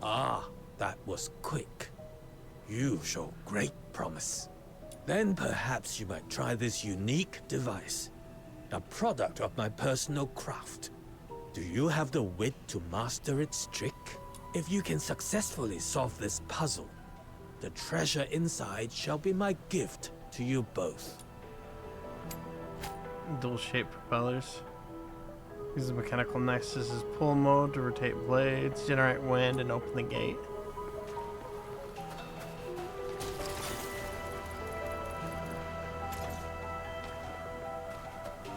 Ah, that was quick. You show great promise. Then perhaps you might try this unique device. A product of my personal craft. Do you have the wit to master its trick? If you can successfully solve this puzzle, the treasure inside shall be my gift to you both. Dual-shaped propellers. Use the mechanical nexus as pull mode to rotate blades, generate wind, and open the gate.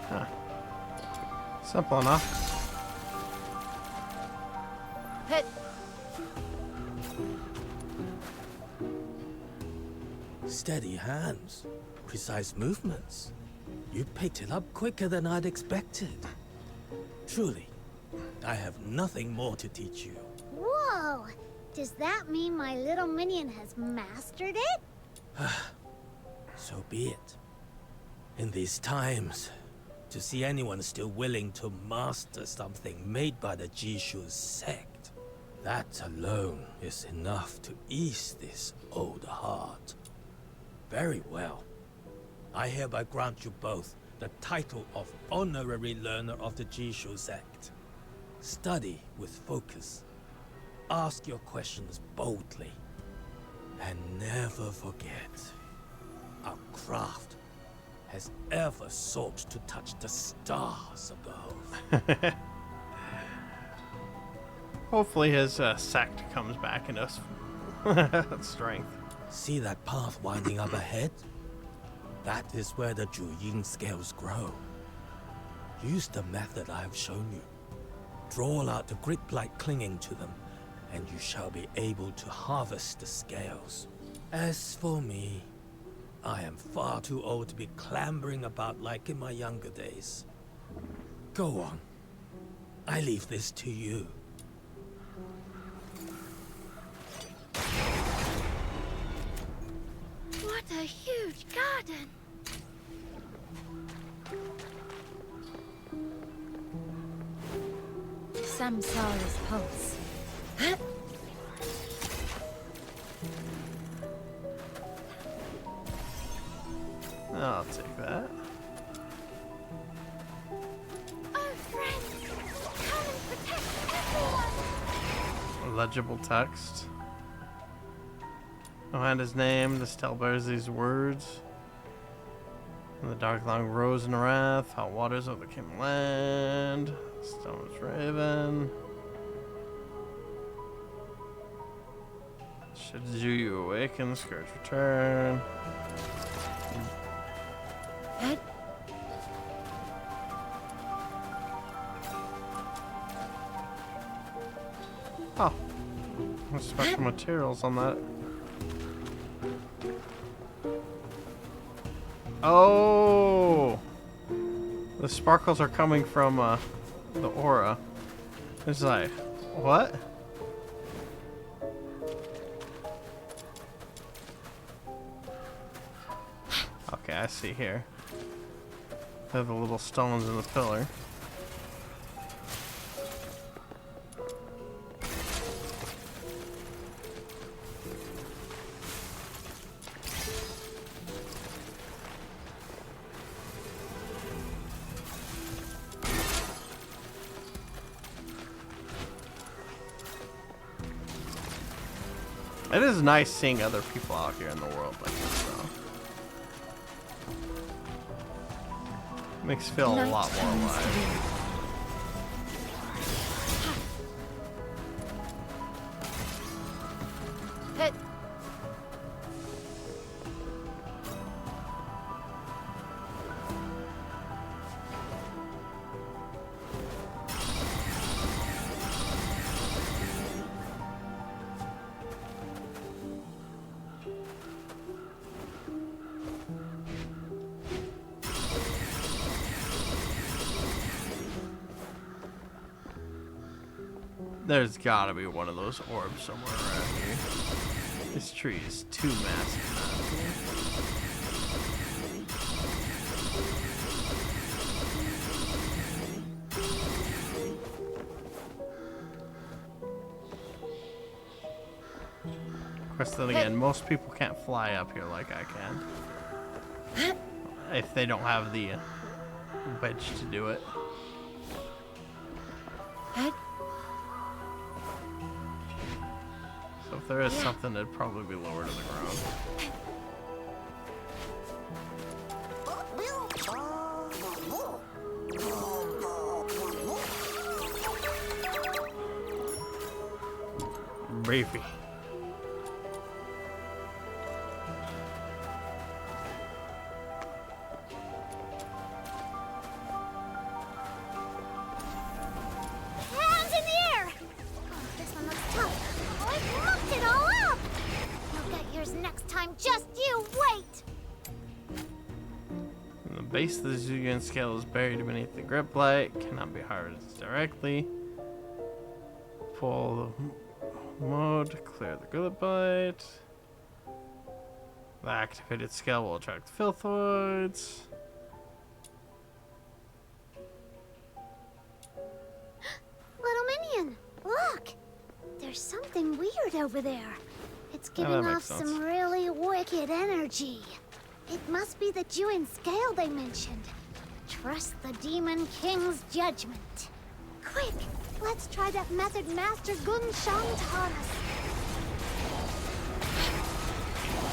Huh. Simple enough. Hit. Steady hands, precise movements. You picked it up quicker than I'd expected. Truly, I have nothing more to teach you. Whoa! Does that mean my little minion has mastered it? So be it. In these times, to see anyone still willing to master something made by the Jishu sect, that alone is enough to ease this old heart. Very well. I hereby grant you both the title of Honorary Learner of the Jishu sect. Study with focus. Ask your questions boldly. And never forget our craft has ever sought to touch the stars above. Hopefully his sect comes back into strength. See that path winding up ahead? That is where the Juyin scales grow. Use the method I have shown you. Draw out the grit blight clinging to them, and you shall be able to harvest the scales. As for me, I am far too old to be clambering about like in my younger days. Go on. I leave this to you. What a huge garden! Samsara's pulse. I'll take that. Oh, friends, come and protect everyone! Legible text. Behind his name, the stele bears these words. And the dark long rose in wrath, hot waters overcame land. Stone's raven. Should you awaken, Scourge return. Oh, there's special materials on that. Oh, the sparkles are coming from the aura. It's like, what? Okay, I see here. They have the little stones in the pillar. It is nice seeing other people out here in the world like this, though. Makes you feel a lot more alive. There's gotta be one of those orbs somewhere around here. This tree is too massive. Of course, then again, most people can't fly up here like I can. If they don't have the wedge to do it. So if there is something, it'd probably be lower to the ground. Baby. Hands in the air! Oh, this one looks tough. Oh, I mucked it all up! You'll get yours next time, just you wait! And the base of the Zhuyan scale is buried beneath the grip light, cannot be harvested directly. Pull the mode, clear the grip light. The activated scale will attract filthoids. Little minion, look! There's something weird over there. It's Yeah, giving that off makes sense. some really wicked energy. It must be the Juin scale they mentioned. Trust the Demon King's judgment. Quick, let's try that method Master Gun Shang taught us.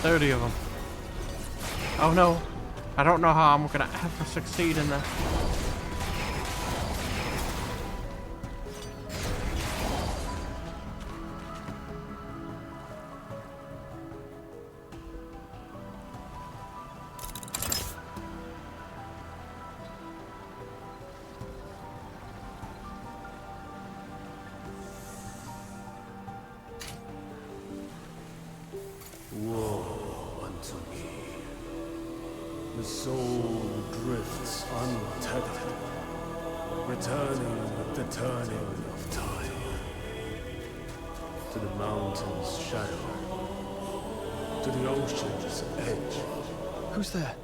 30 of them. Oh no. I don't know how I'm gonna ever succeed in this. Woe unto me. The soul drifts untethered, returning with the turning of time, to the mountain's shadow, to the ocean's edge. Who's there?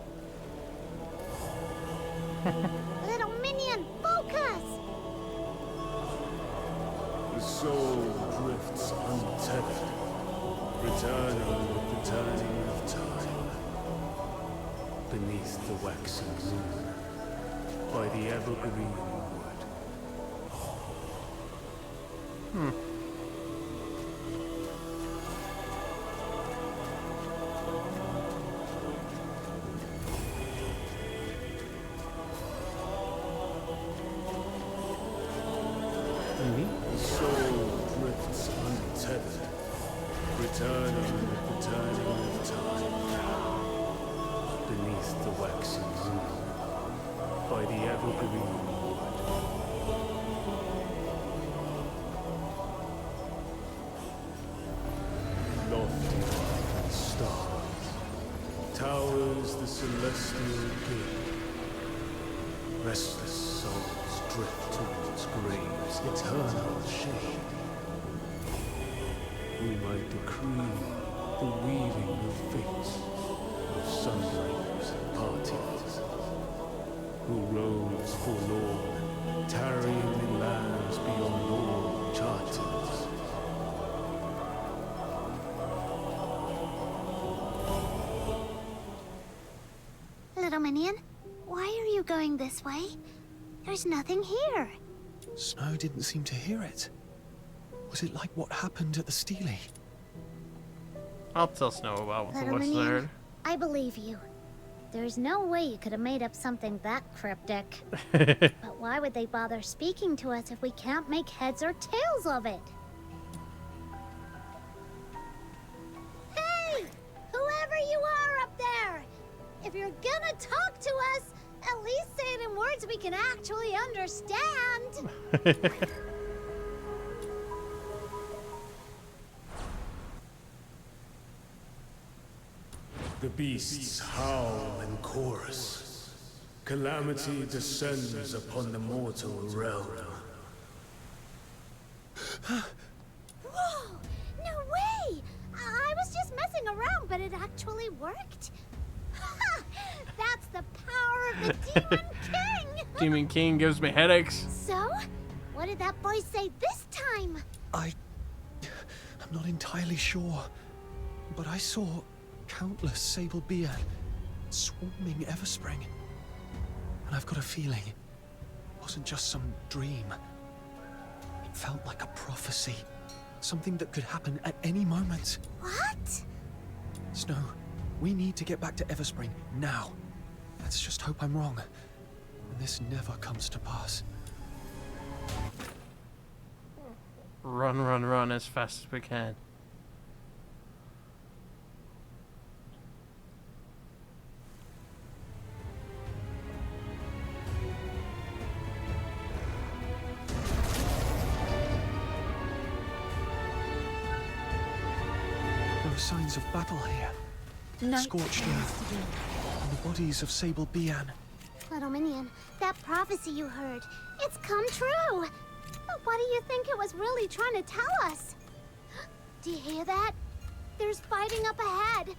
Little minion, focus! The soul drifts untethered, returning with the turning of time, beneath the waxing moon, by the evergreen wood. The soul drifts untethered, returning with the turning of time, beneath the waxing moon, by the evergreen wood. Lofty and stars, towers the celestial gate. Restless souls drift towards graves' eternal shade. We might decree the weaving of fates, of sunbeams and parties, who roves forlorn, tarrying in lands beyond all charters. Little minion, why are you going this way? There's nothing here. Snow didn't seem to hear it. Was it like what happened at the Steely? I'll tell Snow about what the Little voice minion, heard. I believe you. There's no way you could have made up something that cryptic. But why would they bother speaking to us if we can't make heads or tails of it? Hey! Whoever you are up there! If you're gonna talk to us, at least say it in words we can actually understand! The beasts howl in chorus. Calamity descends upon the mortal realm. Whoa! No way! I was just messing around, but it actually worked. Ha! That's the power of the Demon King! Demon King gives me headaches. So, what did that voice say this time? I'm not entirely sure, but I saw countless sable beer swarming Everspring. And I've got a feeling it wasn't just some dream. It felt like a prophecy. Something that could happen at any moment. What? Snow, we need to get back to Everspring now. Let's just hope I'm wrong. And this never comes to pass. Run, run, run as fast as we can. There are signs of battle here. Night Scorched earth and the bodies of Sable Bian. Little minion, that prophecy you heard, it's come true. But what do you think it was really trying to tell us? Do you hear that? There's fighting up ahead.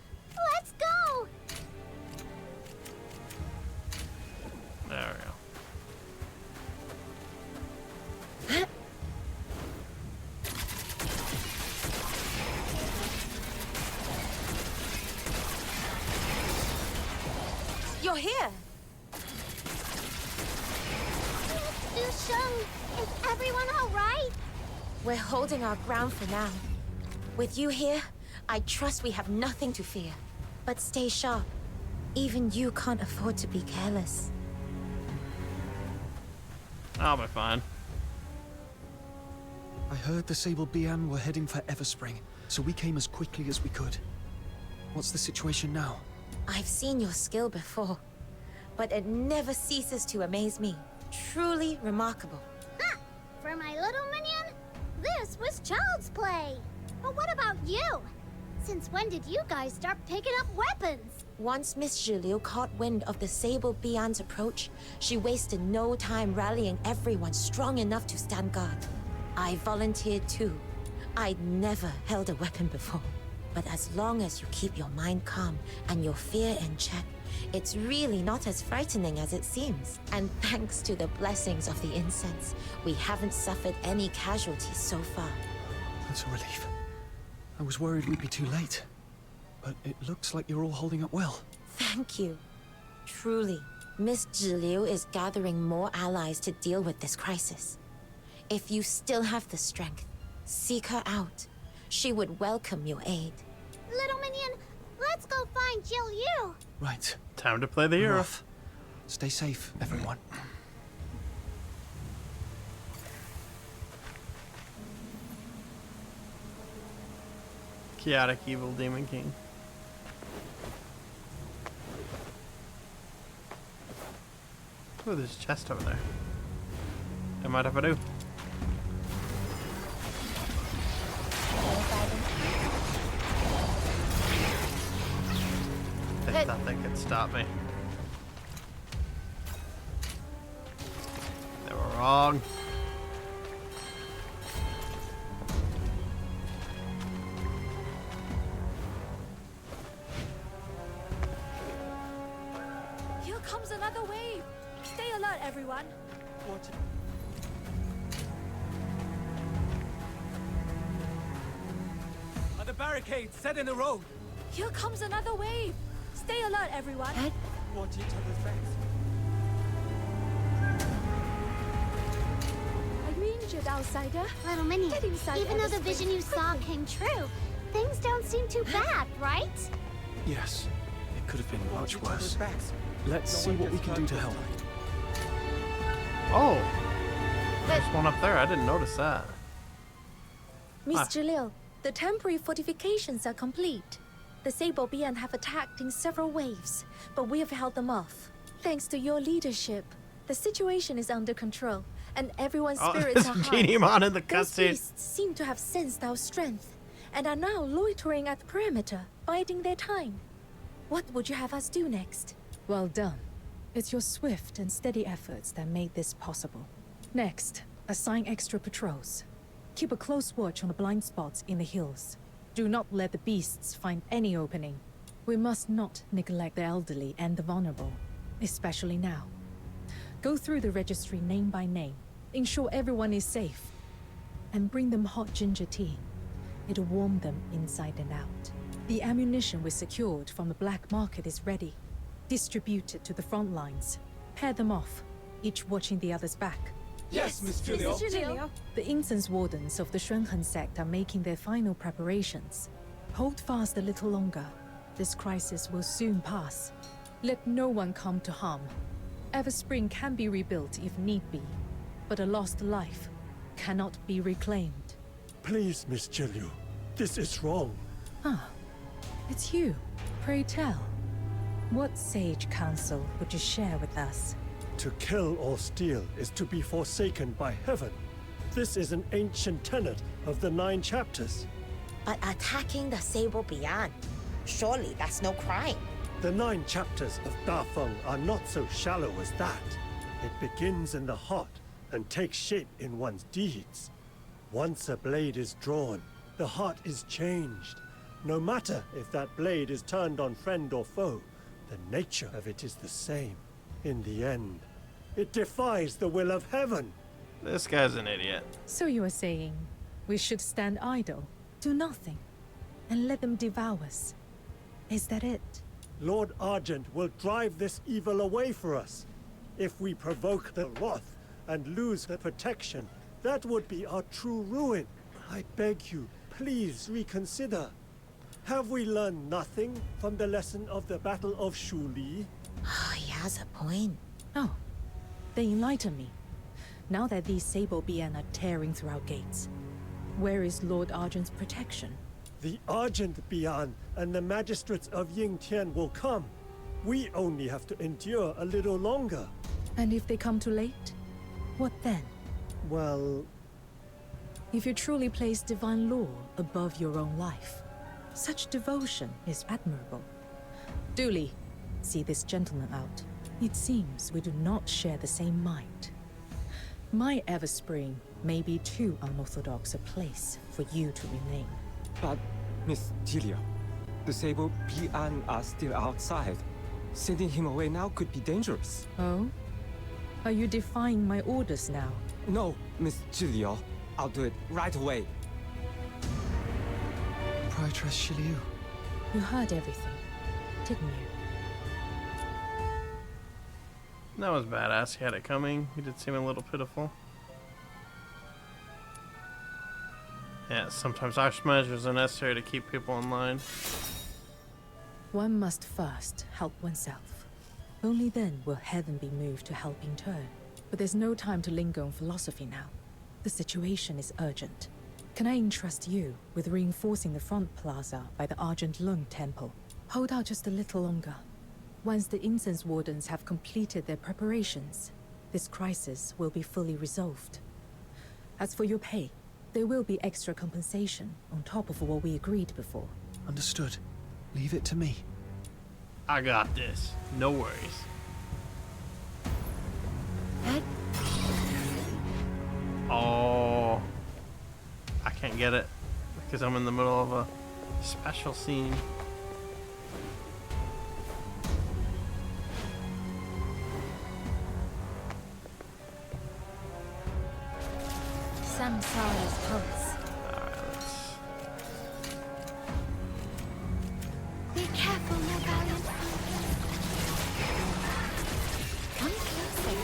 Let's go! There we go. You're here! Dusheng, is everyone alright? We're holding our ground for now. With you here, I trust we have nothing to fear. But stay sharp. Even you can't afford to be careless. I'll be fine. I heard the Sable Bian were heading for Everspring, so we came as quickly as we could. What's the situation now? I've seen your skill before, but it never ceases to amaze me. Truly remarkable. Ha! For my little minion, this was child's play. But what about you? Since when did you guys start picking up weapons? Once Miss Zhiliu caught wind of the Sable Bian's approach, she wasted no time rallying everyone strong enough to stand guard. I volunteered too. I'd never held a weapon before. But as long as you keep your mind calm and your fear in check, it's really not as frightening as it seems. And thanks to the blessings of the incense, we haven't suffered any casualties so far. That's a relief. I was worried we'd be too late. But it looks like you're all holding up well. Thank you. Truly, Miss Zhiliu is gathering more allies to deal with this crisis. If you still have the strength, seek her out. She would welcome your aid. Little minion, let's go find Zhiliu. Right. Time to play the hero. Off. Stay safe, everyone. Chaotic evil demon king. Oh, there's a chest over there. Don't mind if I do. They thought they could stop me. They were wrong. Here comes another wave. Stay alert, everyone. Are the barricades set in the road? Here comes another wave. Stay alert, everyone. Watch each other's backs. Are you injured, outsider? Little minion, Get inside even though the Everspring vision you saw quickly. came true, things don't seem too bad, right? Yes, it could have been Watch much each other's worse. backs. Let's No see one what we gets can do hurt to this help. time. Oh, there's one up there. I didn't notice that. Miss Ah. Zhiliu, the temporary fortifications are complete. The Sable Bian have attacked in several waves, but we have held them off. Thanks to your leadership, the situation is under control, and everyone's Oh, spirits there's are a high. genie mon in the Those cutscene. beasts seem to have sensed our strength, and are now loitering at the perimeter, biding their time. What would you have us do next? Well done. It's your swift and steady efforts that made this possible. Next, assign extra patrols. Keep a close watch on the blind spots in the hills. Do not let the beasts find any opening. We must not neglect the elderly and the vulnerable, especially now. Go through the registry name by name, ensure everyone is safe, and bring them hot ginger tea. It'll warm them inside and out. The ammunition we secured from the black market is ready. Distribute it to the front lines. Pair them off, each watching the other's back. Yes, Miss Zhiliu. The incense wardens of the Shunhen sect are making their final preparations. Hold fast a little longer. This crisis will soon pass. Let no one come to harm. Everspring can be rebuilt if need be, but a lost life cannot be reclaimed. Please, Miss Zhiliu. This is wrong. Ah, it's you. Pray tell. What sage counsel would you share with us? To kill or steal is to be forsaken by heaven. This is an ancient tenet of the 9 chapters. But attacking the Sable Bian, surely that's no crime. The 9 chapters of Dafeng are not so shallow as that. It begins in the heart and takes shape in one's deeds. Once a blade is drawn, the heart is changed. No matter if that blade is turned on friend or foe, the nature of it is the same. In the end, it defies the will of heaven. This guy's an idiot. So you are saying we should stand idle, do nothing, and let them devour us? Is that it? Lord Argent will drive this evil away for us. If we provoke the wrath and lose the protection, that would be our true ruin. I beg you, please reconsider. Have we learned nothing from the lesson of the Battle of Shuli? He has a point. Oh, they enlighten me. Now that these Sable Bian are tearing through our gates, where is Lord Argent's protection? The Argent Bian and the magistrates of Yingtian will come. We only have to endure a little longer. And if they come too late? What then? Well... If you truly place divine law above your own life, such devotion is admirable. Dooley, see this gentleman out. It seems we do not share the same mind. My Everspring may be too unorthodox a place for you to remain. But, Miss Julia, the Sable Bian are still outside. Sending him away now could be dangerous. Oh? Are you defying my orders now? No, Miss Julia. I'll do it right away. Proprietress Shiliu. You heard everything, didn't you? That was badass. He had it coming. He did seem a little pitiful. Yeah, sometimes harsh measures are necessary to keep people in line. One must first help oneself. Only then will heaven be moved to help in turn. But there's no time to linger on philosophy now. The situation is urgent. Can I entrust you with reinforcing the front plaza by the Argent Lung Temple? Hold out just a little longer. Once the incense wardens have completed their preparations, this crisis will be fully resolved. As for your pay, there will be extra compensation on top of what we agreed before. Understood. Leave it to me. I got this. No worries. Oh, I can't get it because I'm in the middle of a special scene. Samsara's pulse. Be careful, my valiant. Come closer.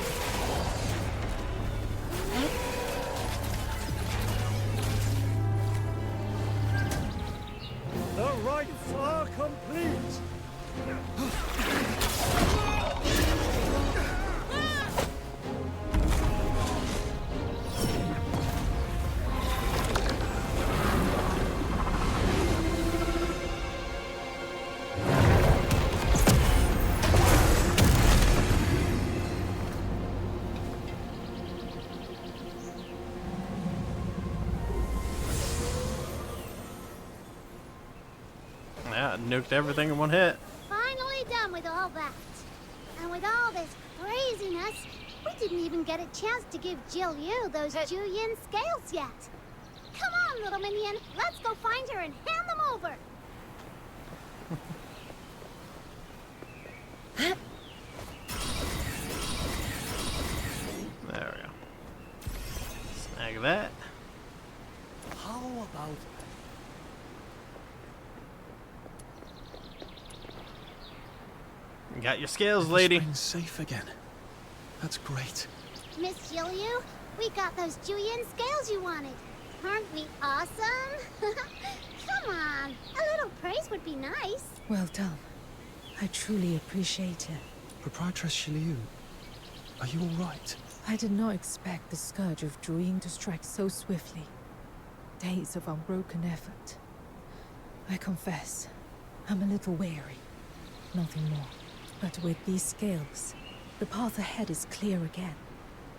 The rites are complete! Yeah, nuked everything in one hit. Finally done with all that. And with all this craziness, we didn't even get a chance to give Jill Yu those Juyin scales yet. Come on, little minion. Let's go find her and hand them over. There we go. Snag that. How about... You got your scales, lady. Everspring's safe again. That's great. Miss Jill Yu, we got those Juyin scales you wanted. Aren't we awesome? Come on, a little praise would be nice. Well done. I truly appreciate it. Proprietress Shiliu, are you all right? I did not expect the scourge of Druyin to strike so swiftly. Days of unbroken effort. I confess, I'm a little weary. Nothing more. But with these scales, the path ahead is clear again.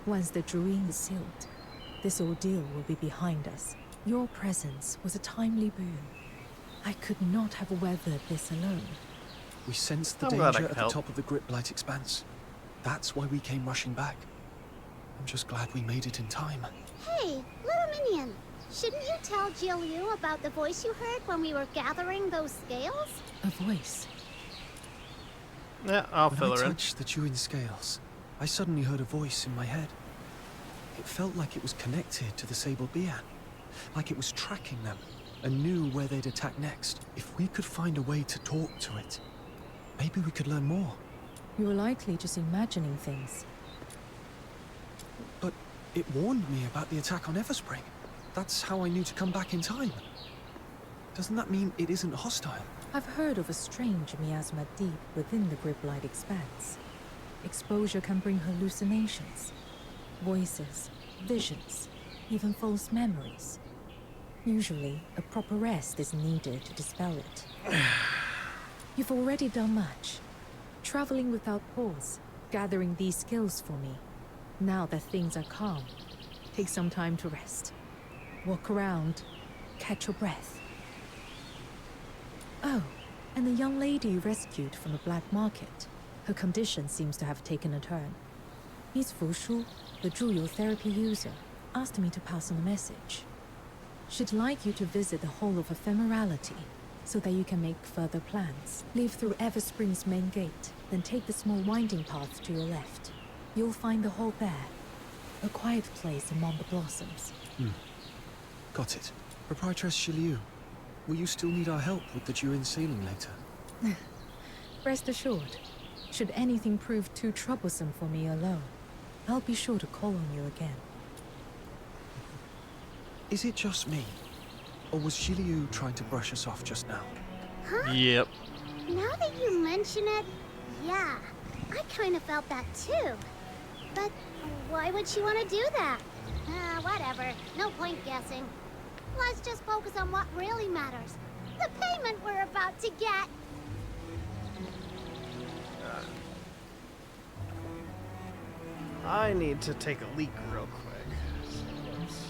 Once the Druyin is sealed, this ordeal will be behind us. Your presence was a timely boon. I could not have weathered this alone. We sensed the I'm glad I danger could at the help. top of the Gripblight expanse. That's why we came rushing back. I'm just glad we made it in time. Hey, little minion, shouldn't you tell Jill Yu about the voice you heard when we were gathering those scales? A voice? Yeah, I'll When fill I her in. touched the Juyin scales, I suddenly heard a voice in my head. It felt like it was connected to the Sable Bian, like it was tracking them and knew where they'd attack next. If we could find a way to talk to it, maybe we could learn more. You were likely just imagining things. But it warned me about the attack on Everspring. That's how I knew to come back in time. Doesn't that mean it isn't hostile? I've heard of a strange miasma deep within the grip-like expanse. Exposure can bring hallucinations, voices, visions, even false memories. Usually, a proper rest is needed to dispel it. You've already done much. Traveling without pause, gathering these skills for me. Now that things are calm, take some time to rest. Walk around, catch your breath. Oh, and the young lady you rescued from the black market. Her condition seems to have taken a turn. Miss Fushu, the Zhuyo therapy user, asked me to pass on a message. She'd like you to visit the Hall of Ephemerality, so that you can make further plans. Leave through Everspring's main gate, then take the small winding path to your left. You'll find the hall there. A quiet place among the blossoms. Got it. Proprietress Shiliu, will you still need our help with the Juin sailing later? Rest assured, should anything prove too troublesome for me alone, I'll be sure to call on you again. Is it just me? Or was Shiliu trying to brush us off just now? Huh? Yep. Now that you mention it, yeah. I kind of felt that too. But why would she want to do that? Whatever. No point guessing. Let's just focus on what really matters. The payment we're about to get. I need to take a leak real quick. So let's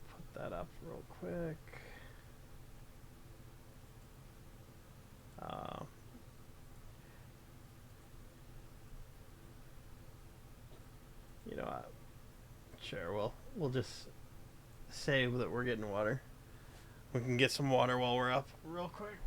put that up real quick. You know what? Sure, we'll just say that we're getting water. We can get some water while we're up real quick.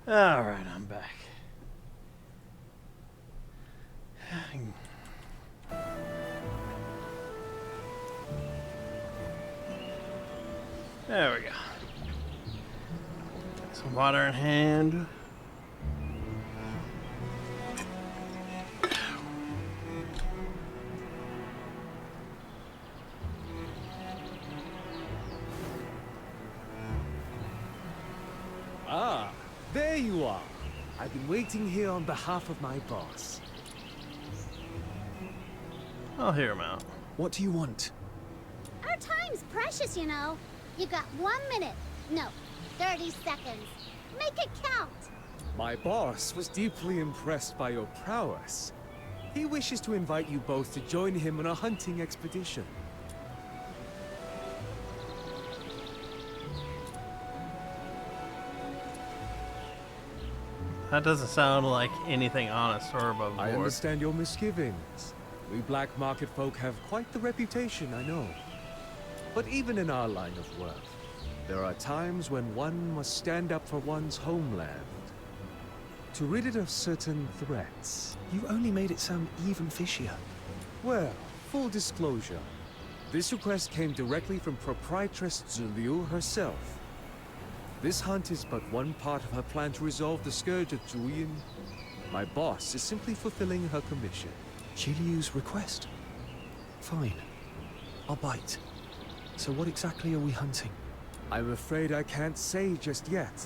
Alright, I'm back. There we go. Some water in hand. Ah, there you are. I've been waiting here on behalf of my boss. I'll hear him out. What do you want? Our time's precious, you know. You got 1 minute. No, 30 seconds. Make it count. My boss was deeply impressed by your prowess. He wishes to invite you both to join him on a hunting expedition. That doesn't sound like anything honest or above board. I understand your misgivings. We black market folk have quite the reputation, I know. But even in our line of work, there are times when one must stand up for one's homeland. To rid it of certain threats. You only made it sound even fishier. Well, full disclosure. This request came directly from proprietress Ziliu herself. This hunt is but one part of her plan to resolve the scourge of Zhuyin. My boss is simply fulfilling her commission. Ziliu's request? Fine. I'll bite. So what exactly are we hunting? I'm afraid I can't say just yet.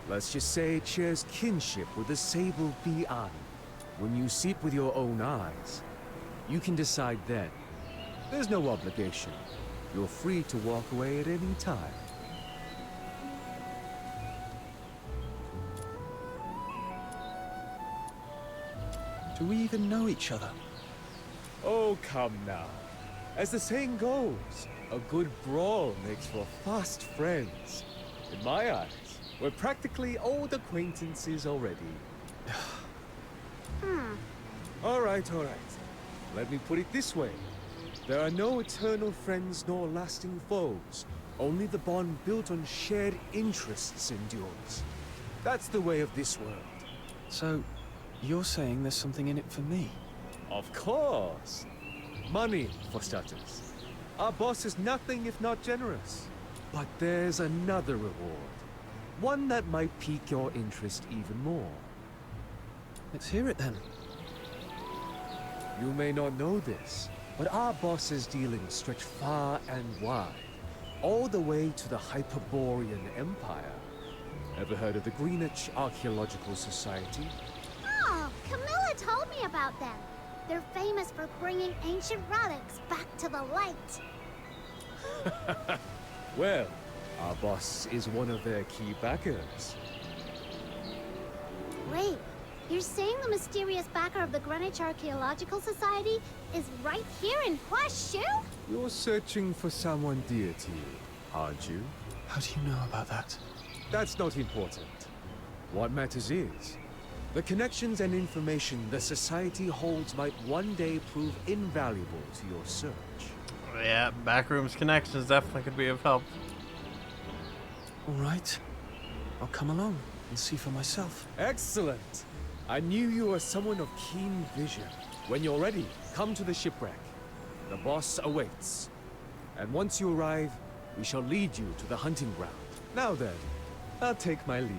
Let's just say it shares kinship with the sable Bi'an. When you see it with your own eyes, you can decide then. There's no obligation. You're free to walk away at any time. Do we even know each other? Oh, come now. As the saying goes, a good brawl makes for fast friends. In my eyes, we're practically old acquaintances already. All right. Let me put it this way. There are no eternal friends nor lasting foes. Only the bond built on shared interests endures. That's the way of this world. So, you're saying there's something in it for me? Of course. Money, for starters. Our boss is nothing if not generous. But there's another reward. One that might pique your interest even more. Let's hear it then. You may not know this, but our boss's dealings stretch far and wide. All the way to the Hyperborean Empire. Ever heard of the Greenwich Archaeological Society? Oh, Camilla told me about them. They're famous for bringing ancient relics back to the light. Well, our boss is one of their key backers. Wait, you're saying the mysterious backer of the Greenwich Archaeological Society is right here in Huaxu? You're searching for someone dear to you, aren't you? How do you know about that? That's not important. What matters is, the connections and information the Society holds might one day prove invaluable to your search. Yeah, backrooms connections definitely could be of help. All right. I'll come along and see for myself. Excellent! I knew you were someone of keen vision. When you're ready, come to the shipwreck. The boss awaits. And once you arrive, we shall lead you to the hunting ground. Now then, I'll take my leave.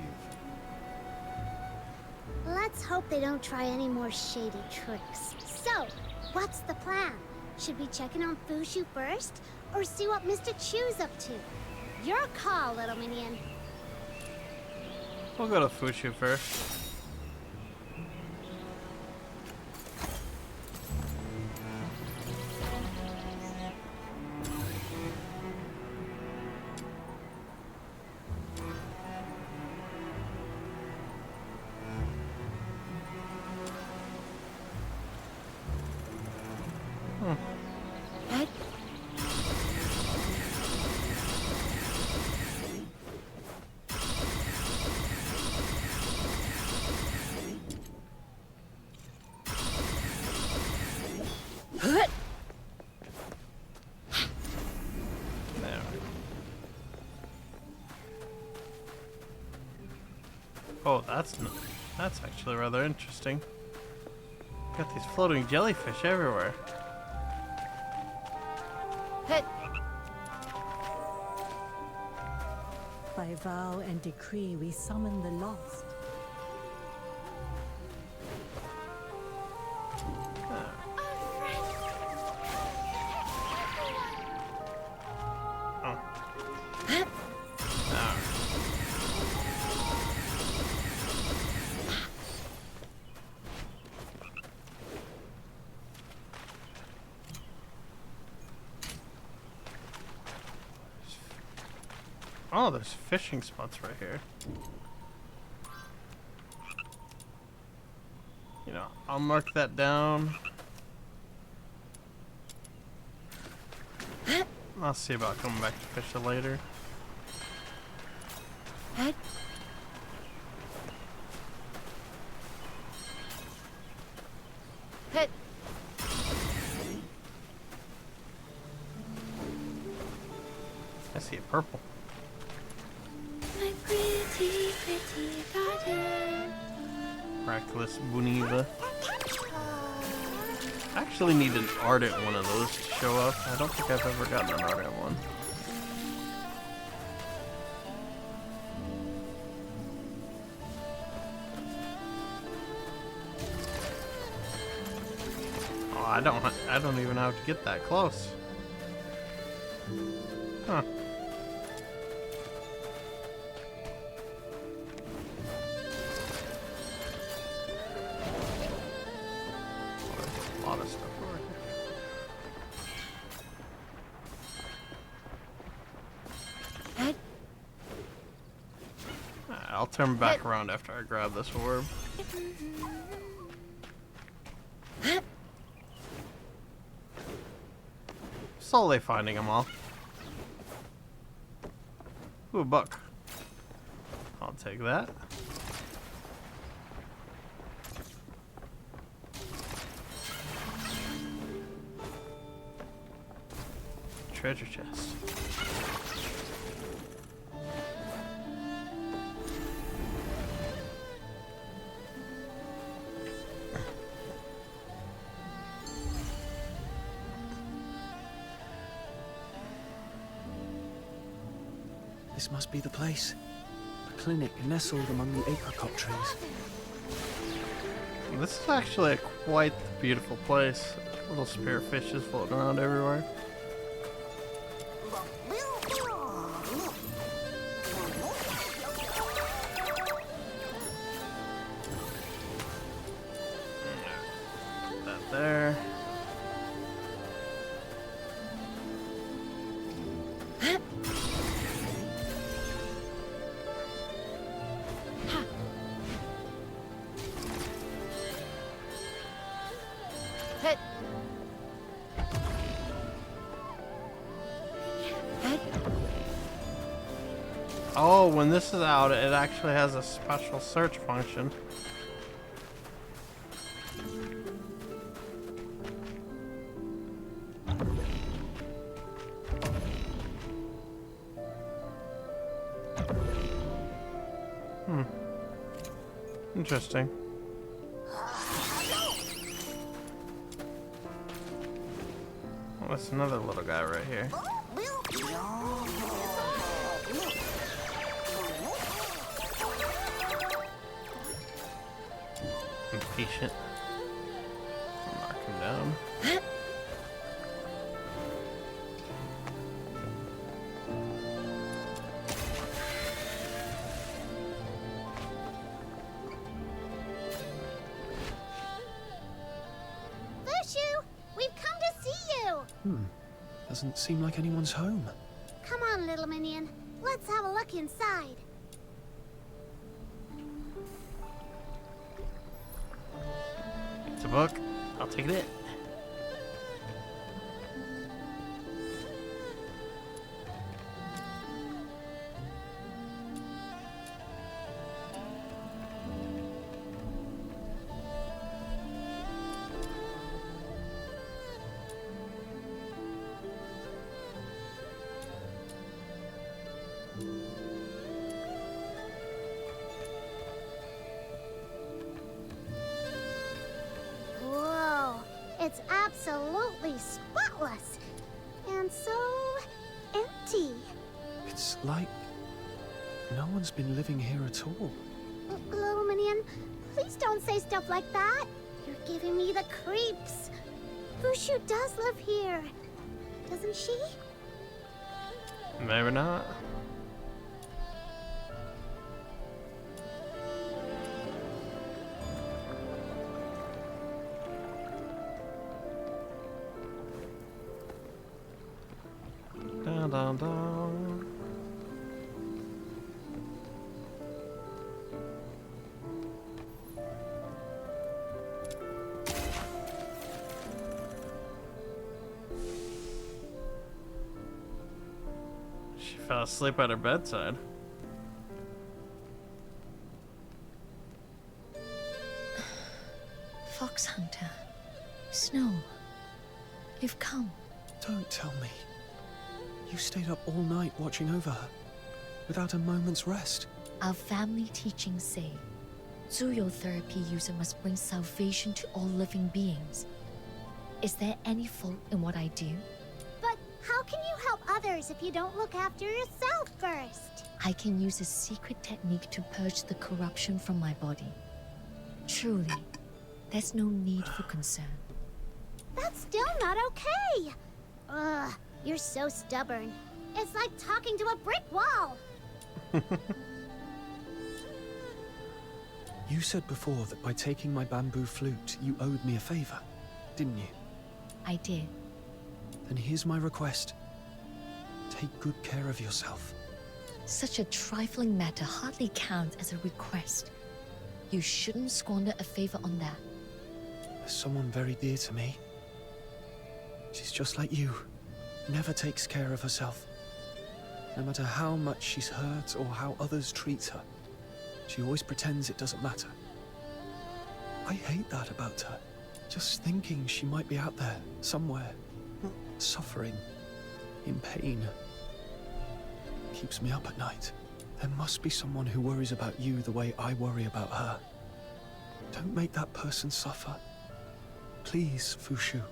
Let's hope they don't try any more shady tricks. So, what's the plan? Should we check in on Fushu first, or see what Mr. Chu's up to? Your call, little minion. We'll go to Fushu first. Oh, that's actually rather interesting. Got these floating jellyfish everywhere. Hit. By vow and decree, we summon the lost. Oh, there's fishing spots right here. You know, I'll mark that down. I'll see about coming back to fish it later. Hit. I see a purple. My pretty, pretty garden. Miraculous Buniva. I actually need an ardent one of those to show up. I don't think I've ever gotten an ardent one. Oh, I don't even have to get that close. Huh. A lot of stuff over here. I'll turn back around after I grab this orb. Slowly finding them all. Ooh, a buck. I'll take that. Treasure chest. This must be the place. A clinic nestled among the apricot trees. This is actually a quite beautiful place. Little spearfishes floating around everywhere. Put that there. Oh, when this is out, it actually has a special search function. Interesting. Oh, that's another little guy right here. Impatient. Mark him down. Huaxu, we've come to see you. Doesn't seem like anyone's home. Come on, little minion. Let's have a look inside. It's a book. I'll take it. It's absolutely spotless. And so empty. It's like no one's been living here at all. Little Minion, please don't say stuff like that. You're giving me the creeps. Fuxu does live here, doesn't she? Maybe not. Dun, dun, dun. She fell asleep at her bedside. Fox Hunter. Snow. You've come. Don't tell me. You stayed up all night watching over her, without a moment's rest. Our family teachings say, Zuyou therapy user must bring salvation to all living beings. Is there any fault in what I do? But how can you help others if you don't look after yourself first? I can use a secret technique to purge the corruption from my body. Truly, there's no need for concern. That's still not okay. Ugh, you're so stubborn. It's like talking to a brick wall. You said before that by taking my bamboo flute, you owed me a favor, didn't you? I did. Then here's my request. Take good care of yourself. Such a trifling matter hardly counts as a request. You shouldn't squander a favor on that. There's someone very dear to me. She's just like you. Never takes care of herself. No matter how much she's hurt or how others treat her, she always pretends it doesn't matter. I hate that about her. Just thinking she might be out there, somewhere, suffering, in pain, keeps me up at night. There must be someone who worries about you the way I worry about her. Don't make that person suffer. Please, Fuxu.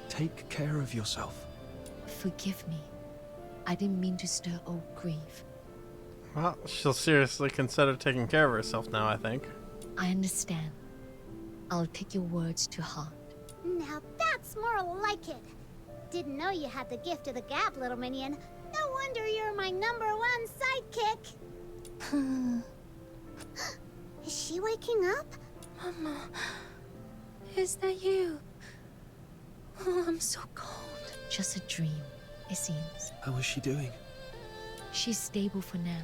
Take care of yourself. Forgive me. I didn't mean to stir old grief. Well, she'll seriously consider taking care of herself now, I think. I understand. I'll take your words to heart. Now that's more like it. Didn't know you had the gift of the gab, little minion. No wonder you're my #1 sidekick. Is she waking up? Mama, is that you? Oh, I'm so cold. Just a dream, it seems. How is she doing? She's stable for now,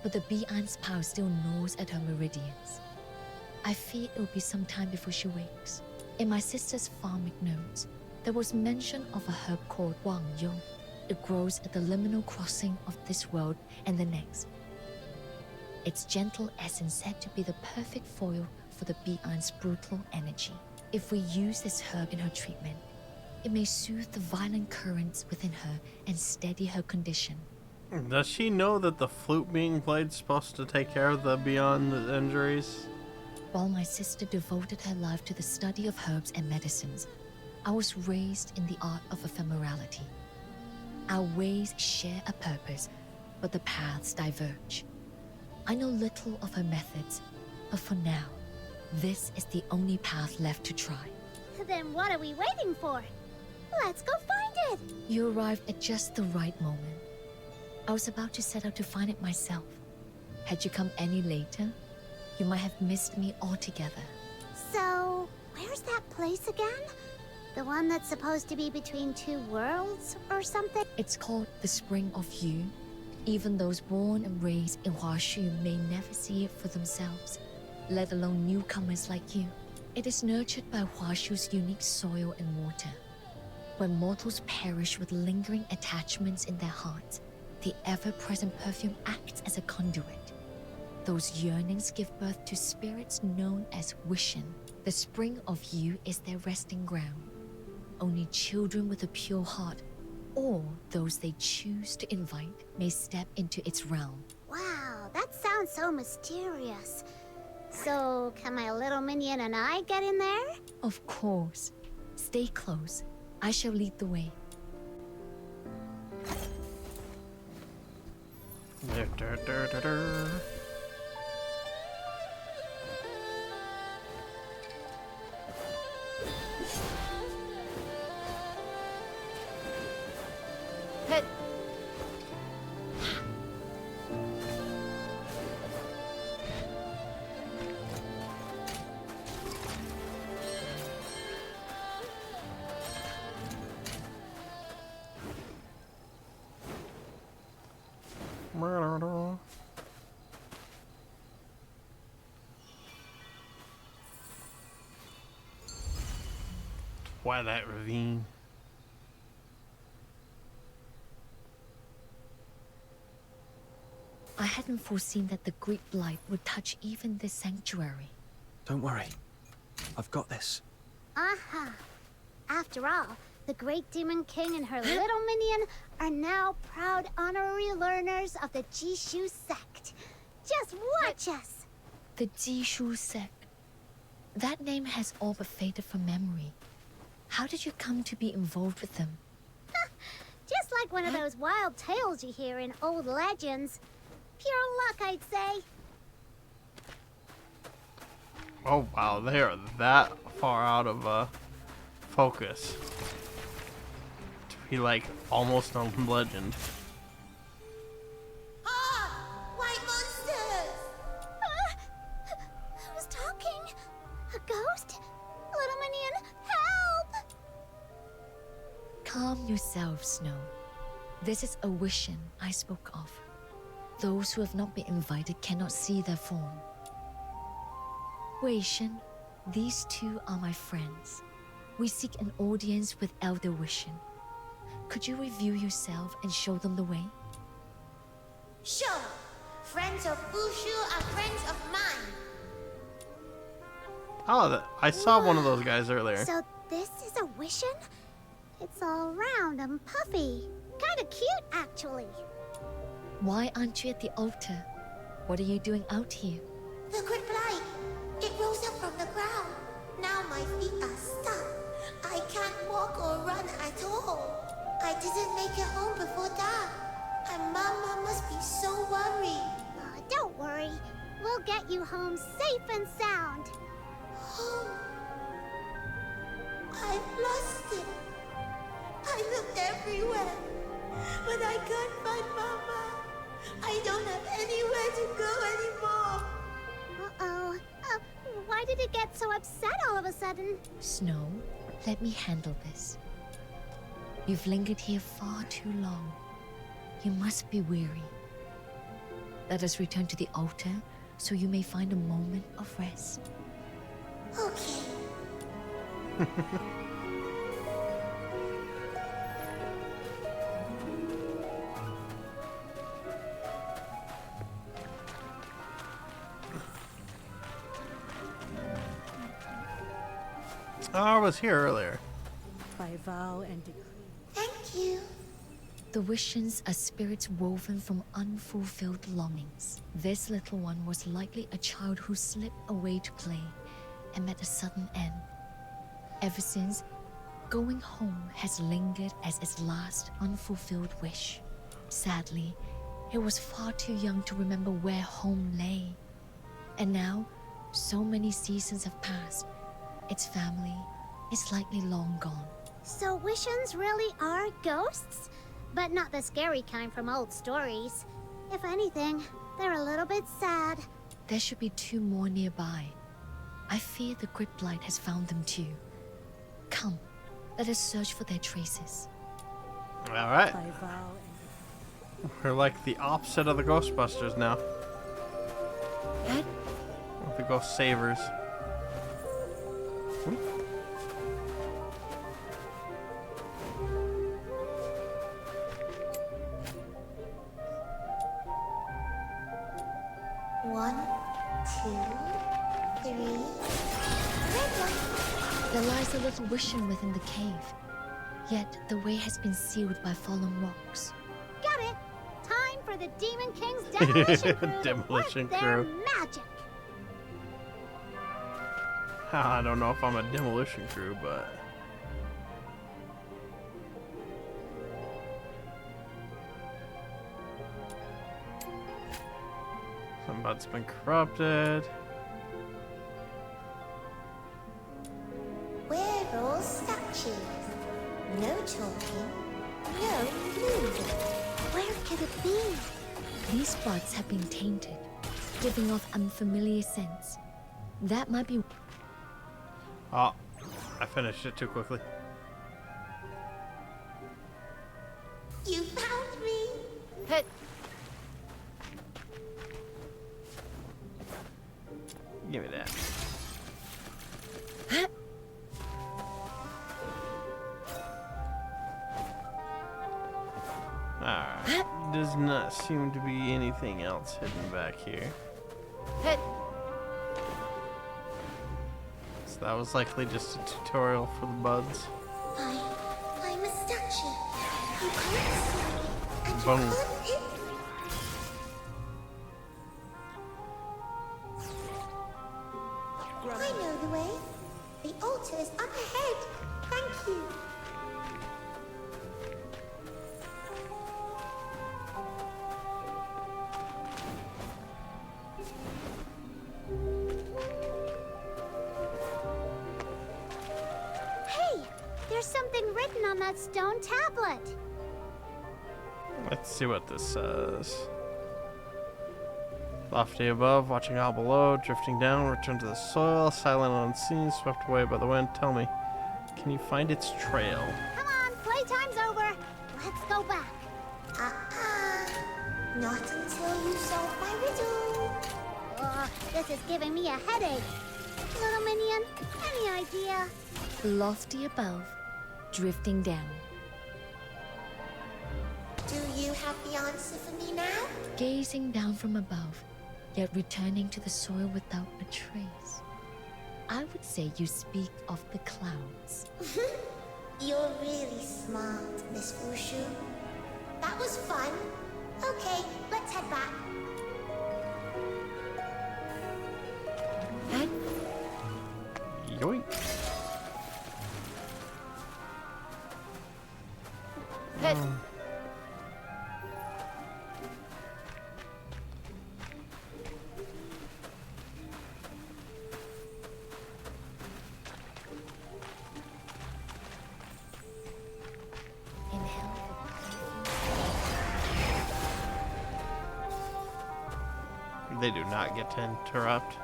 but the Bi'an's power still gnaws at her meridians. I fear it'll be some time before she wakes. In my sister's farming notes, there was mention of a herb called Huaxu. It grows at the liminal crossing of this world and the next. Its gentle essence said to be the perfect foil for the Bi'an's brutal energy. If we use this herb in her treatment, it may soothe the violent currents within her and steady her condition. Does she know that the flute being played is supposed to take care of the beyond the injuries? While my sister devoted her life to the study of herbs and medicines, I was raised in the art of ephemerality. Our ways share a purpose, but the paths diverge. I know little of her methods, but for now, this is the only path left to try. Then what are we waiting for? Let's go find it! You arrived at just the right moment. I was about to set out to find it myself. Had you come any later, you might have missed me altogether. So, where's that place again? The one that's supposed to be between two worlds or something? It's called the Spring of You. Even those born and raised in Huaxu may never see it for themselves, let alone newcomers like you. It is nurtured by Huaxu's unique soil and water. When mortals perish with lingering attachments in their hearts, the ever-present perfume acts as a conduit. Those yearnings give birth to spirits known as Wishin. The Spring of You is their resting ground. Only children with a pure heart, or those they choose to invite, may step into its realm. Wow, that sounds so mysterious. So, can my little minion and I get in there? Of course. Stay close. I shall lead the way. Hit. Twilight Ravine. I hadn't foreseen that the Great Blight would touch even this sanctuary. Don't worry. I've got this. Aha! After all, the Great Demon King and her little minion are now proud honorary learners of the Jishu sect. Just watch us! The Jishu sect. That name has all but faded from memory. How did you come to be involved with them? Just like one of those wild tales you hear in old legends. Pure luck, I'd say. Oh wow, they are that far out of focus to be like almost a legend. White monsters! Who's talking? A ghost? Little minion, help! Calm yourself, Snow. This is a vision I spoke of. Those who have not been invited cannot see their form. Wei Shen, these two are my friends. We seek an audience with Elder Vision. Could you review yourself and show them the way? Sure. Friends of Huaxu are friends of mine. Oh, I saw one of those guys earlier. So this is a vision? It's all round and puffy. Kinda cute, actually. Why aren't you at the altar? What are you doing out here? The Great Blight. It rose up from the ground. Now my feet are stuck. I can't walk or run at all. I didn't make it home before dark. And Mama must be so worried. Don't worry. We'll get you home safe and sound. Home? I've lost it. I looked everywhere, but I can't find Mama. I don't have anywhere to go anymore. Uh-oh. Why did it get so upset all of a sudden? Snow, let me handle this. You've lingered here far too long. You must be weary. Let us return to the altar so you may find a moment of rest. Okay. Oh, I was here earlier. By vow and decree. Thank you. The visions are spirits woven from unfulfilled longings. This little one was likely a child who slipped away to play and met a sudden end. Ever since, going home has lingered as its last unfulfilled wish. Sadly, it was far too young to remember where home lay. And now, so many seasons have passed. Its family is likely long gone. So Wishens really are ghosts? But not the scary kind from old stories. If anything, they're a little bit sad. There should be two more nearby. I fear the Great Blight has found them too. Come, let us search for their traces. Alright. By vow and We're like the opposite of the Ghostbusters now. The Ghost Savers. One, two, three. Red one. There lies a little vision within the cave. Yet the way has been sealed by fallen rocks. Got it. Time for the Demon King's demolition crew. Demolition to work their crew. magic. I don't know if I'm a demolition crew, but Bud's been corrupted. We're all statues. No talking. No moving. Where could it be? These spots have been tainted, giving off unfamiliar scents. That might be... Oh, I finished it too quickly. You found me. Hit. Give me that. Alright. Does not seem to be anything else hidden back here. Hit. So that was likely just a tutorial for the buds. I'm a statue. You can't see me, and you Boom. can't hit me. I know the way. The altar is up ahead. Thank you. Hey, there's something written on that stone tablet. Let's see what this says. Lofty above, watching all below, drifting down, return to the soil, silent and unseen, swept away by the wind. Tell me, can you find its trail? Come on, playtime's over. Let's go back. Not until you solve my riddle. This is giving me a headache. Little Minion, any idea? Lofty above, drifting down. Do you have the answer for me now? Gazing down from above, yet returning to the soil without a trace. I would say you speak of the clouds. You're really smart, Miss Wushu. That was fun. Okay, let's head back. Yoink. Hit. They do not get to interrupt.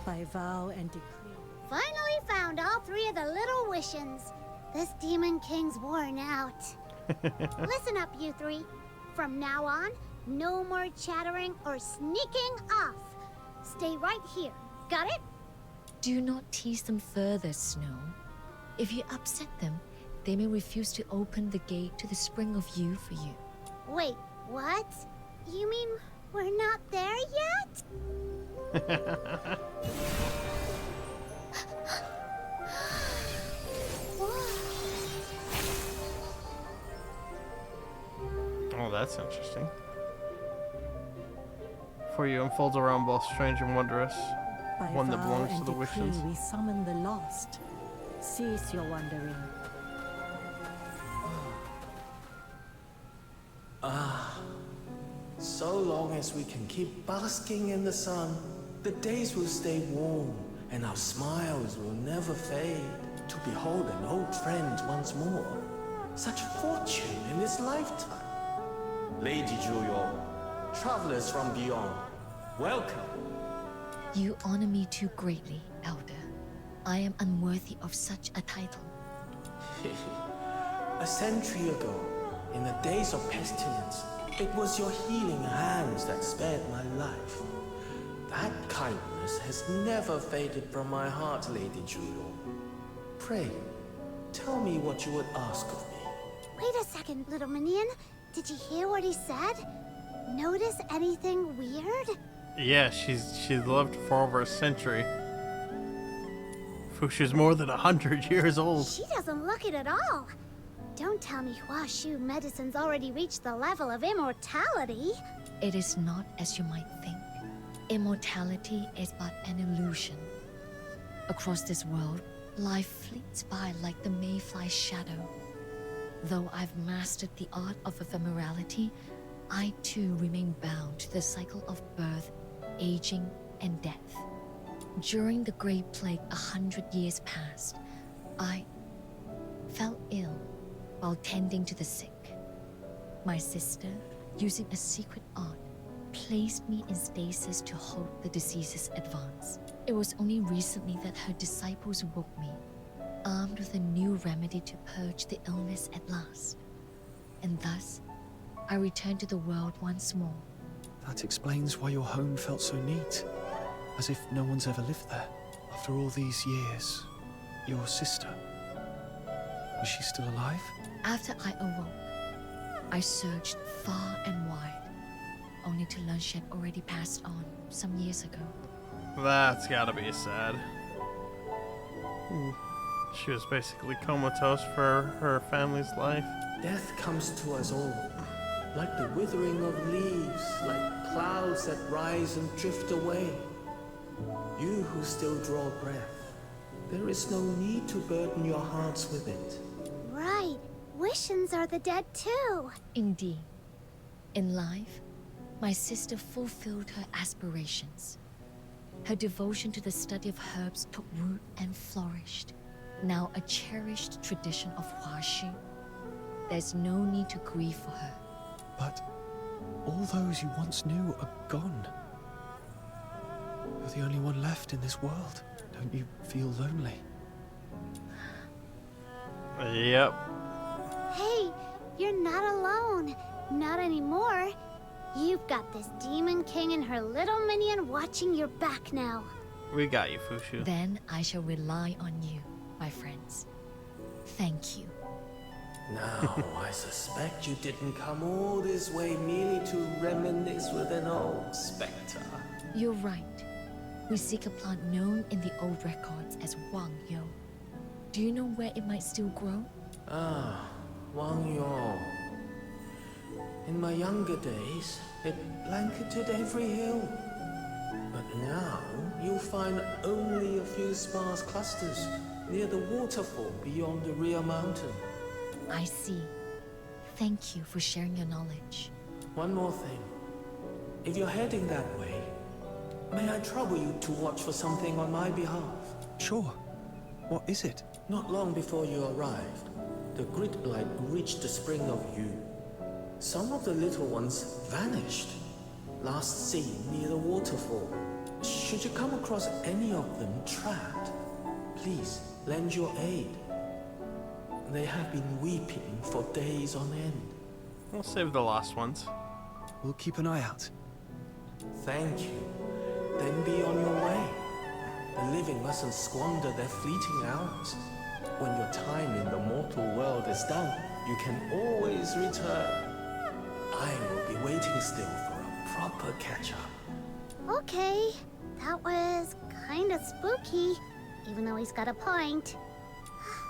By vow and decree. Finally found all three of the little wishins. This Demon King's worn out. Listen up, you three. From now on, no more chattering or sneaking off. Stay right here. Got it? Do not tease them further, Snow. If you upset them, they may refuse to open the gate to the spring of you for you. Wait, what? You mean we're not there yet? Oh, that's interesting. For you unfolds around both strange and wondrous. By One that vow belongs to and the decree, wishes. we summon the lost. Cease your wandering. So long as we can keep basking in the sun, the days will stay warm, and our smiles will never fade. To behold an old friend once more, such fortune in this lifetime. Lady Juyo, travelers from beyond, welcome. You honor me too greatly, Elder. I am unworthy of such a title. A century ago, in the days of pestilence, it was your healing hands that spared my life. That kindness has never faded from my heart, Lady Juyo. Pray, tell me what you would ask of me. Wait a second, little Minion. Did you hear what he said? Notice anything weird? Yeah, she's lived for over a century. Fushu's more than 100 years old. She doesn't look it at all. Don't tell me Huaxu medicine's already reached the level of immortality. It is not as you might think. Immortality is but an illusion. Across this world, life fleets by like the mayfly's shadow. Though I've mastered the art of ephemerality, I too remain bound to the cycle of birth, aging, and death. During the Great Plague 100 years past, I fell ill while tending to the sick. My sister, using a secret art, placed me in stasis to halt the disease's advance. It was only recently that her disciples woke me, armed with a new remedy to purge the illness at last. And thus, I returned to the world once more. That explains why your home felt so neat. As if no one's ever lived there. After all these years, your sister, is she still alive? After I awoke, I searched far and wide, only to learn she had already passed on some years ago. That's gotta be sad. She was basically comatose for her family's life. Death comes to us all, like the withering of leaves, like clouds that rise and drift away. You who still draw breath, there is no need to burden your hearts with it. Right. Wishins are the dead too. Indeed. In life, my sister fulfilled her aspirations. Her devotion to the study of herbs took root and flourished. Now a cherished tradition of Huaxu. There's no need to grieve for her. But all those you once knew are gone. You're the only one left in this world. Don't you feel lonely? Yep. Hey, you're not alone. Not anymore. You've got this Demon King and her little minion watching your back now. We got you, Fushu. Then I shall rely on you, my friends. Thank you. Now, I suspect you didn't come all this way merely to reminisce with an old specter. You're right. We seek a plant known in the old records as Wang Yo. Do you know where it might still grow? Ah, Wang Yo. In my younger days, it blanketed every hill. But now, you'll find only a few sparse clusters near the waterfall beyond the rear mountain. I see. Thank you for sharing your knowledge. One more thing. If you're heading that way, may I trouble you to watch for something on my behalf? Sure. What is it? Not long before you arrived, the grid blight reached the spring of Yu. Some of the little ones vanished. Last seen near the waterfall. Should you come across any of them trapped, please lend your aid. They have been weeping for days on end. We'll save the lost ones. We'll keep an eye out. Thank you. Then be on your way. The living mustn't squander their fleeting hours. When your time in the mortal world is done, you can always return. I will be waiting still for a proper catch-up. Okay, that was kinda spooky, even though he's got a point.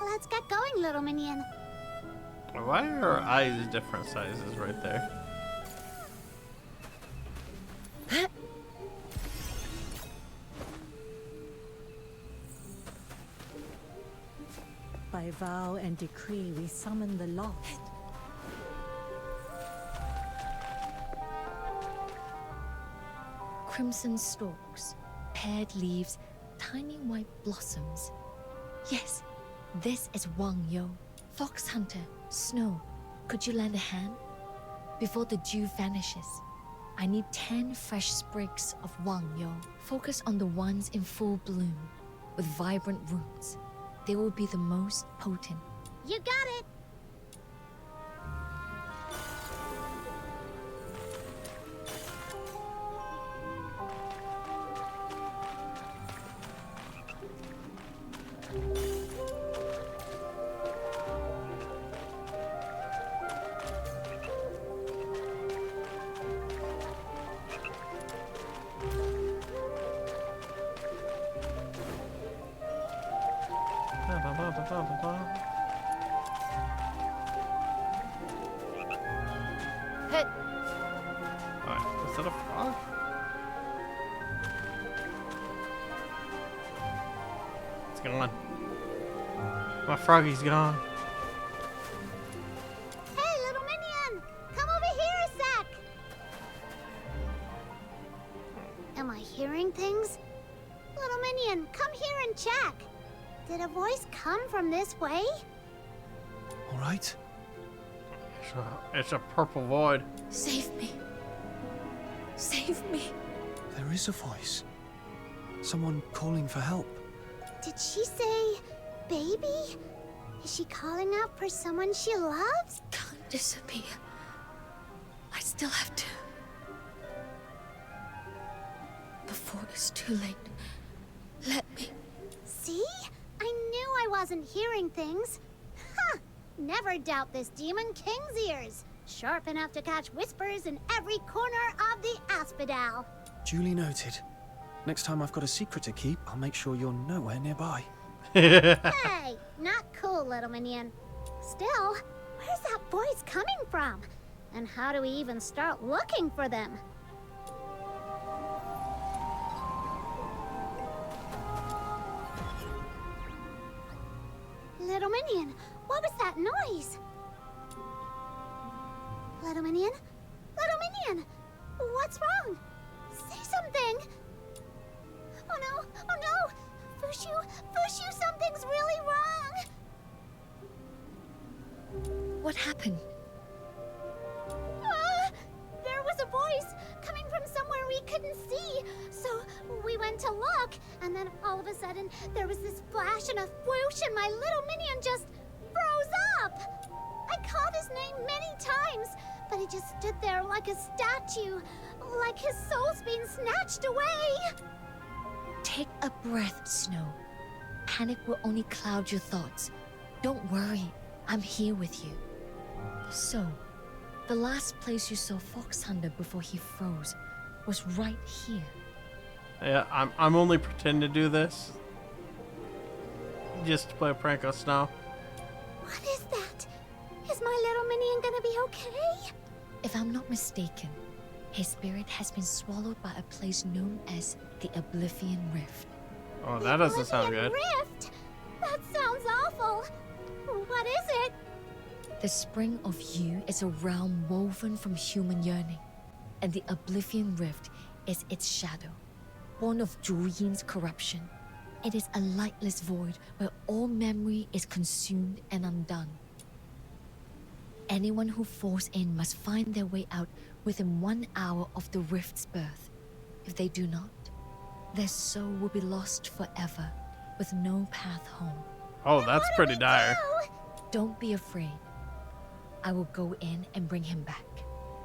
Let's get going, little minion. Why are our eyes different sizes right there? By vow and decree, we summon the lost. Crimson stalks, paired leaves, tiny white blossoms. Yes, this is Wang Yo. Fox Hunter, Snow, could you lend a hand? Before the dew vanishes, I need 10 fresh sprigs of Wang Yo. Focus on the ones in full bloom, with vibrant roots. They will be the most potent. You got it! Hit. Alright, is that a frog? It's gone. My froggy's gone. Did a voice come from this way? All right. It's a purple void. Save me. Save me. There is a voice. Someone calling for help. Did she say baby? Is she calling out for someone she loves? Can't disappear. I still have to. Before it's too late. Let me. See? I knew I wasn't hearing things. Ha! Never doubt this Demon King's ears. Sharp enough to catch whispers in every corner of the Asphodel. Duly noted. Next time I've got a secret to keep, I'll make sure you're nowhere nearby. Hey, not cool, little minion. Still, where's that voice coming from? And how do we even start looking for them? Little minion, what was that noise? Little minion? Little minion! What's wrong? Say something! Oh no! Oh no! Fushu! Fushu, something's really wrong! What happened? There was a voice coming from somewhere we couldn't see. So we went to look, and then all of a sudden there was this flash and a whoosh, and my little minion just froze up. I called his name many times, but he just stood there like a statue, like his soul's being snatched away. Take a breath, Snow. Panic will only cloud your thoughts. Don't worry, I'm here with you. So, the last place you saw Fox Hunter before he froze was right here. Yeah, I'm only pretending to do this just to play a prank on Snow. What is that? Is my little minion gonna be okay? If I'm not mistaken, his spirit has been swallowed by a place known as the Oblivion Rift. Oh, that doesn't sound good. Rift? That sounds awful. What is it? The spring of you is a realm woven from human yearning, and the Oblivion Rift is its shadow, born of Zhu Yin's corruption. It is a lightless void where all memory is consumed and undone. Anyone who falls in must find their way out within 1 hour of the Rift's birth. If they do not, their soul will be lost forever, with no path home. Oh, that's pretty dire. Don't be afraid. I will go in and bring him back.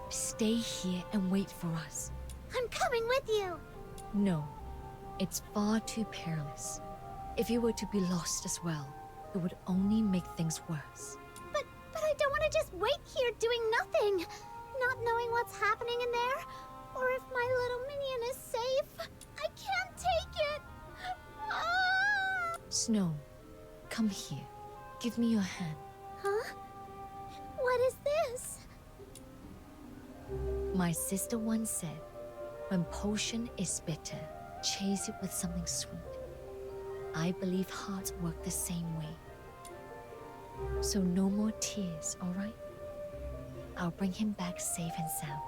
Stay here and wait for us. I'm coming with you. No, it's far too perilous. If you were to be lost as well, it would only make things worse. But I don't want to just wait here doing nothing, not knowing what's happening in there, or if my little minion is safe. I can't take it. Ah! Snow, come here. Give me your hand. Huh? What is this? My sister once said, when potion is bitter, chase it with something sweet. I believe hearts work the same way. So no more tears, all right? I'll bring him back safe and sound.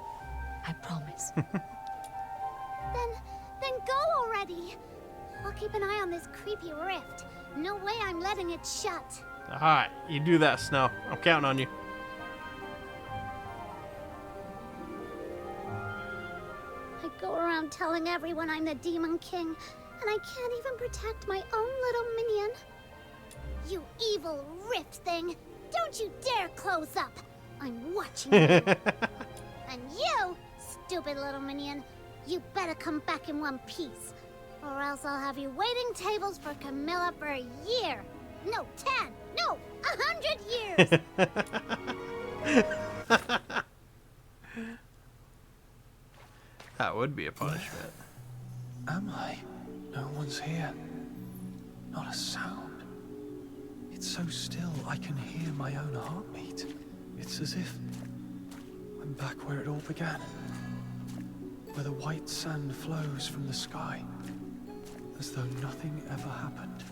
I promise. Then go already. I'll keep an eye on this creepy rift. No way I'm letting it shut. Alright, you do that, Snow. I'm counting on you. I go around telling everyone I'm the Demon King, and I can't even protect my own little minion. You evil rift thing! Don't you dare close up! I'm watching you! And you, stupid little minion, you better come back in one piece, or else I'll have you waiting tables for Camilla for a year! No, 10! No, 100 years! That would be a punishment. Am I? No one's here. Not a sound. It's so still I can hear my own heartbeat. It's as if I'm back where it all began. Where the white sand flows from the sky, as though nothing ever happened.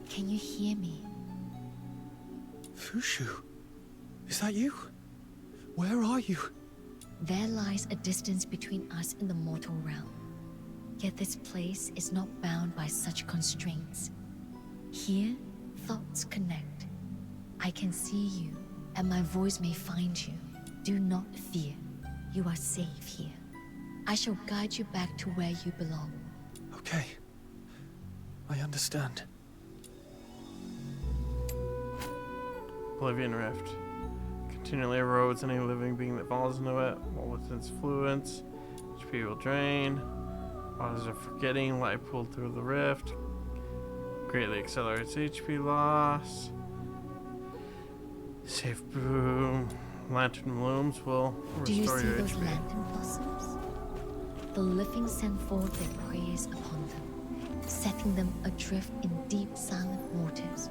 Can you hear me? Fushu, is that you? Where are you? There lies a distance between us and the mortal realm. Yet this place is not bound by such constraints. Here, thoughts connect. I can see you, and my voice may find you. Do not fear. You are safe here. I shall guide you back to where you belong. Okay. I understand. Oblivion Rift. Continually erodes any living being that falls into it. While with its fluence, HP will drain. Waters of forgetting, light pulled through the rift. Greatly accelerates HP loss. Safe boom. Lantern blooms will Do you restore see your those HP. lantern blossoms? The living send forth their prayers upon them, setting them adrift in deep silent waters,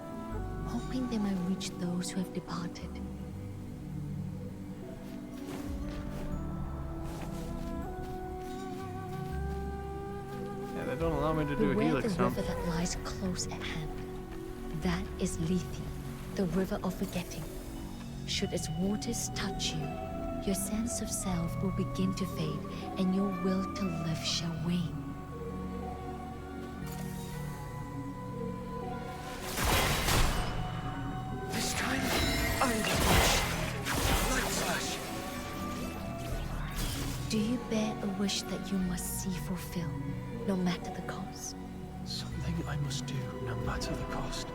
hoping they may reach those who have departed. Yeah, they don't allow me to do a Beware helix the jump. river that lies close at hand. That is Lethe, the river of forgetting. Should its waters touch you, your sense of self will begin to fade, and your will to live shall wane. This time, I'm the wish. Light flash. Do you bear a wish that you must see fulfilled, no matter the cost? Something I must do, no matter the cost.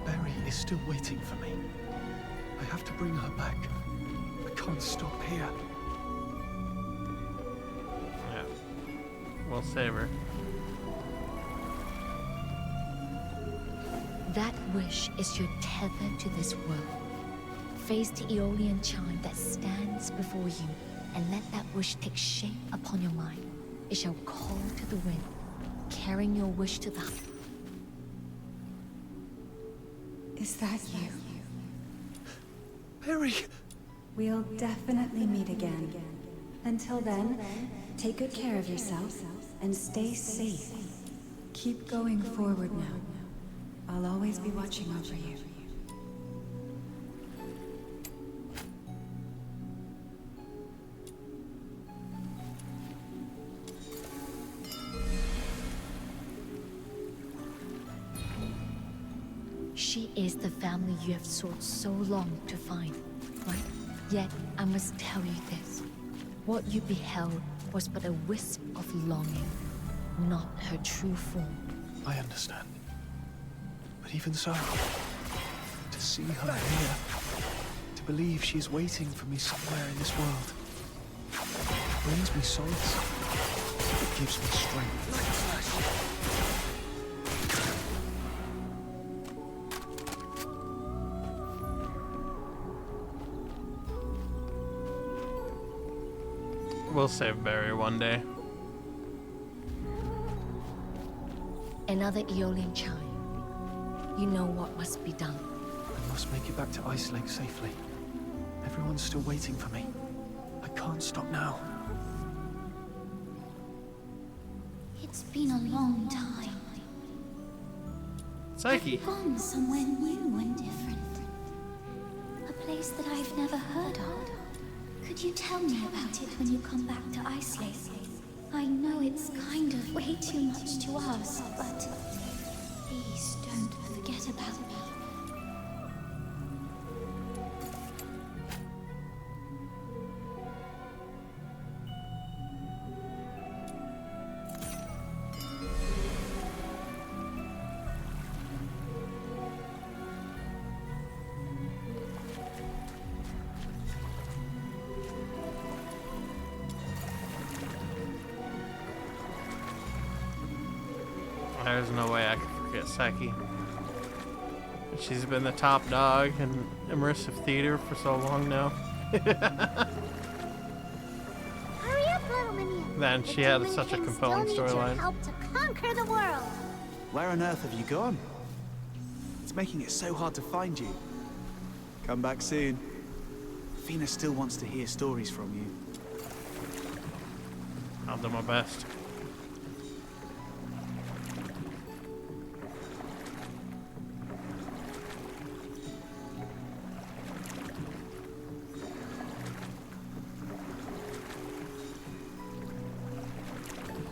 Berry is still waiting for me. I have to bring her back. I can't stop here. Yeah. We'll save her. That wish is your tether to this world. Face the Aeolian chime that stands before you, and let that wish take shape upon your mind. It shall call to the wind, carrying your wish to the... Is that you? Berry! We'll definitely meet again. Until then, take good care of yourself and stay safe. Keep going forward now. I'll always be watching over you. She is the family you have sought so long to find, right? Yet, I must tell you this. What you beheld was but a wisp of longing, not her true form. I understand. But even so, to see her here, to believe she is waiting for me somewhere in this world, brings me solace. It gives me strength. We'll save Barry one day. Another Aeolian chime. You know what must be done. I must make it back to Ice Lake safely. Everyone's still waiting for me. I can't stop now. It's been a long time. Psyche. I've gone somewhere new and different. A place that I've never heard of. Could you tell me about it when you come back to Ice Lake? I know it's kind of way too much to ask, but please don't forget about me. There's no way I could forget Psyche. She's been the top dog in immersive theater for so long now. Hurry up, little minion. Then she had such a compelling Still need your storyline. help to conquer the world. Where on earth have you gone? It's making it so hard to find you. Come back soon. Fina still wants to hear stories from you. I'll do my best.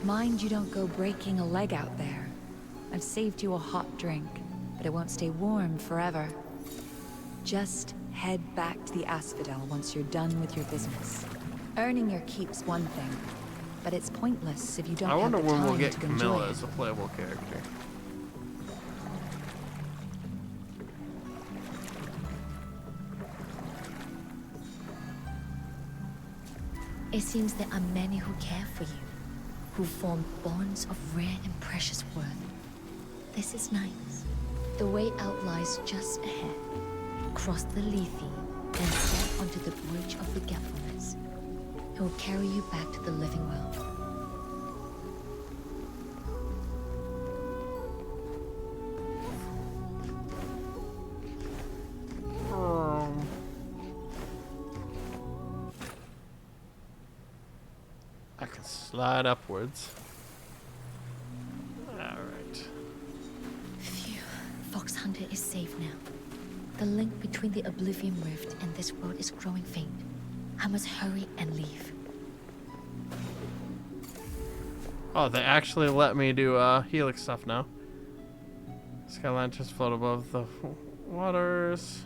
Mind you don't go breaking a leg out there. I've saved you a hot drink, but it won't stay warm forever. Just head back to the Asphodel once you're done with your business. Earning your keep's one thing, but it's pointless if you don't I have wonder the when time we'll get to enjoy Camilla it. as a playable character. It seems there are many who care for you, who form bonds of rare and precious worth. This is nice. The way out lies just ahead. Cross the Lethe and step onto the bridge of forgetfulness. It will carry you back to the living world. I can slide upwards. Alright. Phew. Fox Hunter is safe now. The link between the Oblivion Rift and this world is growing faint. I must hurry and leave. Oh, they actually let me do Helix stuff now. Sky lanterns float above the waters.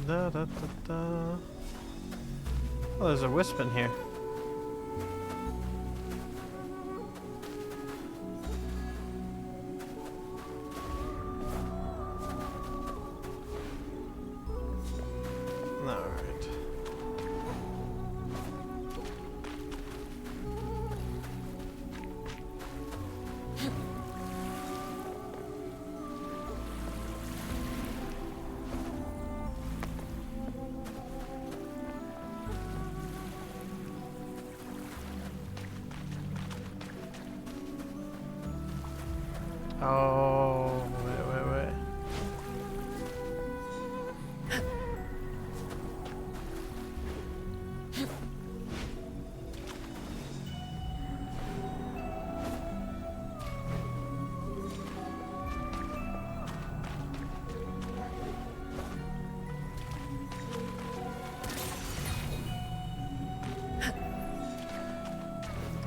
Da, da, da, da. Oh, there's a wisp in here. Alright. Oh, wait.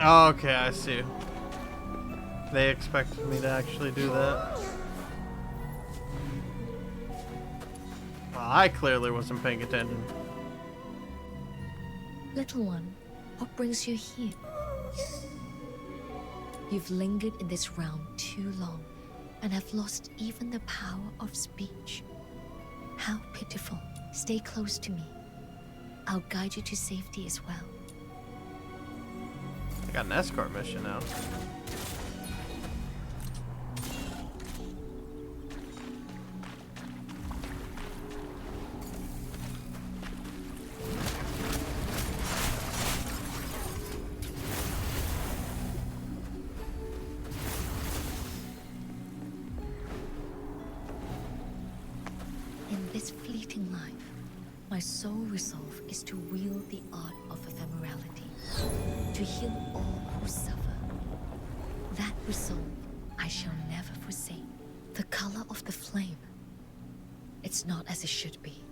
Oh, okay, I see. They expected me to actually do that. Well, I clearly wasn't paying attention. Little one, what brings you here? You've lingered in this realm too long and have lost even the power of speech. How pitiful. Stay close to me. I'll guide you to safety as well. I got an escort mission now. In this fleeting life, my sole resolve is to wield the art of ephemerality, to heal all who suffer. That resolve I shall never forsake. The color of the flame. It's not as it should be.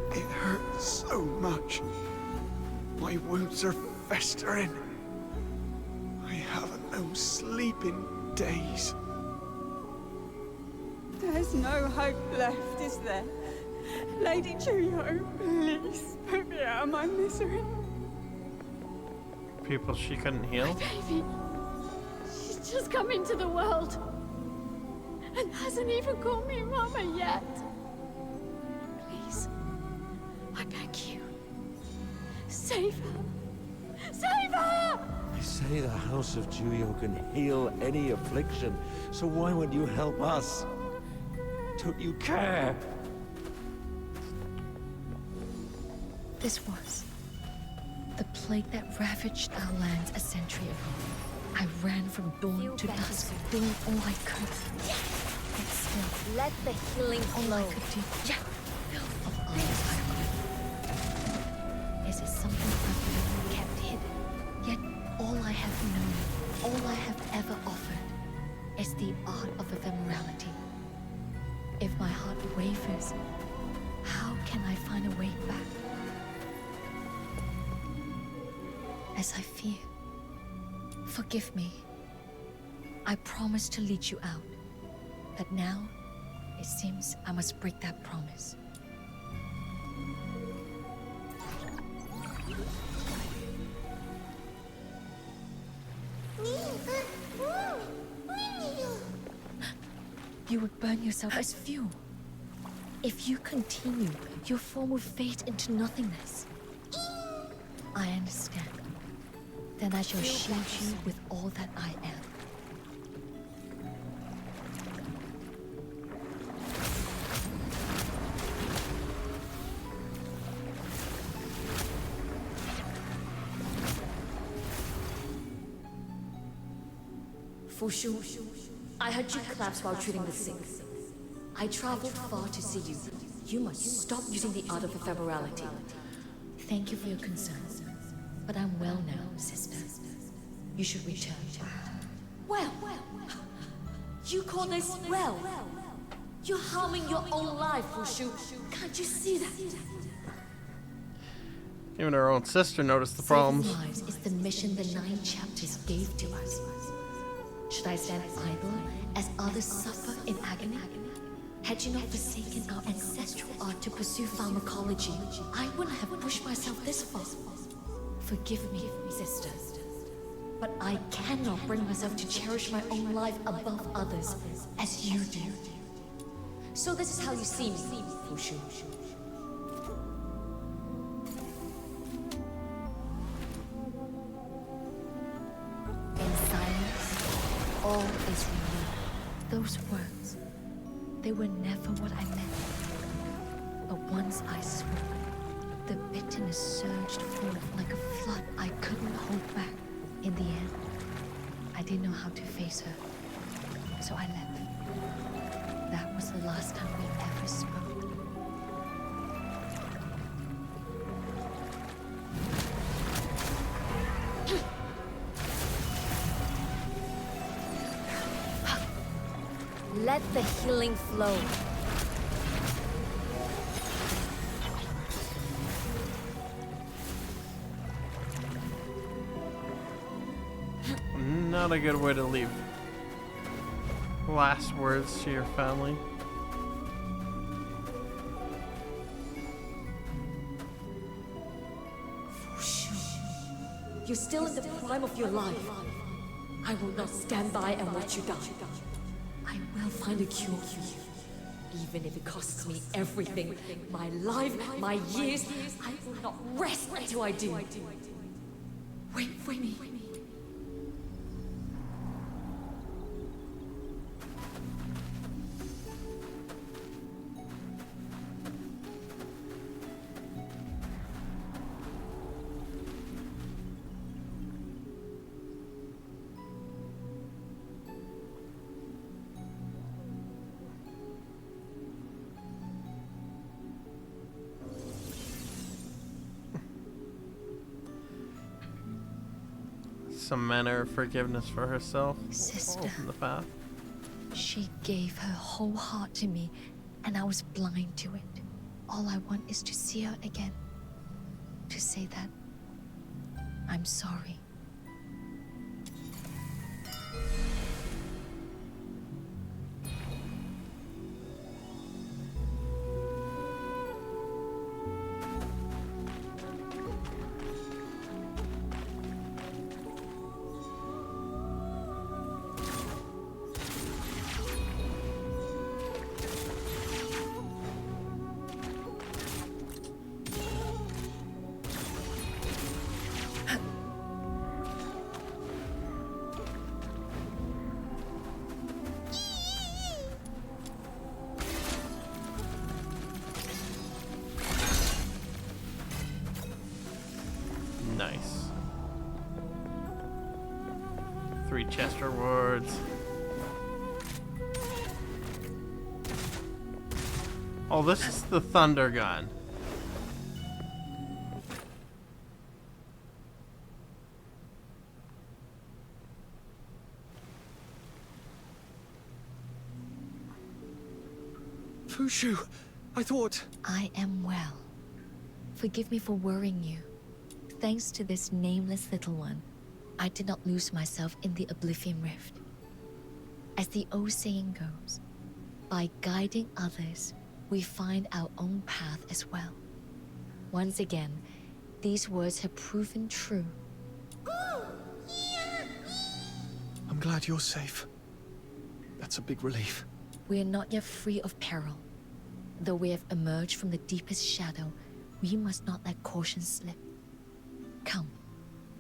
It hurts so much. My wounds are festering. I haven't no sleep in days. There's no hope left, is there? Lady Chuyo, please put me out of my misery. People she couldn't heal? Baby, just come into the world and hasn't even called me Mama yet. Please, I beg you, save her. Save her! They say the House of Juyo can heal any affliction, so why would you help us? Don't you care? This was the plague that ravaged our lands a century ago. I ran from dawn to dusk, doing all I could. But still, Let the healing all I flow. could do of all I could. Is it something I've kept hidden? Yet all I have known, all I have ever offered, is the art of ephemerality. If my heart wavers, how can I find a way back? As I fear, forgive me. I promised to lead you out, but now it seems I must break that promise. You would burn yourself as fuel. If you continue, your form will fade into nothingness. I understand. Then I shall shield you with all that I am. Fushu, I heard you collapse while treating the sick. I traveled far to see you. You must stop using the art of ephemerality. Thank you for your concern. But I'm well now, sister. You should return. Well, you call this well? You're harming your own life, Fushu. Can't you see that? Even our own sister noticed the problems. Saving lives is the mission the 9 chapters gave to us. Should I stand idle as others suffer in agony? Had you not forsaken our ancestral art to pursue pharmacology, I wouldn't have pushed myself this far. Forgive me, sister. But I cannot bring myself to cherish my own life above others, as you do. So this is how you see me, Fushu. In silence, all is renewed. Those words, they were never what I meant. But once I spoke, the bitterness surged forth like a flood I couldn't hold back. In the end, I didn't know how to face her, so I left. That was the last time we ever spoke. Let the healing flow. Not a good way to leave. Last words to your family. You're still in the prime of your life. I will not stand by and watch you die. I will find a cure for you. Even if it costs me everything, my life, my years, I will not rest until I do. Wait for me. Some manner of forgiveness for herself. Sister. Open the path. She gave her whole heart to me, and I was blind to it. All I want is to see her again. To say that I'm sorry. 3 chest rewards. Oh, this is the thunder gun. Huaxu, I thought... I am well. Forgive me for worrying you. Thanks to this nameless little one, I did not lose myself in the Oblivion Rift. As the old saying goes, by guiding others, we find our own path as well. Once again, these words have proven true. I'm glad you're safe. That's a big relief. We are not yet free of peril. Though we have emerged from the deepest shadow, we must not let caution slip. Come,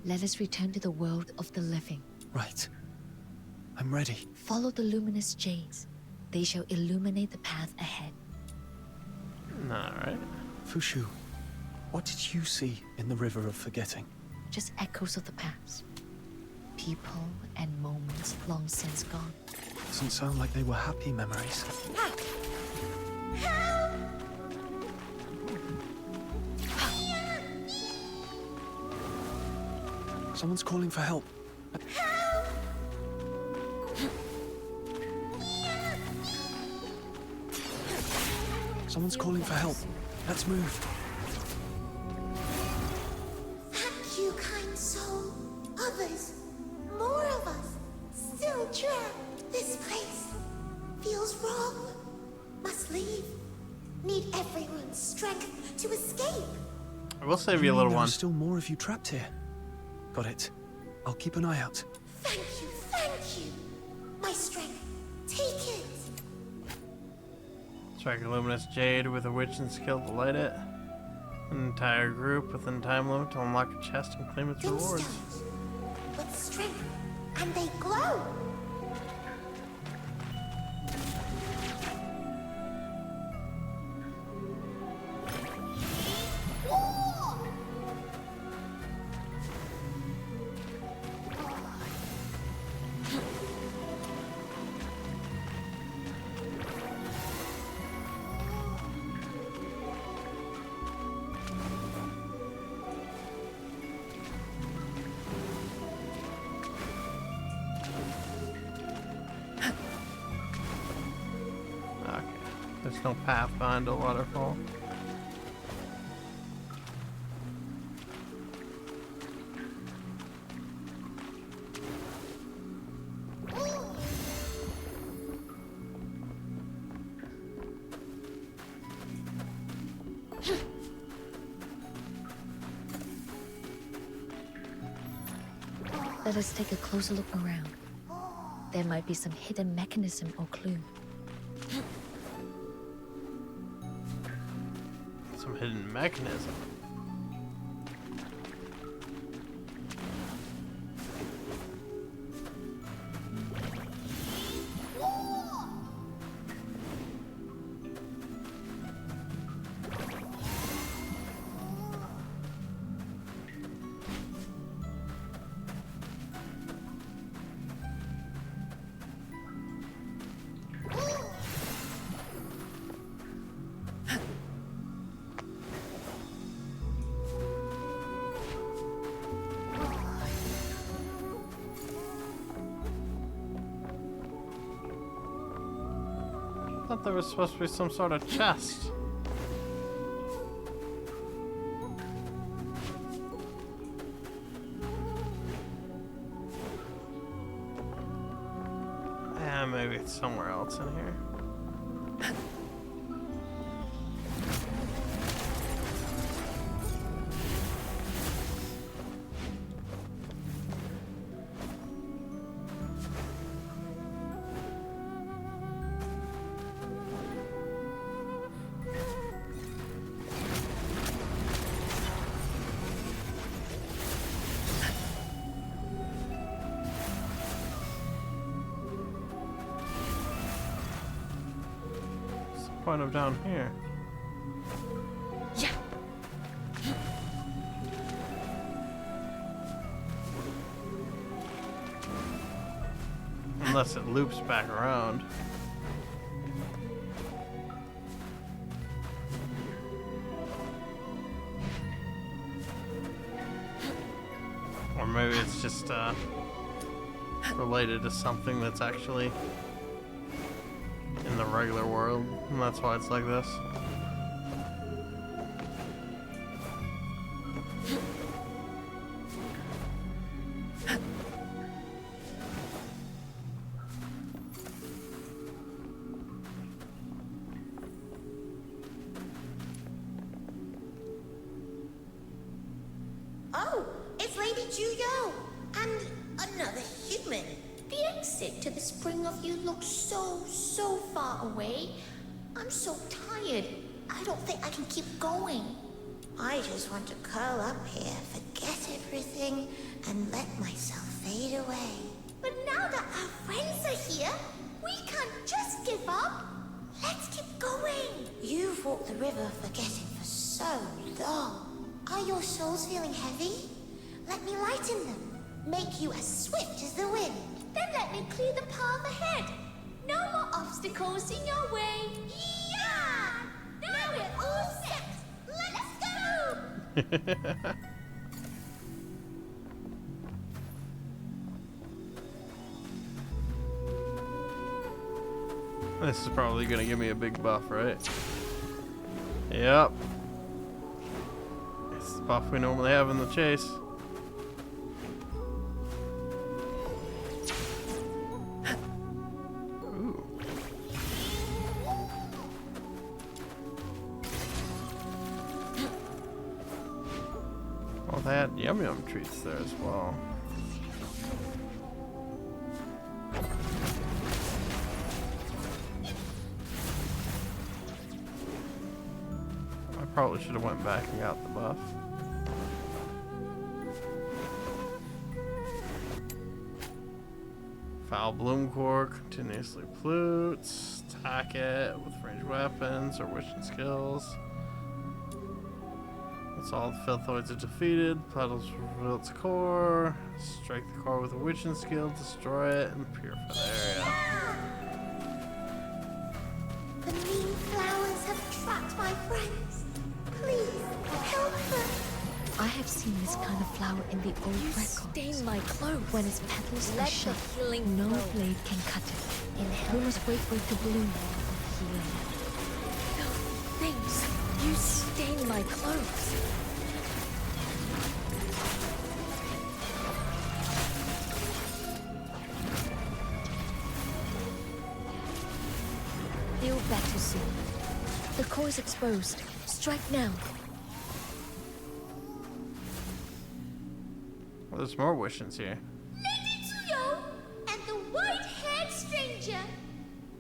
let us return to the world of the living. Right. I'm ready. Follow the luminous jades. They shall illuminate the path ahead. Alright. Huaxu, what did you see in the River of Forgetting? Just echoes of the past. People and moments long since gone. Doesn't sound like they were happy memories. Someone's calling for help. Someone's calling for help. Let's move. Thank you, kind soul. Others, more of us, still trapped. This place feels wrong. Must leave. Need everyone's strength to escape. I will save you a little one. There's still more of you trapped here. Got it. I'll keep an eye out. Thank you, thank you. My strength, take it. Strike a luminous jade with a witch and skill to light it. An entire group within time limit to unlock a chest and claim its rewards. With strength, and they glow. There's no path behind a waterfall. Let us take a closer look around. There might be some hidden mechanism or clue. Some hidden mechanism. I thought there was supposed to be some sort of chest. Yeah, maybe it's somewhere else in here. Point of down here. Yeah. Unless it loops back around. Or maybe it's just related to something that's actually in the regular world, and that's why it's like this. Oh, it's Lady Juyo! And another human. The exit to the spring of you looks so far away. I'm so tired. I don't think I can keep going. I just want to curl up here, forget everything, and let myself fade away. But now that our friends are here, we can't just give up. Let's keep going. You've walked the river forgetting for so long. Are your souls feeling heavy? Let me lighten them. Make you as swift as the wind. Then let me clear the path ahead. No more obstacles in your way. Yeah! Now we're all set. Let's go! This is probably gonna give me a big buff, right? Yep. It's the buff we normally have in the chase. Ooh. Well, they had yum yum treats there as well. Probably should have went back and got the buff. Foul bloom core continuously pollutes. Attack it with ranged weapons or wishing skills. Once all the filthoids are defeated, Petals reveal its core. Strike the core with a witching skill, destroy it, and purify the area. The mean flowers have trapped my friends. Please, help them. I have seen this kind of flower in the old records. Stain my clothes. When its petals are Let sharp, the healing no flow. blade can cut it. We must wait for it to bloom of healing. Things. You stain my clothes. Feel better soon. The core is exposed. Strike now. Well, there's more wishings here. Lady Tsuyo and the white-haired stranger.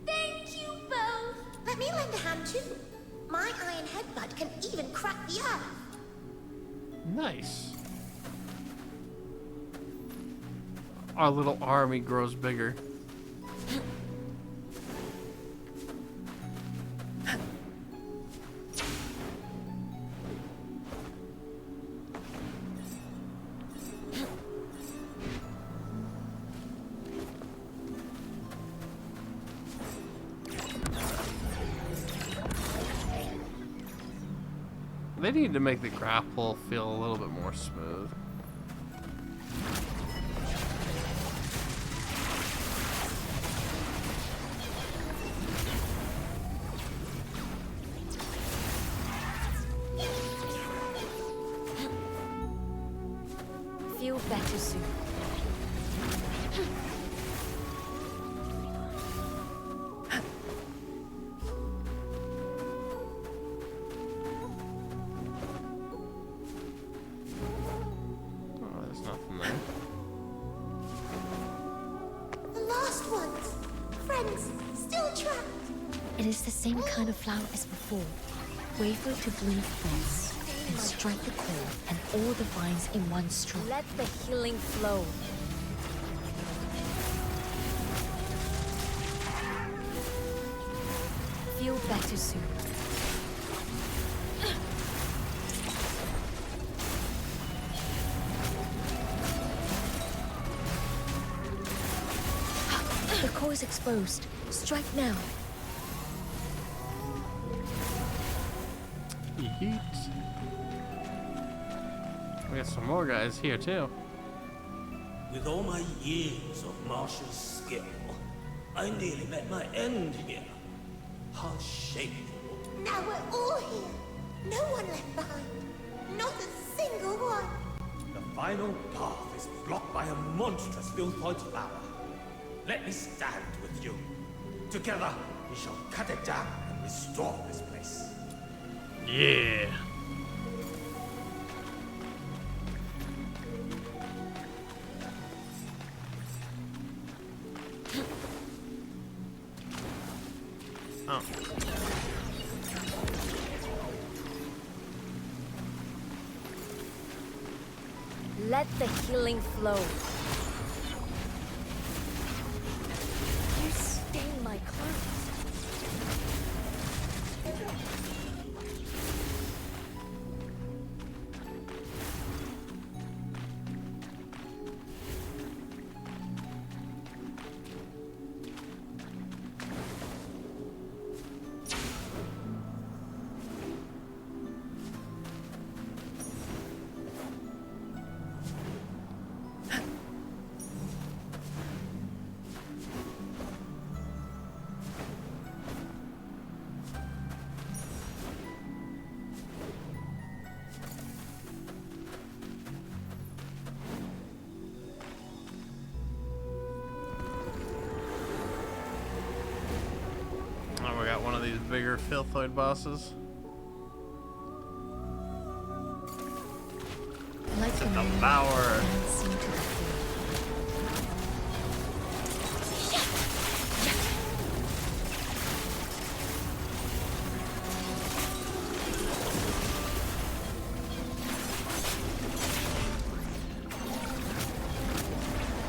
Thank you both. Let me lend a hand too. My iron headbutt can even crack the earth. Nice. Our little army grows bigger. They need to make the grapple feel a little bit more smooth. Feel better soon. Oh, there's nothing there. The last ones. Friends, still trapped. It is the same kind of flower as before. Wait for it to bloom first, and strike the core and all the vines in one stroke. Let the healing flow. Feel better soon. The core is exposed. Strike now. Yeet. We got some more guys here too. With all my years of martial skill, I nearly met my end here. How shameful. Now we're all here. No one left behind. Not a single one. The final path is blocked by a monstrous Vilfoid flower. Let me stand with you. Together, we shall cut it down and restore this place. Yeah. Oh. Let the healing flow. You stain my clothes. Oh, we got one of these bigger Filthoid bosses. Like the Devourer.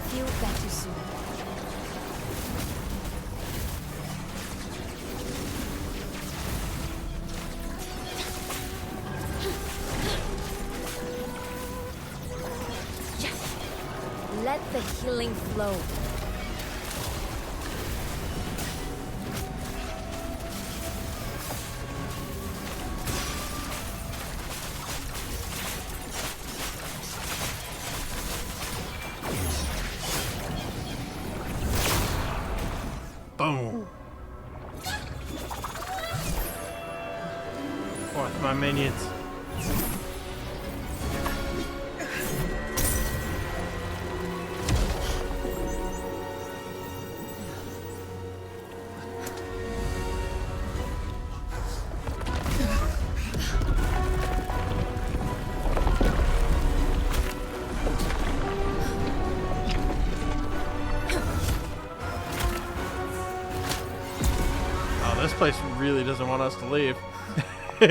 Feel better soon. Let the healing flow. Boom. Forth my minions. This place really doesn't want us to leave. You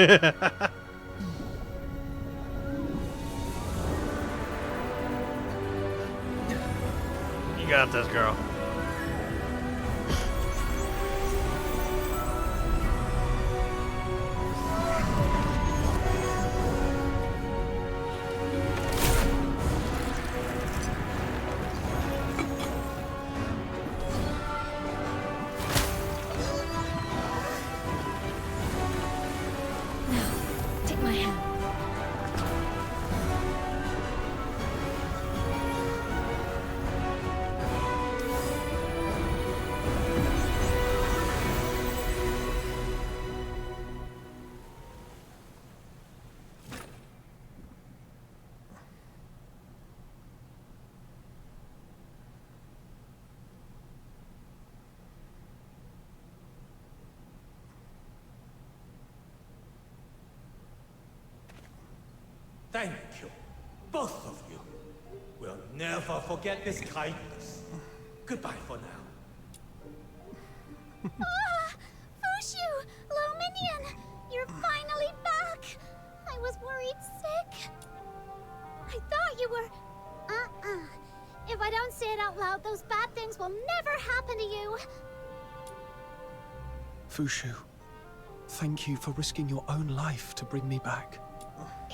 got this, girl. Take my hand. Thank you, both of you. We'll never forget this kindness. Goodbye for now. Fuxu! Luminion! You're finally back! I was worried sick. I thought you were... If I don't say it out loud, those bad things will never happen to you. Fuxu, thank you for risking your own life to bring me back.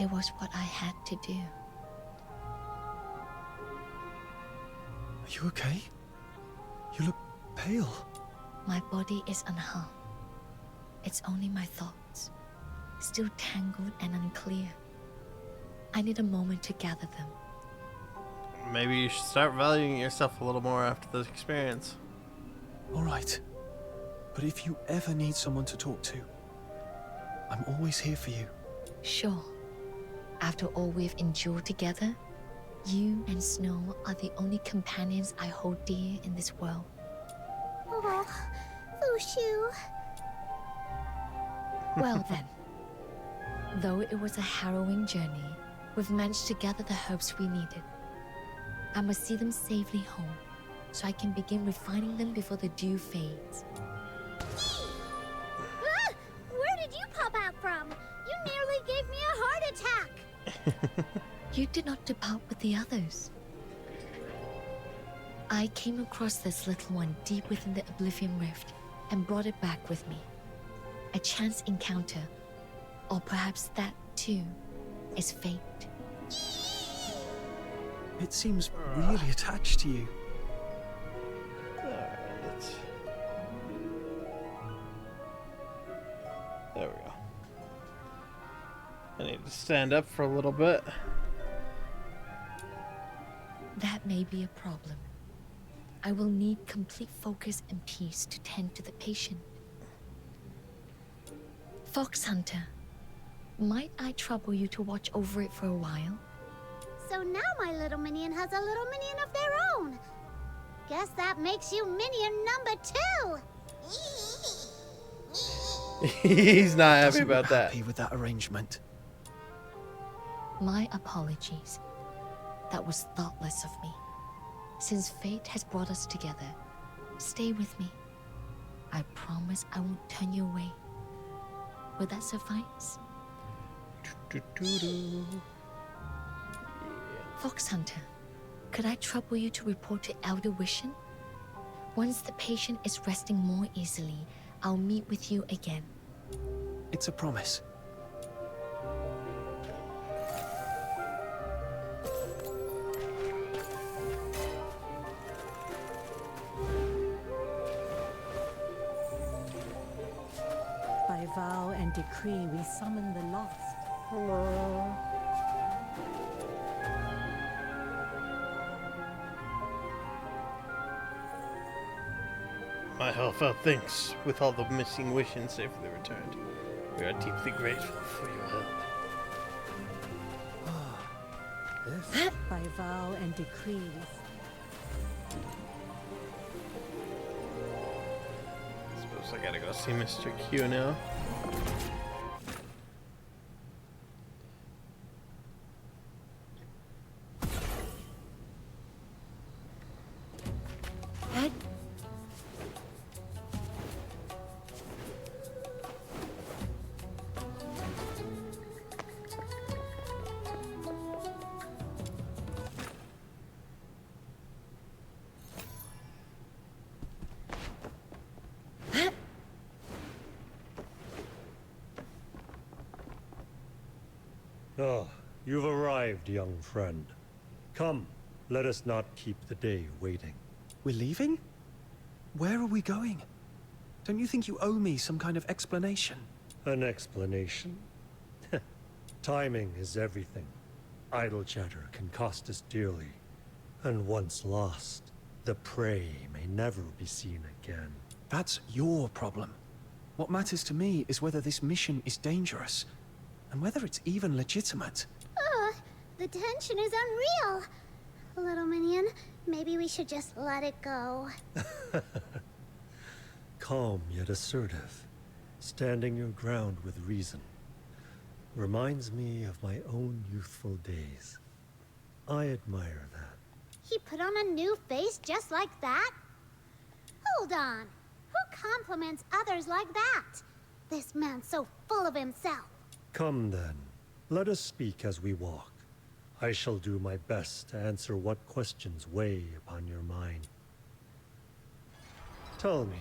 It was what I had to do. Are you okay? You look pale. My body is unharmed. It's only my thoughts, still tangled and unclear. I need a moment to gather them. Maybe you should start valuing yourself a little more after this experience. All right. But if you ever need someone to talk to, I'm always here for you. Sure. After all we've endured together, you and Snow are the only companions I hold dear in this world. Oh, Huaxu. Well then, though it was a harrowing journey, we've managed to gather the herbs we needed. I must see them safely home, so I can begin refining them before the dew fades. Ah! Where did you pop out from? You nearly gave me a heart attack. You did not depart with the others. I came across this little one deep within the Oblivion Rift and brought it back with me. A chance encounter, or perhaps that too is fate. It seems really attached to you. There we go. I need to stand up for a little bit. That may be a problem. I will need complete focus and peace to tend to the patient. Fox Hunter, might I trouble you to watch over it for a while? So now my little minion has a little minion of their own. Guess that makes you minion number 2. He's not happy Doesn't about look that. happy with that arrangement. My apologies. That was thoughtless of me. Since fate has brought us together, stay with me. I promise I won't turn you away. Would that suffice? Fox Hunter, could I trouble you to report to Elder Wishen? Once the patient is resting more easily, I'll meet with you again. It's a promise. By vow and decree, we summon the lost. Hello. My heartfelt thanks. With all the missing Wishen safely returned, we are deeply grateful for your help. By vow and decree, Suppose I gotta go see Mr. Q now. Ah, you've arrived, young friend. Come, let us not keep the day waiting. We're leaving? Where are we going? Don't you think you owe me some kind of explanation? An explanation? Timing is everything. Idle chatter can cost us dearly. And once lost, the prey may never be seen again. That's your problem. What matters to me is whether this mission is dangerous, and whether it's even legitimate. The tension is unreal. Little minion, maybe we should just let it go. Calm yet assertive, standing your ground with reason. Reminds me of my own youthful days. I admire that. He put on a new face just like that? Hold on. Who compliments others like that? This man's so full of himself. Come then, let us speak as we walk. I shall do my best to answer what questions weigh upon your mind. Tell me,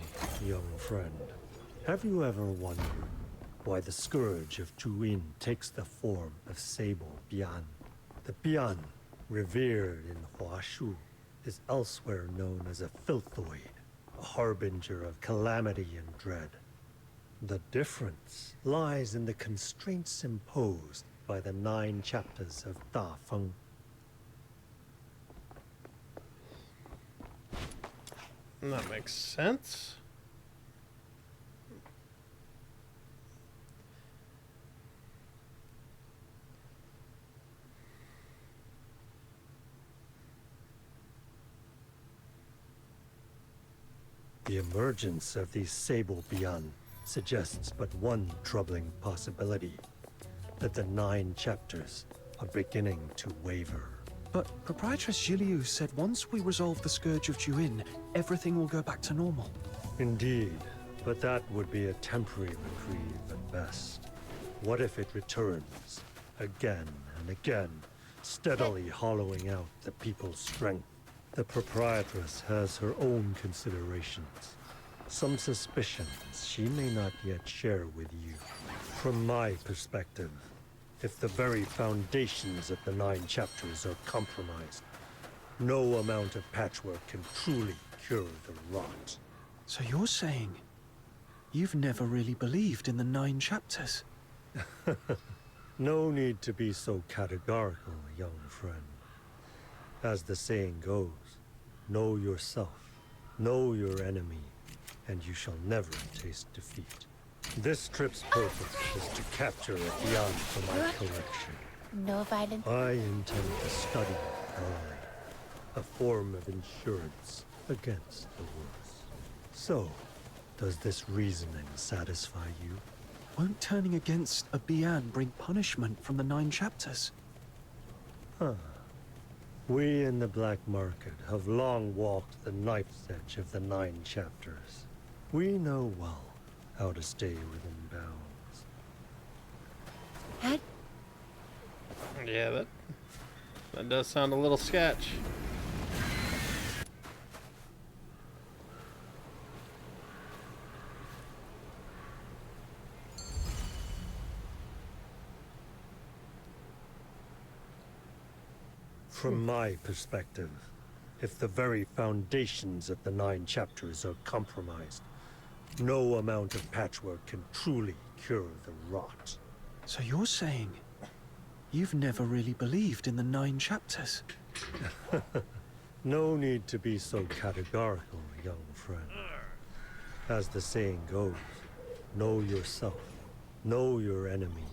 young friend, have you ever wondered why the scourge of Juin takes the form of Sable Bian? The Bian, revered in Huaxu, is elsewhere known as a filthoid, a harbinger of calamity and dread. The difference lies in the constraints imposed by the 9 chapters of Da Feng. That makes sense. The emergence of these Sable Bian suggests but one troubling possibility. That the 9 chapters are beginning to waver. But Proprietress Jiliu said once we resolve the Scourge of Juin, everything will go back to normal. Indeed, but that would be a temporary reprieve at best. What if it returns, again and again, steadily hollowing out the people's strength? The Proprietress has her own considerations. Some suspicions she may not yet share with you. From my perspective, if the very foundations of the 9 chapters are compromised, no amount of patchwork can truly cure the rot. So you're saying you've never really believed in the 9 chapters? No need to be so categorical, young friend. As the saying goes, know yourself, know your enemy, and you shall never taste defeat. This trip's purpose is to capture a beyond for my collection. No violence. I intend to study it thoroughly, a form of insurance against the worst. So, does this reasoning satisfy you? Won't turning against a Bian bring punishment from the 9 chapters? Huh. We in the black market have long walked the knife's edge of the 9 chapters. We know well how to stay within bounds. Yeah, that does sound a little sketch. From my perspective, if the very foundations of the 9 chapters are compromised, no amount of patchwork can truly cure the rot. So you're saying you've never really believed in the 9 chapters? No need to be so categorical, young friend. As the saying goes, know yourself, know your enemy,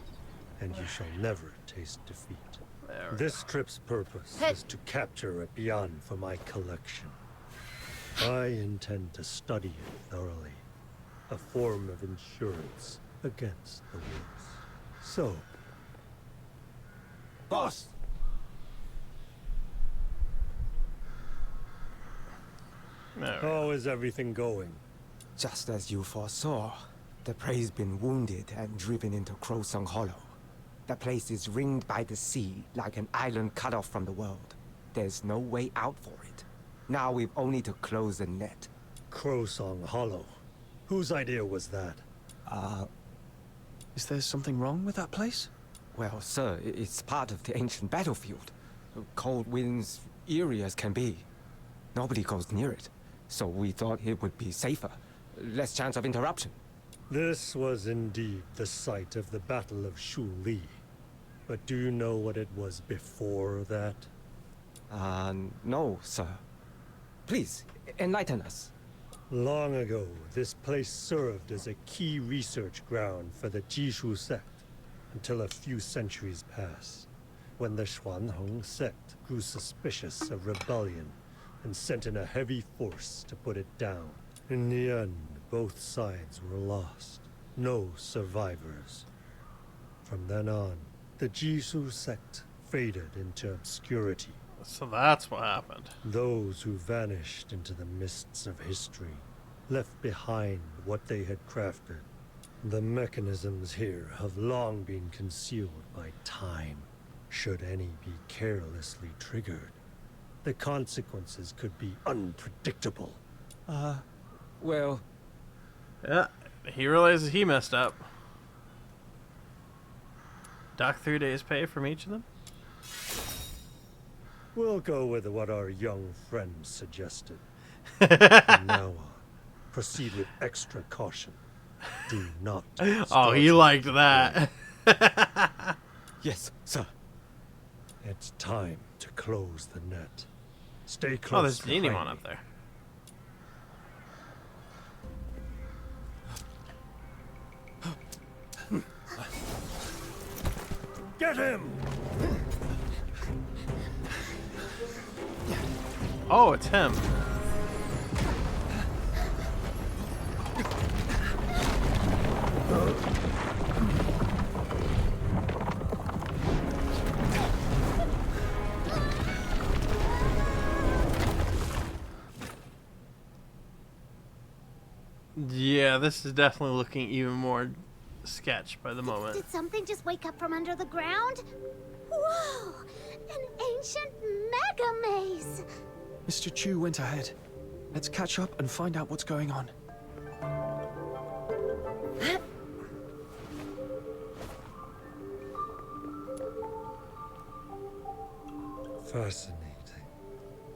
and you shall never taste defeat. This trip's purpose is to capture a beyond for my collection. I intend to study it thoroughly, a form of insurance against the worst. So, Boss! how is everything going? Just as you foresaw, the prey's been wounded and driven into Crowsong Hollow. The place is ringed by the sea, like an island cut off from the world. There's no way out for it. Now we've only to close the net. Crowsong Hollow. Whose idea was that? Is there something wrong with that place? Well, sir, it's part of the ancient battlefield. Cold winds, eerie as can be. Nobody goes near it, so we thought it would be safer. Less chance of interruption. This was indeed the site of the Battle of Shu Li. But do you know what it was before that? No, sir. Please, enlighten us. Long ago, this place served as a key research ground for the Jishu sect, until a few centuries passed, when the Xuanhong sect grew suspicious of rebellion and sent in a heavy force to put it down. In the end, both sides were lost. No survivors. From then on, the Jishu sect faded into obscurity. So that's what happened. Those who vanished into the mists of history left behind what they had crafted. The mechanisms here have long been concealed by time. Should any be carelessly triggered, the consequences could be unpredictable. Well... Yeah, he realizes he messed up. Dock 3 days pay from each of them? We'll go with what our young friend suggested. From now on, Proceed with extra caution. Do not. Oh, he liked that. Yes, sir. It's time to close the net. Stay close. Oh, there's Genie one up there. Get him! Oh, it's him. Yeah, this is definitely looking even more sketch by the moment. Did something just wake up from under the ground? Whoa! An ancient mega maze! Mr. Chu went ahead. Let's catch up and find out what's going on. Fascinating.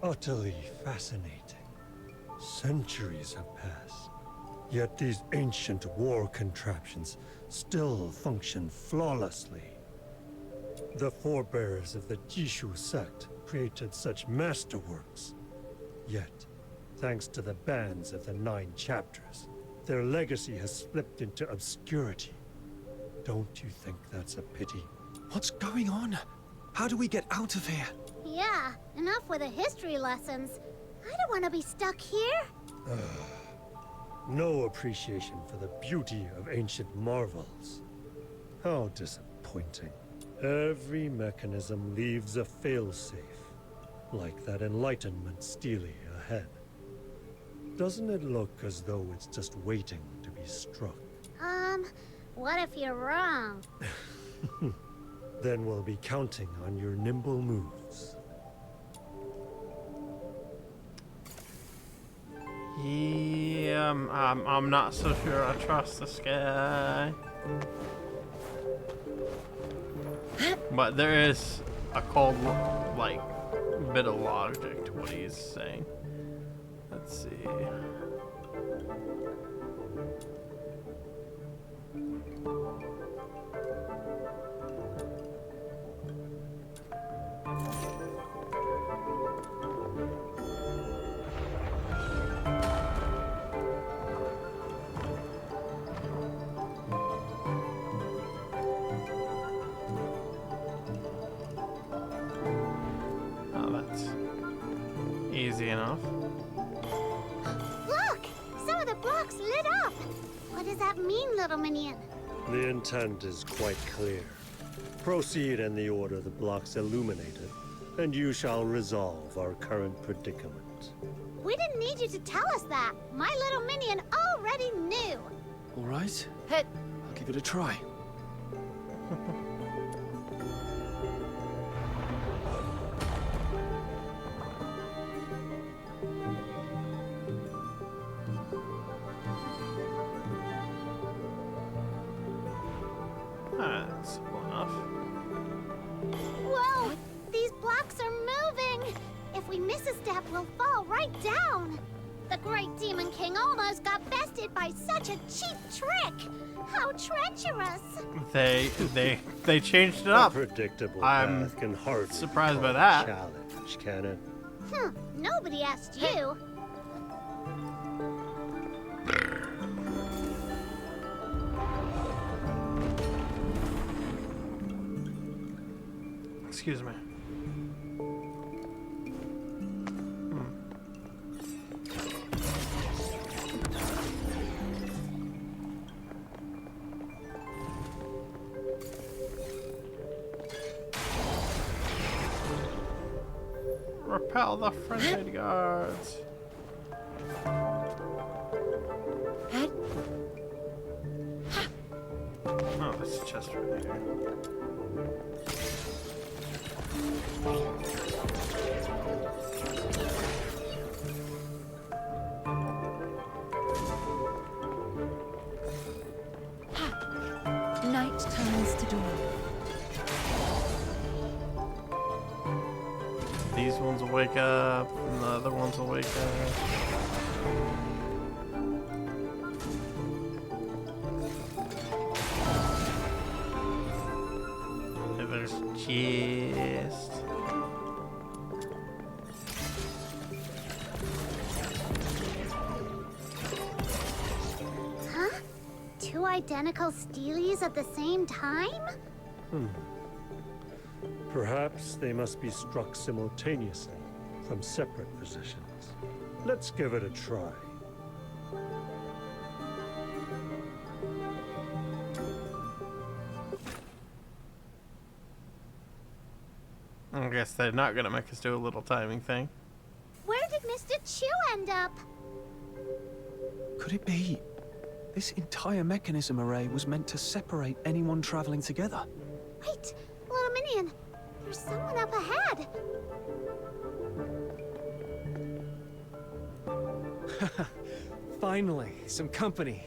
Utterly fascinating. Centuries have passed. Yet these ancient war contraptions still function flawlessly. The forebears of the Jishu sect created such masterworks. Yet, thanks to the bans of the 9 chapters, their legacy has slipped into obscurity. Don't you think that's a pity? What's going on? How do we get out of here? Yeah, enough with the history lessons. I don't want to be stuck here. No appreciation for the beauty of ancient marvels. How disappointing. Every mechanism leaves a failsafe, like that Enlightenment stele ahead. Doesn't it look as though it's just waiting to be struck? What if you're wrong? Then we'll be counting on your nimble moves. Yeah, I'm not so sure I trust this guy. But there is a cold, like, bit of logic to what he's saying. Let's see. Easy enough. Look! Some of the blocks lit up! What does that mean, little minion? The intent is quite clear. Proceed in the order the blocks illuminated, and you shall resolve our current predicament. We didn't need you to tell us that. My little minion already knew. All right. I'll give it a try. That's simple enough. Whoa! These blocks are moving! If we miss a step, we'll fall right down! The Great Demon King almost got bested by such a cheap trick! How treacherous! They changed it up. A predictable I'm path can hardly surprised by call that. Challenge, can it? Nobody asked you. Excuse me. Repel the frenzied guards. Oh, this chest right here. Night turns to dawn. These ones will wake up, and the other ones will wake up. chest. Huh? Two identical Steelies at the same time? Perhaps they must be struck simultaneously from separate positions. Let's give it a try. I guess they're not gonna make us do a little timing thing. Where did Mr. Chu end up? Could it be? This entire mechanism array was meant to separate anyone traveling together. Wait, little minion. There's someone up ahead. Finally, some company.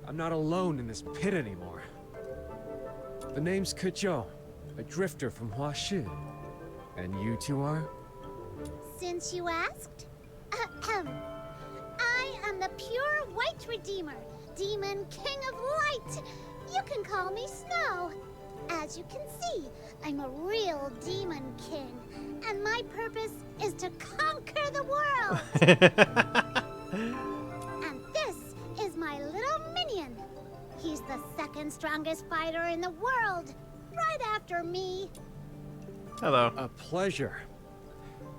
I'm not alone in this pit anymore. The name's Kuzhou, a drifter from Huaxu. And you two are? Since you asked, I am the pure white redeemer, demon king of light. You can call me Snow. As you can see, I'm a real demon king, and my purpose is to conquer the world. And this is my little minion. He's the second strongest fighter in the world, right after me. Hello. A pleasure.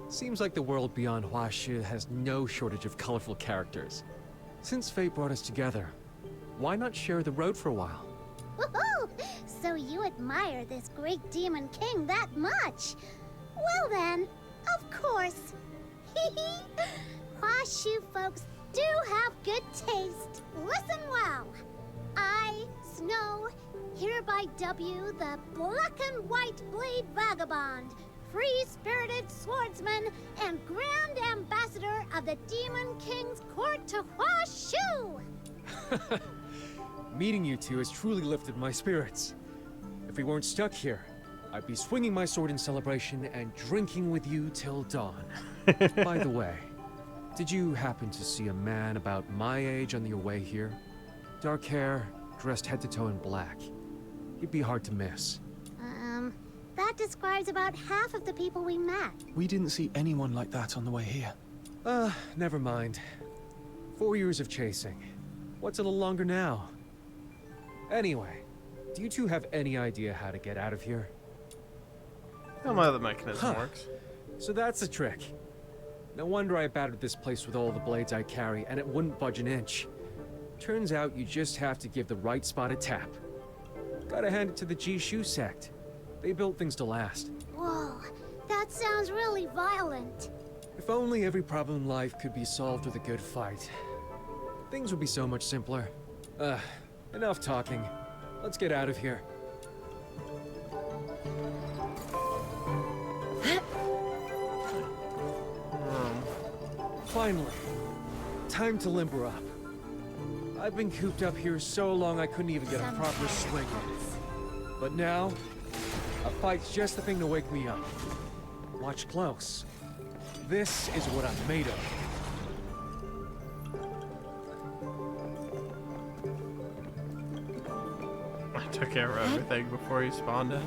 Seems like the world beyond Huaxu has no shortage of colorful characters. Since fate brought us together, why not share the road for a while? Woohoo! So you admire this great demon king that much? Well then, of course. Huaxu folks do have good taste. Listen well. I, Snow, hereby dub you the Black and White Blade Vagabond, free-spirited swordsman, and Grand Ambassador of the Demon King's Court to Huaxu! Meeting you two has truly lifted my spirits. If we weren't stuck here, I'd be swinging my sword in celebration and drinking with you till dawn. By the way, did you happen to see a man about my age on your way here? Dark hair, dressed head to toe in black. He'd be hard to miss. That describes about half of the people we met. We didn't see anyone like that on the way here. Never mind. 4 years of chasing. What's a little longer now? Anyway, do you two have any idea how to get out of here? How the mechanism works. So that's the trick. No wonder I battered this place with all the blades I carry, and it wouldn't budge an inch. Turns out you just have to give the right spot a tap. Gotta hand it to the Jishu sect. They built things to last. Whoa, that sounds really violent. If only every problem in life could be solved with a good fight. Things would be so much simpler. Enough talking. Let's get out of here. Finally. Time to limber up. I've been cooped up here so long I couldn't even get a proper swing in. But now, a fight's just the thing to wake me up. Watch close. This is what I'm made of. I took care of everything before you spawned in.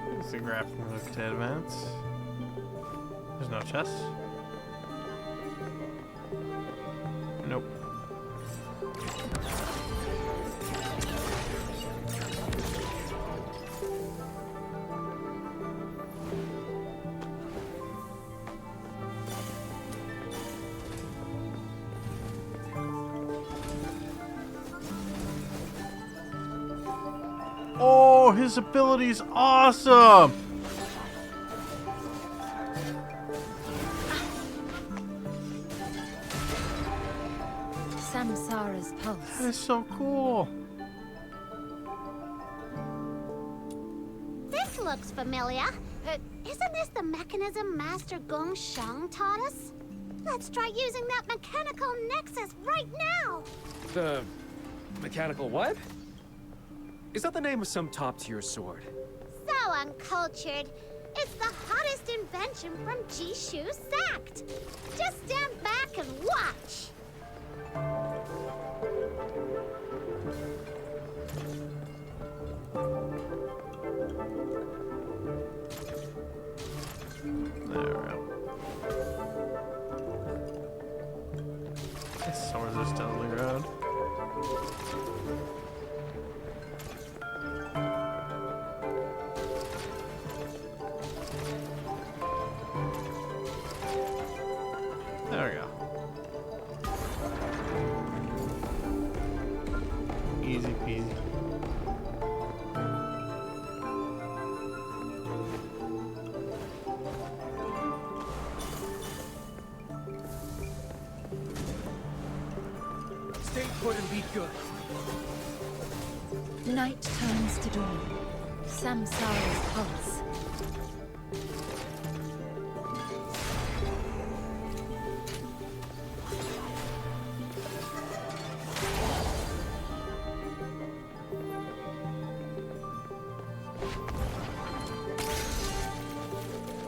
There's the grappling hook to advance. There's no chest. Nope. Oh, his ability's awesome! Samsara's pulse. That is so cool. This looks familiar. Isn't this the mechanism Master Gong Shang taught us? Let's try using that mechanical nexus right now! The mechanical what? Is that the name of some top-tier sword? So uncultured. It's the hottest invention from Jishu sect. Just stand back and watch. There we go. These swords are still on the ground. There we go. Easy peasy. Stay put and be good. Night turns to dawn. Samsara's pulse.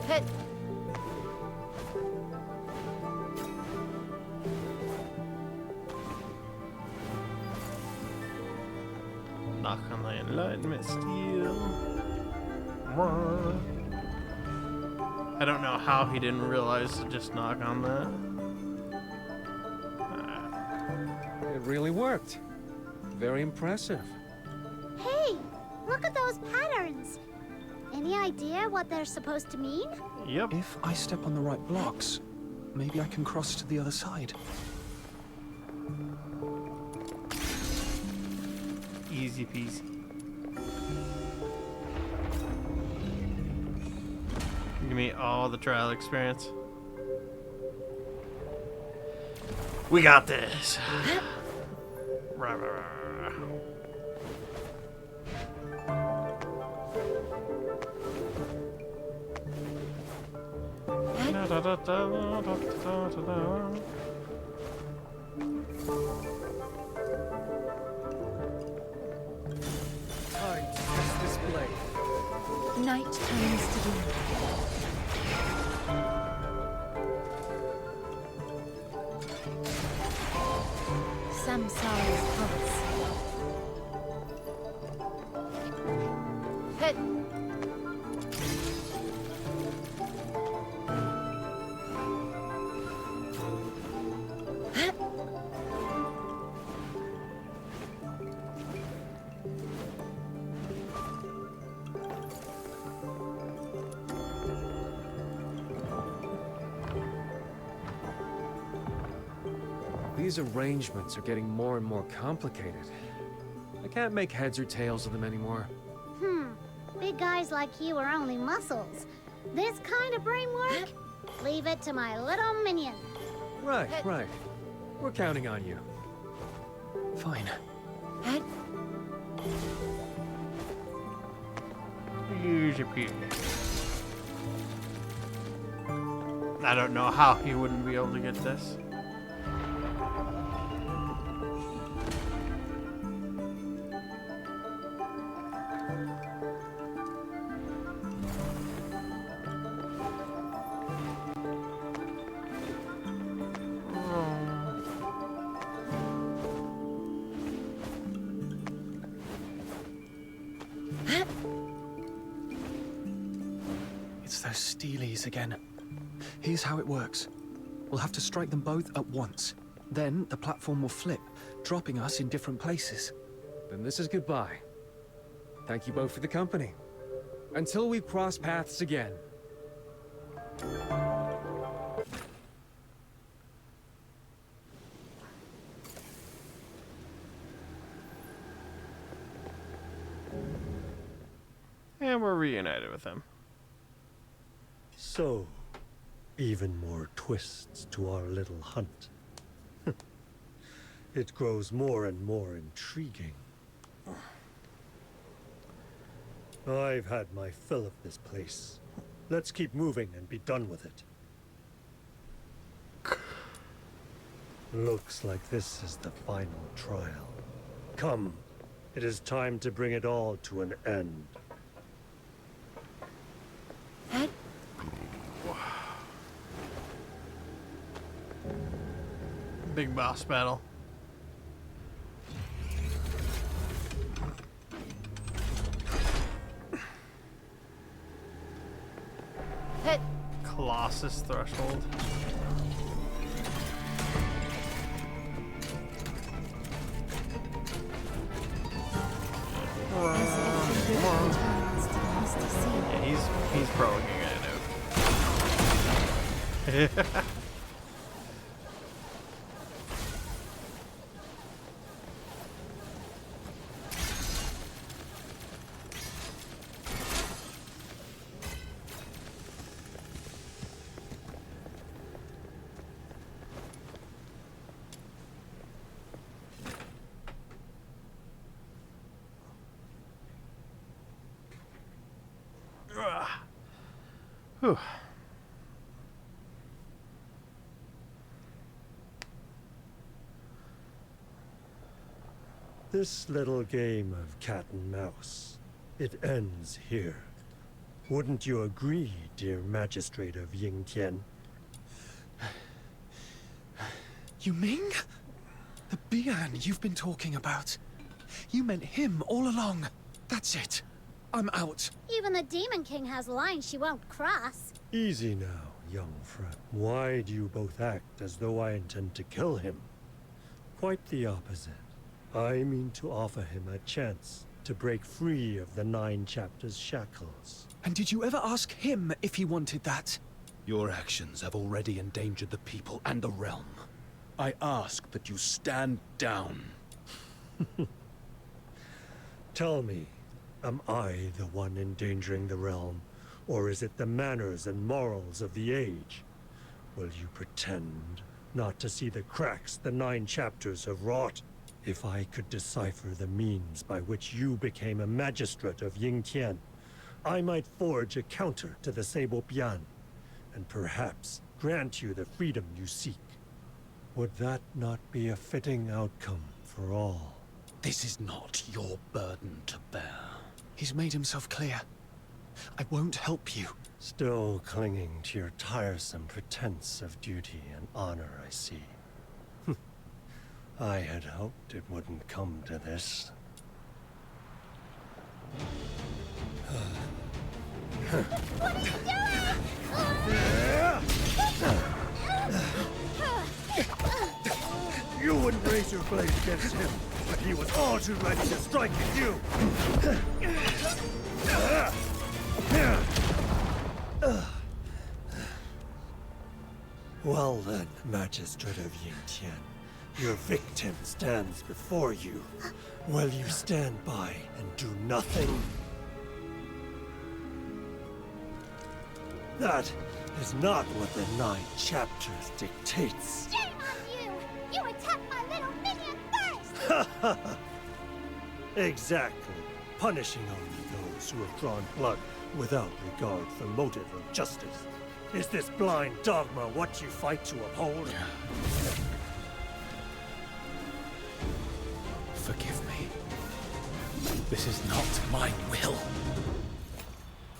Hit. Knock on the enlightenment steel. I don't know how he didn't realize to just knock on that. It really worked. Very impressive. Hey, look at those patterns. Any idea what they're supposed to mean? Yep. If I step on the right blocks, maybe I can cross to the other side. Easy peasy. Give me all the trial experience. We got this. Rah, rah, rah. Da, da, da, da, da, da, da, da. Time to test this blade. Night turns to dawn. Samsara's pulse. Hit. These arrangements are getting more and more complicated. I can't make heads or tails of them anymore. Big guys like you are only muscles. This kind of brain work? Leave it to my little minion. Right, right. We're counting on you. Fine. Easy peasy. I don't know how he wouldn't be able to get this. It's those steelies again. Here's how it works. We'll have to strike them both at once. Then the platform will flip, dropping us in different places. Then this is goodbye. Thank you both for the company. Until we cross paths again. And we're reunited with him. So, even more twists to our little hunt. It grows more and more intriguing. I've had my fill of this place. Let's keep moving and be done with it. Looks like this is the final trial. Come, it is time to bring it all to an end. Big boss battle. Hit. Colossus threshold. Yeah, he's provoking it, I know. Whew. This little game of cat and mouse, it ends here. Wouldn't you agree, dear Magistrate of Yingtian? You Ming? The Bian you've been talking about. You meant him all along. That's it. I'm out. Even the Demon King has lines she won't cross. Easy now, young friend. Why do you both act as though I intend to kill him? Quite the opposite. I mean to offer him a chance to break free of the 9 chapters shackles. And did you ever ask him if he wanted that? Your actions have already endangered the people and the realm. I ask that you stand down. Tell me, am I the one endangering the realm, or is it the manners and morals of the age? Will you pretend not to see the cracks the 9 chapters have wrought? If I could decipher the means by which you became a magistrate of Yingtian, I might forge a counter to the Sable Bian, and perhaps grant you the freedom you seek. Would that not be a fitting outcome for all? This is not your burden to bear. He's made himself clear. I won't help you. Still clinging to your tiresome pretense of duty and honor, I see. I had hoped it wouldn't come to this. What are you doing? You wouldn't raise your blade against him, but he was all too ready to strike at you. Well then, Magistrate of Yingtian, your victim stands before you. Will you stand by and do nothing? That is not what the 9 chapters dictates. Shame on you! You attacked my little minion first! Exactly. Punishing only those who have drawn blood without regard for motive or justice. Is this blind dogma what you fight to uphold? Forgive me. This is not my will.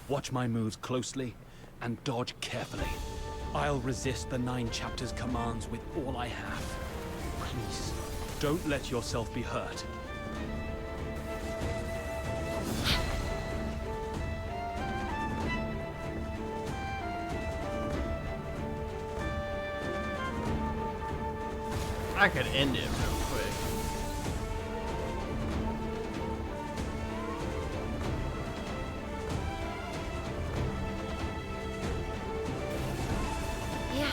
Watch my moves closely and dodge carefully. I'll resist the 9 chapters' commands with all I have. Please, don't let yourself be hurt. I could end it real quick. Yeah.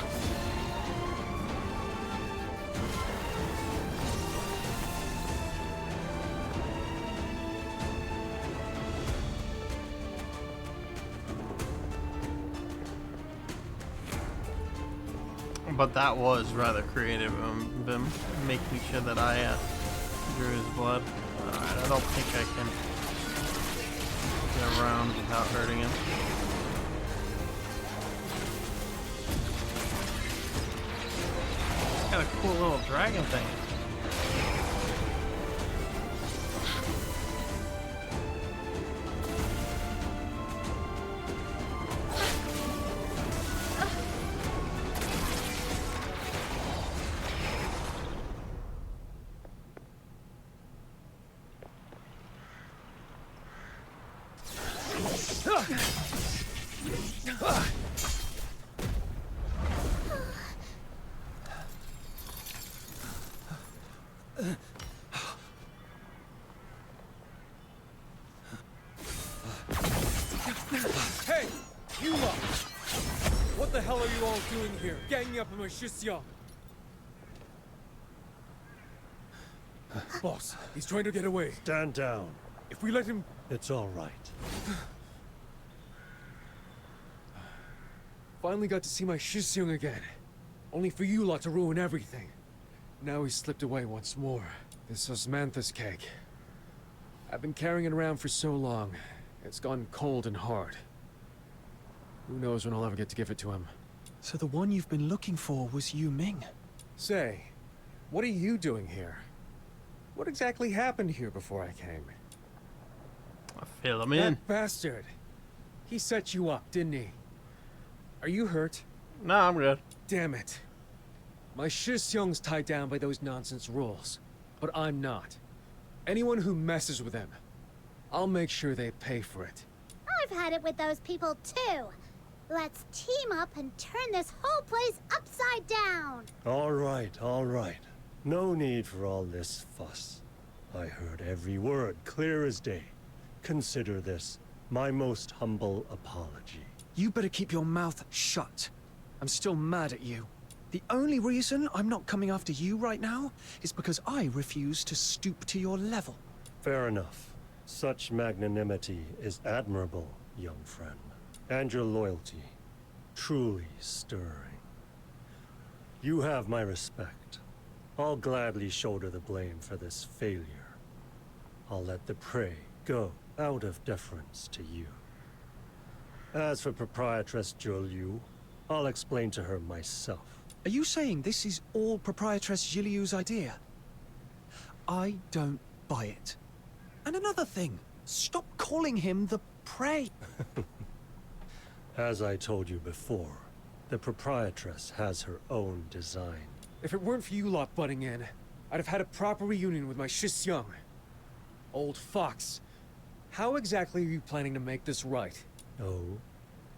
But that was rather creative of them, making sure that I drew his blood. Alright, I don't think I can get around without hurting him. It's got a cool little dragon thing. What the hell are you all doing here? Ganging up on my Shixiang? Boss, he's trying to get away. Stand down. If we let him... It's all right. Finally got to see my Shixiang again. Only for you lot to ruin everything. Now he's slipped away once more. This osmanthus cake. I've been carrying it around for so long. It's gone cold and hard. Who knows when I'll ever get to give it to him. So the one you've been looking for was Yu Ming? Say, what are you doing here? What exactly happened here before I came? I feel him in. That bastard. He set you up, didn't he? Are you hurt? No, I'm good. Damn it. My Shixiang's tied down by those nonsense rules, but I'm not. Anyone who messes with him, I'll make sure they pay for it. I've had it with those people too. Let's team up and turn this whole place upside down. All right, all right. No need for all this fuss. I heard every word, clear as day. Consider this my most humble apology. You better keep your mouth shut. I'm still mad at you. The only reason I'm not coming after you right now is because I refuse to stoop to your level. Fair enough. Such magnanimity is admirable, young friend. And your loyalty, truly stirring. You have my respect. I'll gladly shoulder the blame for this failure. I'll let the prey go out of deference to you. As for Proprietress Zhou Liu, I'll explain to her myself. Are you saying this is all Proprietress Zhiliu's idea? I don't buy it. And another thing, stop calling him the prey. As I told you before, the Proprietress has her own design. If it weren't for you lot butting in, I'd have had a proper reunion with my Shixiang. Old fox, how exactly are you planning to make this right? Oh,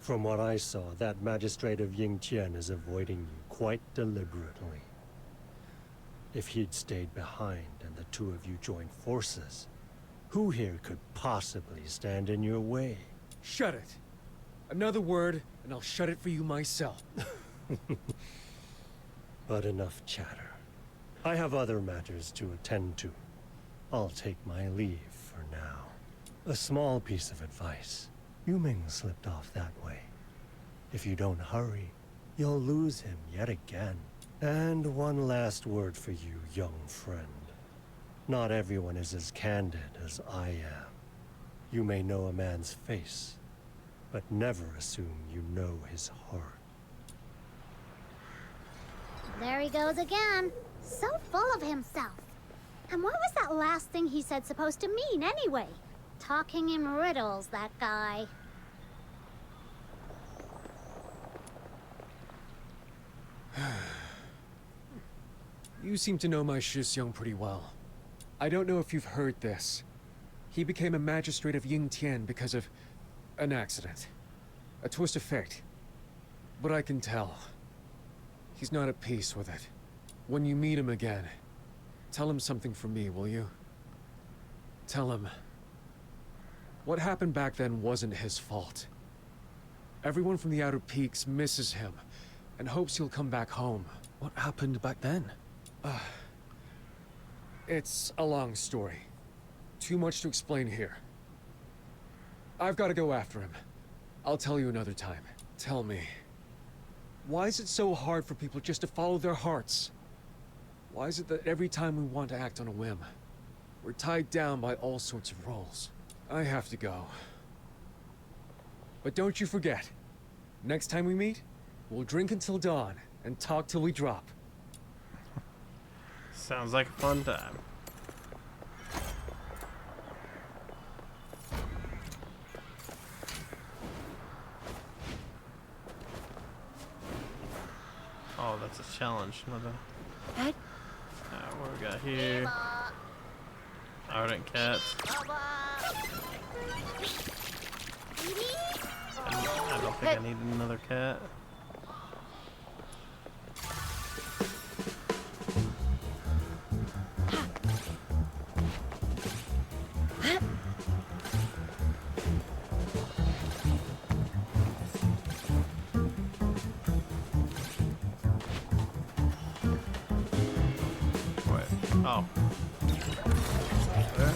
from what I saw, that magistrate of Yingtian is avoiding you quite deliberately. If he'd stayed behind and the two of you joined forces, who here could possibly stand in your way? Shut it. Another word, and I'll shut it for you myself. But enough chatter. I have other matters to attend to. I'll take my leave for now. A small piece of advice. Yu Ming slipped off that way. If you don't hurry, you'll lose him yet again. And one last word for you, young friend. Not everyone is as candid as I am. You may know a man's face, but never assume you know his heart. There he goes again. So full of himself. And what was that last thing he said supposed to mean anyway? Talking in riddles, that guy. You seem to know my Shixiang pretty well. I don't know if you've heard this. He became a magistrate of Yingtian because of an accident. A twist of fate. But I can tell. He's not at peace with it. When you meet him again, tell him something from me, will you? Tell him what happened back then wasn't his fault. Everyone from the Outer Peaks misses him and hopes he'll come back home. What happened back then? It's a long story. Too much to explain here. I've got to go after him. I'll tell you another time. Tell me, why is it so hard for people just to follow their hearts? Why is it that every time we want to act on a whim, we're tied down by all sorts of rules? I have to go. But don't you forget, next time we meet, we'll drink until dawn and talk till we drop. Sounds like a fun time. Oh, that's a challenge. What we got here? Ardent cats. I don't think I need another cat. Oh. There.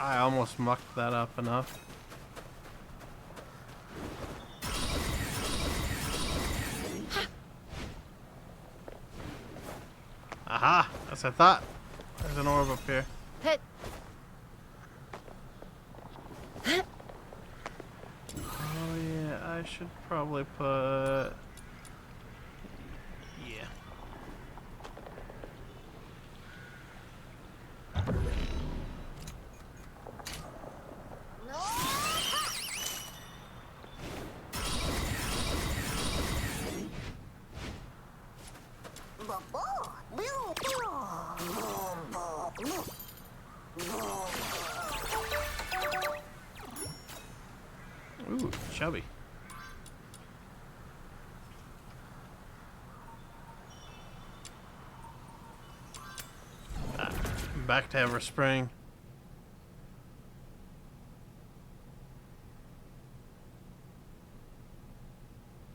I almost mucked that up enough. Aha! As I thought. There's an orb up here. Oh yeah, I should probably put... Yeah. Ooh, chubby. Back to Ever Spring.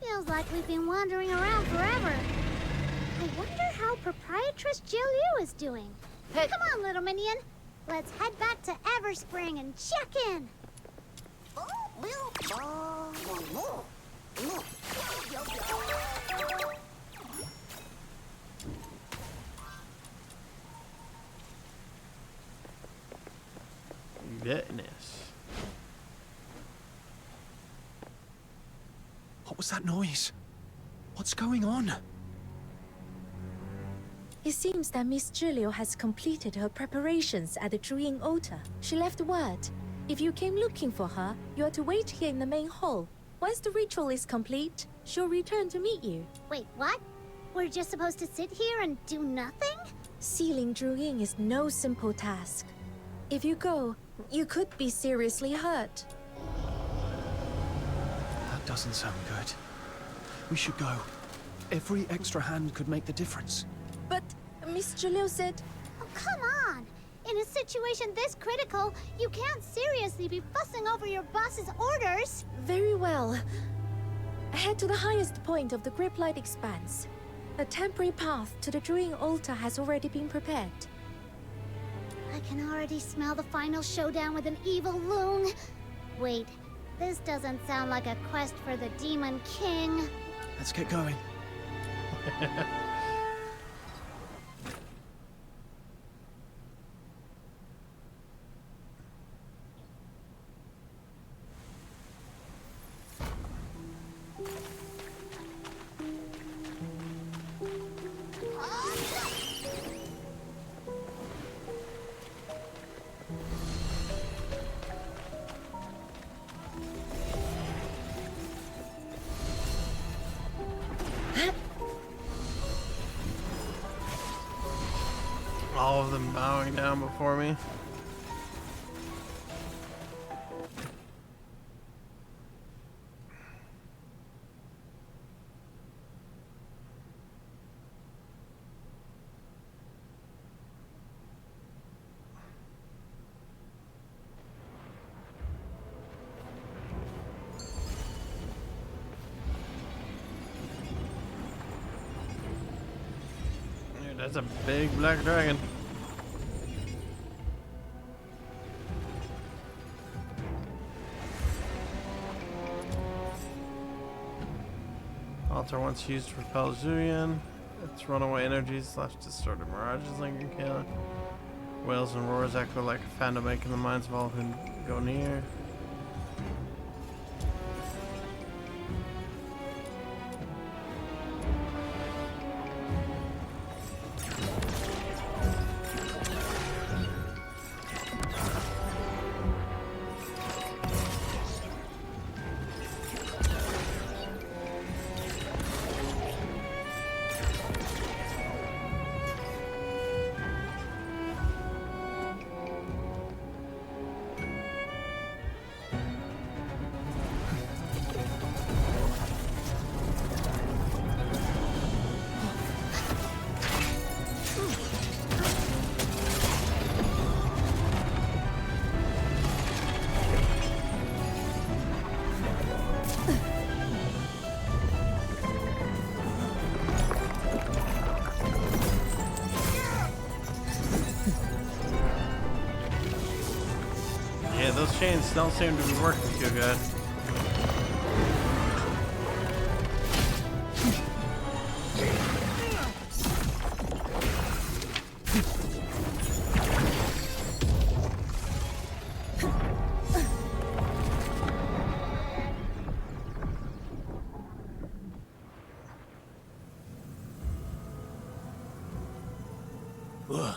Feels like we've been wandering around forever. I wonder how Proprietress Jill Yu is doing. Come on, little minion. Let's head back to Everspring and check in. Goodness. What was that noise? What's going on? It seems that Miss Julio has completed her preparations at the Druid altar. She left word. If you came looking for her, you are to wait here in the main hall. Once the ritual is complete, she'll return to meet you. Wait, what? We're just supposed to sit here and do nothing? Sealing Druid is no simple task. If you go, you could be seriously hurt. That doesn't sound good. We should go. Every extra hand could make the difference. But Miss Julio said... Oh, come on! In a situation this critical, you can't seriously be fussing over your boss's orders! Very well. Head to the highest point of the Griplight Expanse. A temporary path to the Druid altar has already been prepared. I can already smell the final showdown with an evil loon. Wait, this doesn't sound like a quest for the Demon King. Let's get going. All of them bowing down before me. Dude, that's a big black dragon. Altar once used to repel Zuyan. Its runaway energies left distorted mirages Lincoln Killer. Wails and roars echo like a phantom ache in the minds of all who go near. Okay, those chains don't seem to be working too good. Ugh.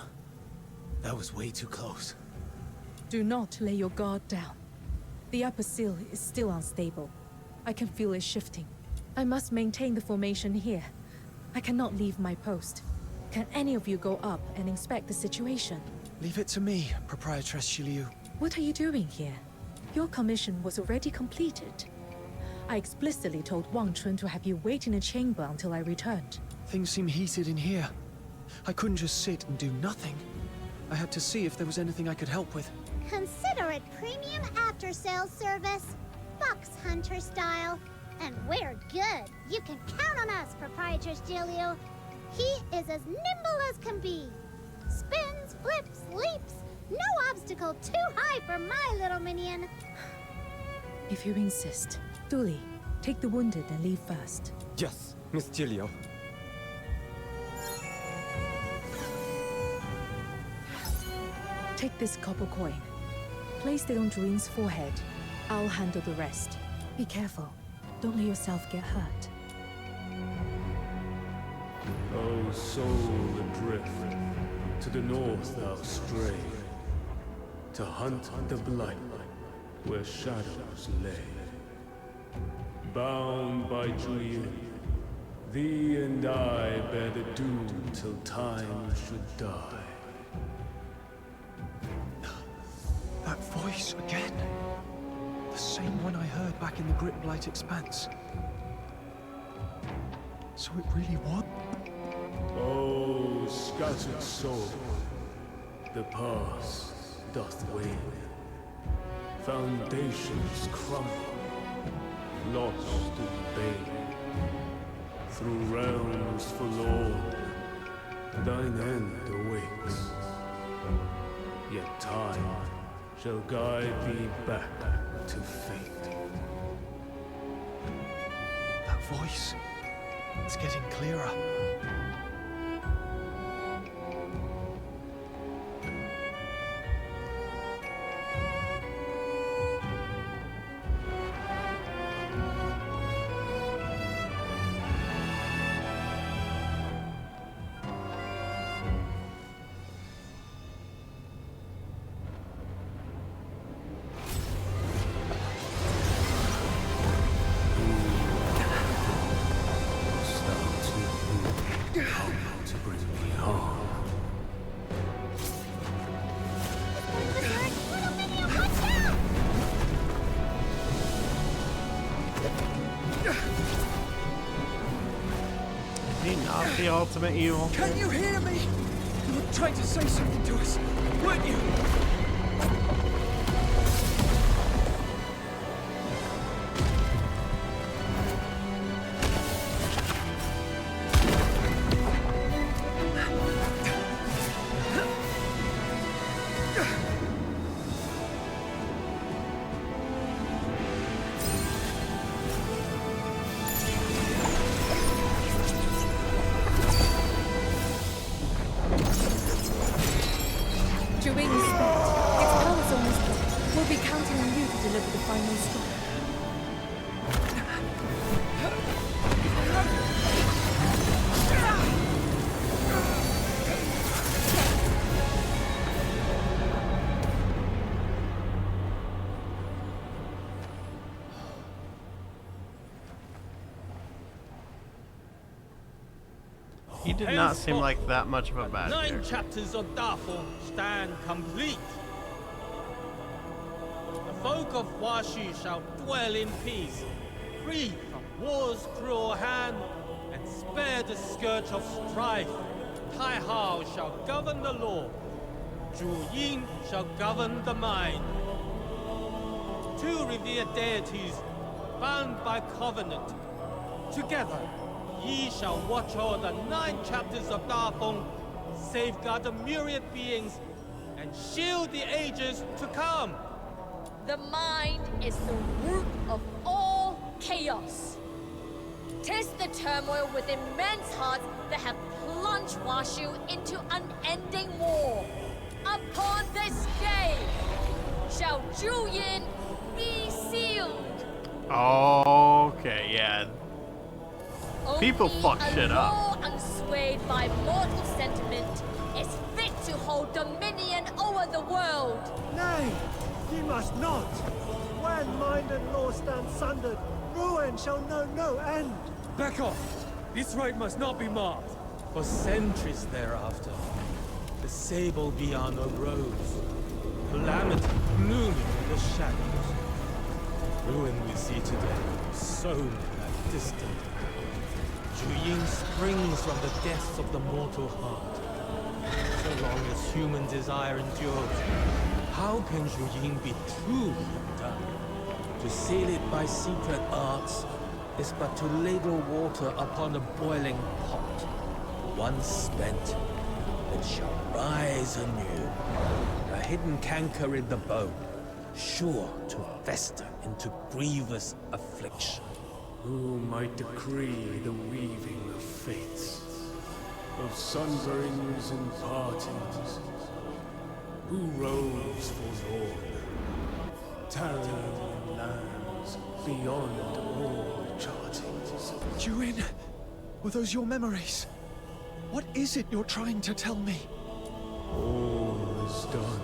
That was way too close. Do not lay your guard down. The upper seal is still unstable. I can feel it shifting. I must maintain the formation here. I cannot leave my post. Can any of you go up and inspect the situation? Leave it to me, Proprietress Shiliu. What are you doing here? Your commission was already completed. I explicitly told Wang Chun to have you wait in a chamber until I returned. Things seem heated in here. I couldn't just sit and do nothing. I had to see if there was anything I could help with. Consider it premium after-sales service. Fox Hunter style. And we're good. You can count on us, Proprietress Jilio. He is as nimble as can be. Spins, flips, leaps. No obstacle too high for my little minion. If you insist. Dooley, take the wounded and leave first. Yes, Miss Gilio. Take this copper coin. Place it on Druin's forehead. I'll handle the rest. Be careful. Don't let yourself get hurt. O soul adrift, to the north thou stray, to hunt the blight where shadows lay. Bound by Juyin, thee and I bear the doom till time should die. That voice again. The same one I heard back in the Grip-Blight Expanse. So it really was? O scattered soul, the past doth wane. Foundations crumble, lost in bane. Through realms forlorn, thine end awaits. Yet time shall guide thee back to fate. That voice. It's getting clearer. The ultimate evil. Can you hear me? You were trying to say something to us, weren't you? He did not seem like that much of a bad guy. 9 chapters of Dafeng stand complete. The folk of Huaxu shall dwell in peace, free from war's cruel hand, and spare the scourge of strife. Tai Hao shall govern the law. Zhu Yin shall govern the mind. 2 revered deities, bound by covenant. Together, ye shall watch o'er the 9 chapters of Dafeng, safeguard the myriad beings, and shield the ages to come. The mind is the root of all chaos. 'Tis the turmoil within men's hearts that have plunged Huaxu into unending war. Upon this day shall Juyin be sealed. Okay, yeah. People Only fuck shit a up. law unswayed by mortal sentiment is fit to hold dominion over the world. Nay, ye must not. When mind and law stand sundered, ruin shall know no end. Back off! This right must not be marked. For centuries thereafter, the sable beyond arose, calamity looming in the shadows. Ruin we see today, sown at distant. Juyin springs from the depths of the mortal heart. So long as human desire endures, how can Juyin be truly undone? To seal it by secret arts is but to ladle water upon a boiling pot. Once spent, it shall rise anew. A hidden canker in the bone, sure to fester into grievous affliction. Who might decree the weaving of fates, of sunburns and partings? Who roves forlorn, tarrying lands beyond all chartings? Juin, were those your memories? What is it you're trying to tell me? All is done.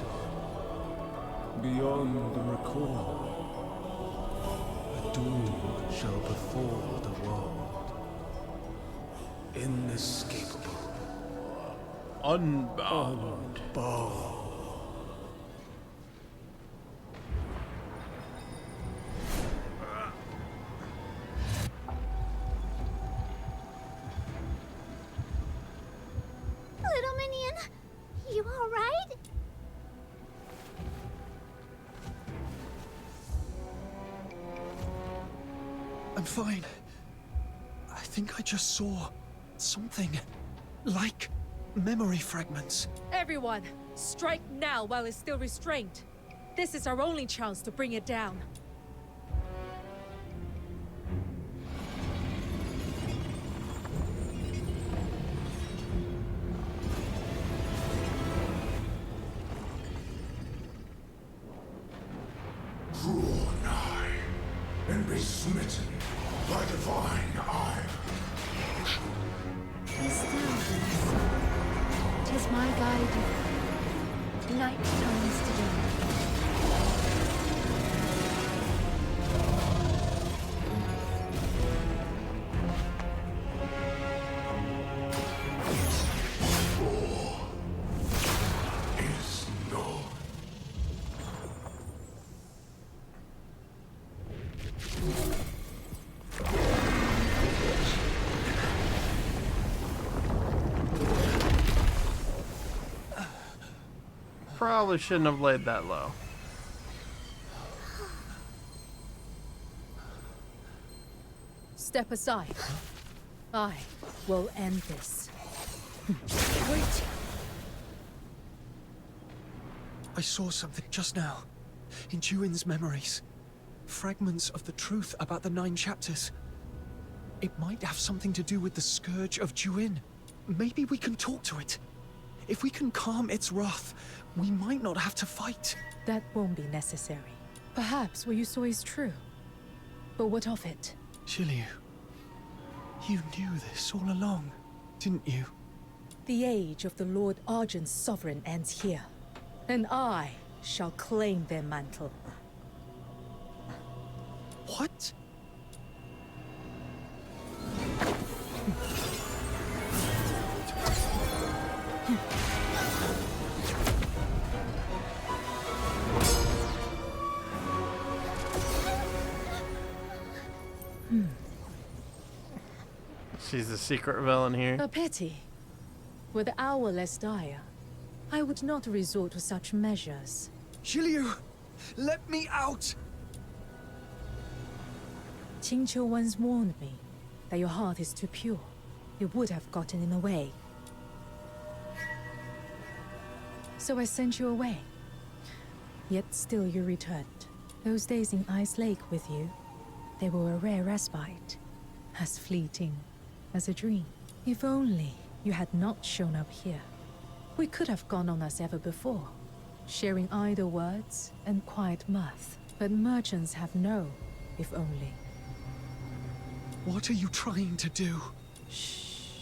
Beyond recall. A doom shall befall the world. Inescapable. Unbound. Little minion, you all right? I'm fine. I think I just saw something like memory fragments. Everyone, strike now while it's still restrained. This is our only chance to bring it down. Draw nigh, and be smitten by divine eye. Be still, Bliss. 'Tis my guide. Night comes to day. Is no. Probably shouldn't have laid that low. Step aside. I will end this. Wait! I saw something just now. In Juin's memories. Fragments of the truth about the 9 chapters. It might have something to do with the Scourge of Juin. Maybe we can talk to it. If we can calm its wrath, we might not have to fight. That won't be necessary. Perhaps what you saw is true. But what of it? Shiliu, you knew this all along, didn't you? The age of the Lord Argent's sovereign ends here. And I shall claim their mantle. What? She's the secret villain here. A pity. Were the hour less dire, I would not resort to such measures. Shiliu, let me out! Qingqiu once warned me that your heart is too pure. It would have gotten in the way. So I sent you away. Yet still you returned. Those days in Ice Lake with you, they were a rare respite, as fleeting as a dream. If only you had not shown up here, we could have gone on as ever before, sharing idle words and quiet mirth. But merchants have no if only. What are you trying to do? Shh.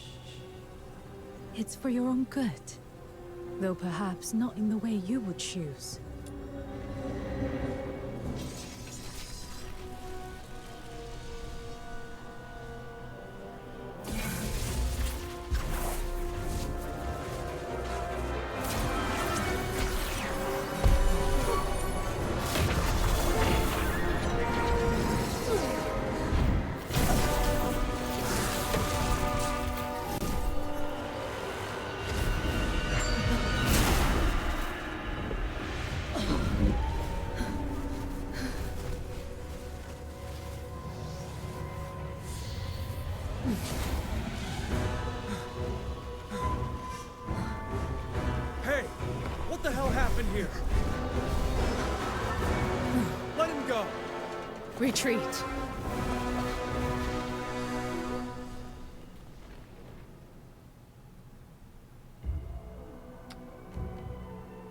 It's for your own good, though perhaps not in the way you would choose. Hey! What the hell happened here? Let him go! Retreat.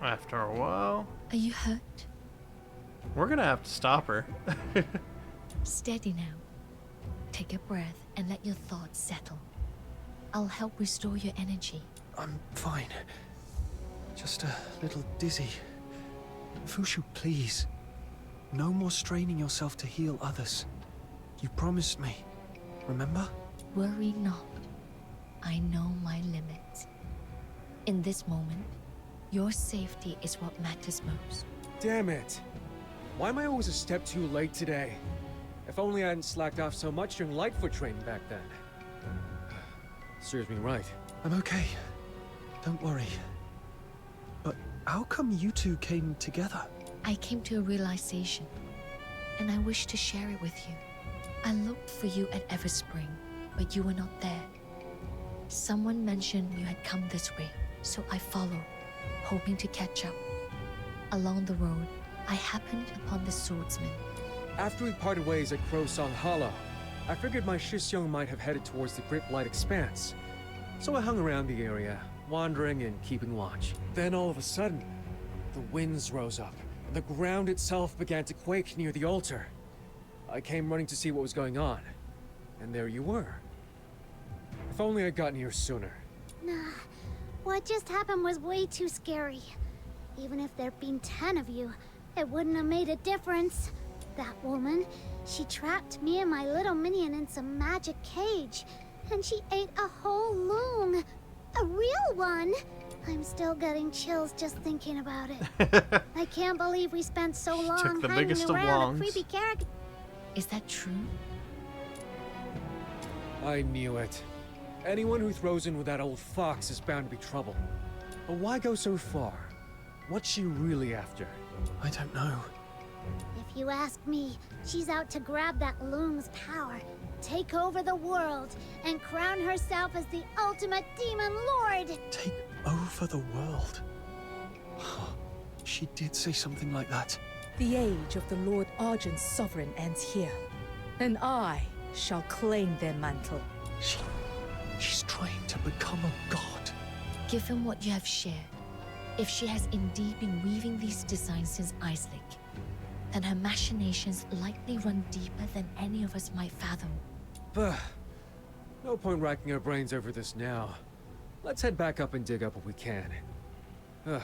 After a while, Are you hurt? we're gonna have to stop her. Steady now. Take a breath and let your thoughts settle. I'll help restore your energy. I'm fine. Just a little dizzy. Fushu, please. No more straining yourself to heal others. You promised me. Remember? Worry not. I know my limits. In this moment, your safety is what matters most. Damn it! Why am I always a step too late today? If only I hadn't slacked off so much during Lightfoot training back then. Serves me right. I'm okay. Don't worry. But how come you two came together? I came to a realization, and I wish to share it with you. I looked for you at Everspring, but you were not there. Someone mentioned you had come this way, so I followed, hoping to catch up. Along the road, I happened upon the swordsman. After we parted ways at Crowsong Hollow, I figured my Shisyong might have headed towards the Great Light Expanse. So I hung around the area, wandering and keeping watch. Then all of a sudden, the winds rose up, and the ground itself began to quake near the altar. I came running to see what was going on, and there you were. If only I'd gotten here sooner. Nah, what just happened was way too scary. Even if there'd been 10 of you, it wouldn't have made a difference. That woman, she trapped me and my little minion in some magic cage, and she ate a whole loong. A real one! I'm still getting chills just thinking about it. I can't believe we spent so long hanging around a creepy character. Is that true? I knew it. Anyone who throws in with that old fox is bound to be trouble. But why go so far? What's she really after? I don't know. If you ask me, she's out to grab that loong's power, take over the world, and crown herself as the ultimate demon lord! Take over the world? She did say something like that. The age of the Lord Argent's sovereign ends here, and I shall claim their mantle. She's trying to become a god. Given what you have shared, if she has indeed been weaving these designs since Ice Lake, then her machinations likely run deeper than any of us might fathom. But no point racking our brains over this now. Let's head back up and dig up what we can. I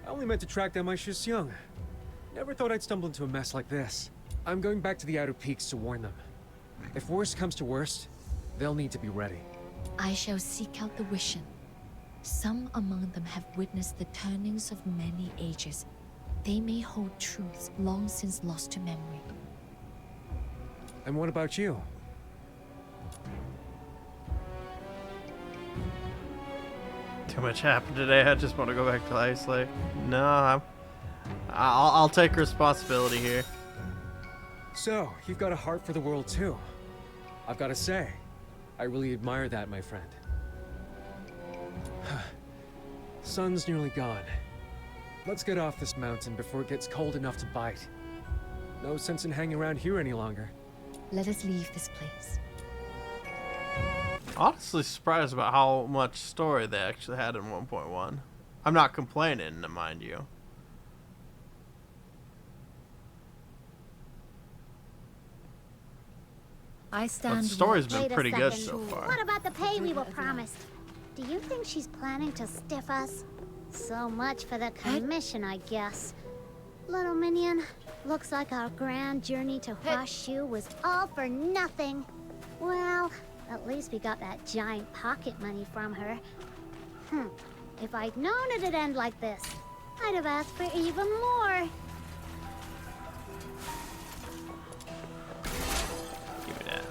only meant to track down my Shisyong. Never thought I'd stumble into a mess like this. I'm going back to the Outer Peaks to warn them. If worst comes to worst, they'll need to be ready. I shall seek out the Wishen. Some among them have witnessed the turnings of many ages. They may hold truths long since lost to memory. And what about you? Too much happened today. I just want to go back to Ice Lake. No, I'll take responsibility here. So, you've got a heart for the world too. I've got to say, I really admire that, my friend. Sun's nearly gone. Let's get off this mountain before it gets cold enough to bite. No sense in hanging around here any longer. Let us leave this place. Honestly surprised about how much story they actually had in 1.1. I'm not complaining, mind you. I stand. But the story's been Wait a pretty good second. so far. What about the pay we were promised? Do you think she's planning to stiff us? So much for the commission, I guess. Little minion, looks like our grand journey to Huaxu was all for nothing. Well, at least we got that giant pocket money from her. If I'd known it'd end like this, I'd have asked for even more. Give me that.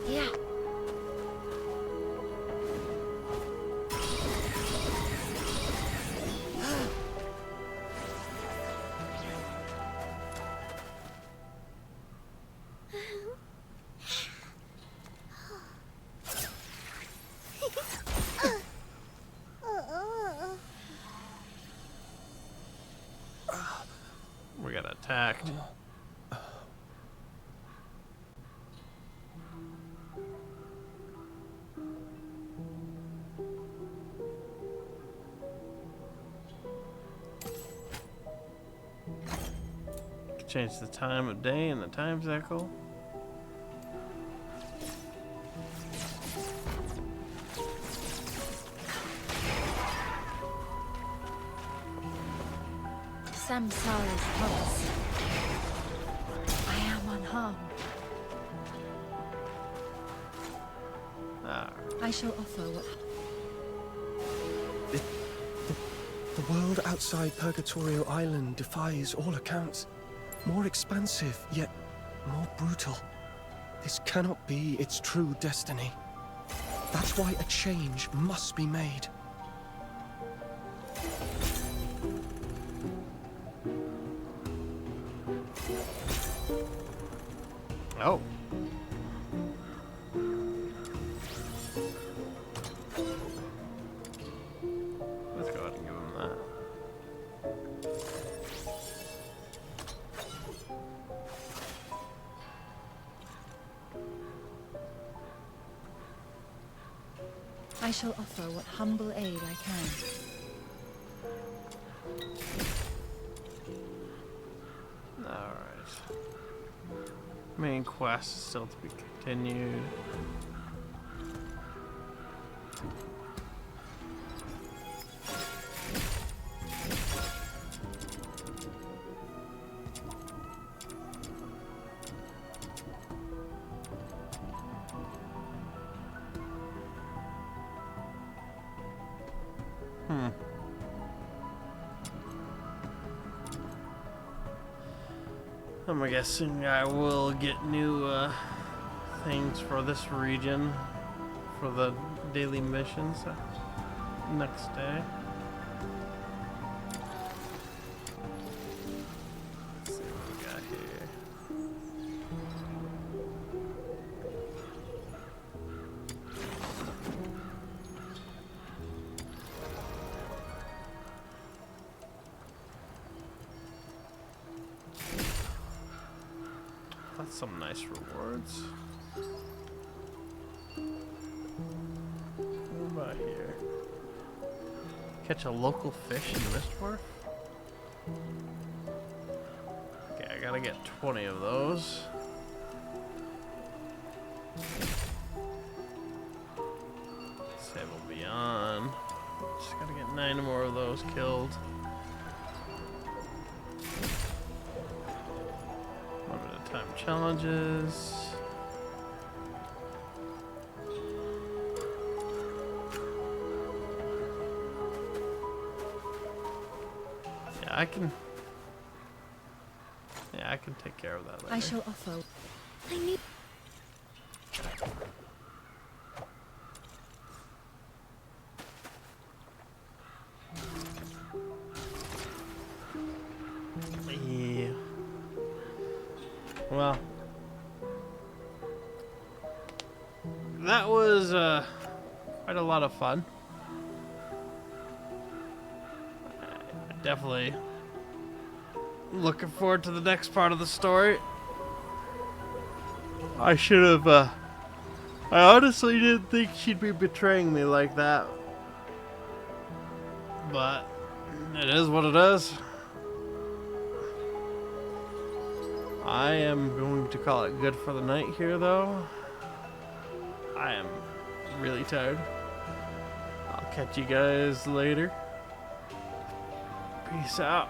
Yeah. We got attacked. Change the time of day and the time cycle. Samsara's pulse. I am unharmed. I shall offer what... The world outside Purgatorio Island defies all accounts. More expansive, yet more brutal. This cannot be its true destiny. That's why a change must be made. Oh. Let's go ahead and give him that. I shall offer what humble aid I can. Alright. Main quest is still to be continued. I'm guessing I will get new things for this region for the daily missions next day. Let's see what we got here. That's some nice rewards. What about here? Catch a local fish in Mistworth? Okay, I gotta get 20 of those. Sable Beyond. Just gotta get 9 more of those killed. Time challenges. Yeah, I can take care of that later. I shall offer. I need. Yeah. Well, that was quite a lot of fun. definitely looking forward to the next part of the story. I should have, I honestly didn't think she'd be betraying me like that. But it is what it is. I am going to call it good for the night here, though. I am really tired. I'll catch you guys later. Peace out.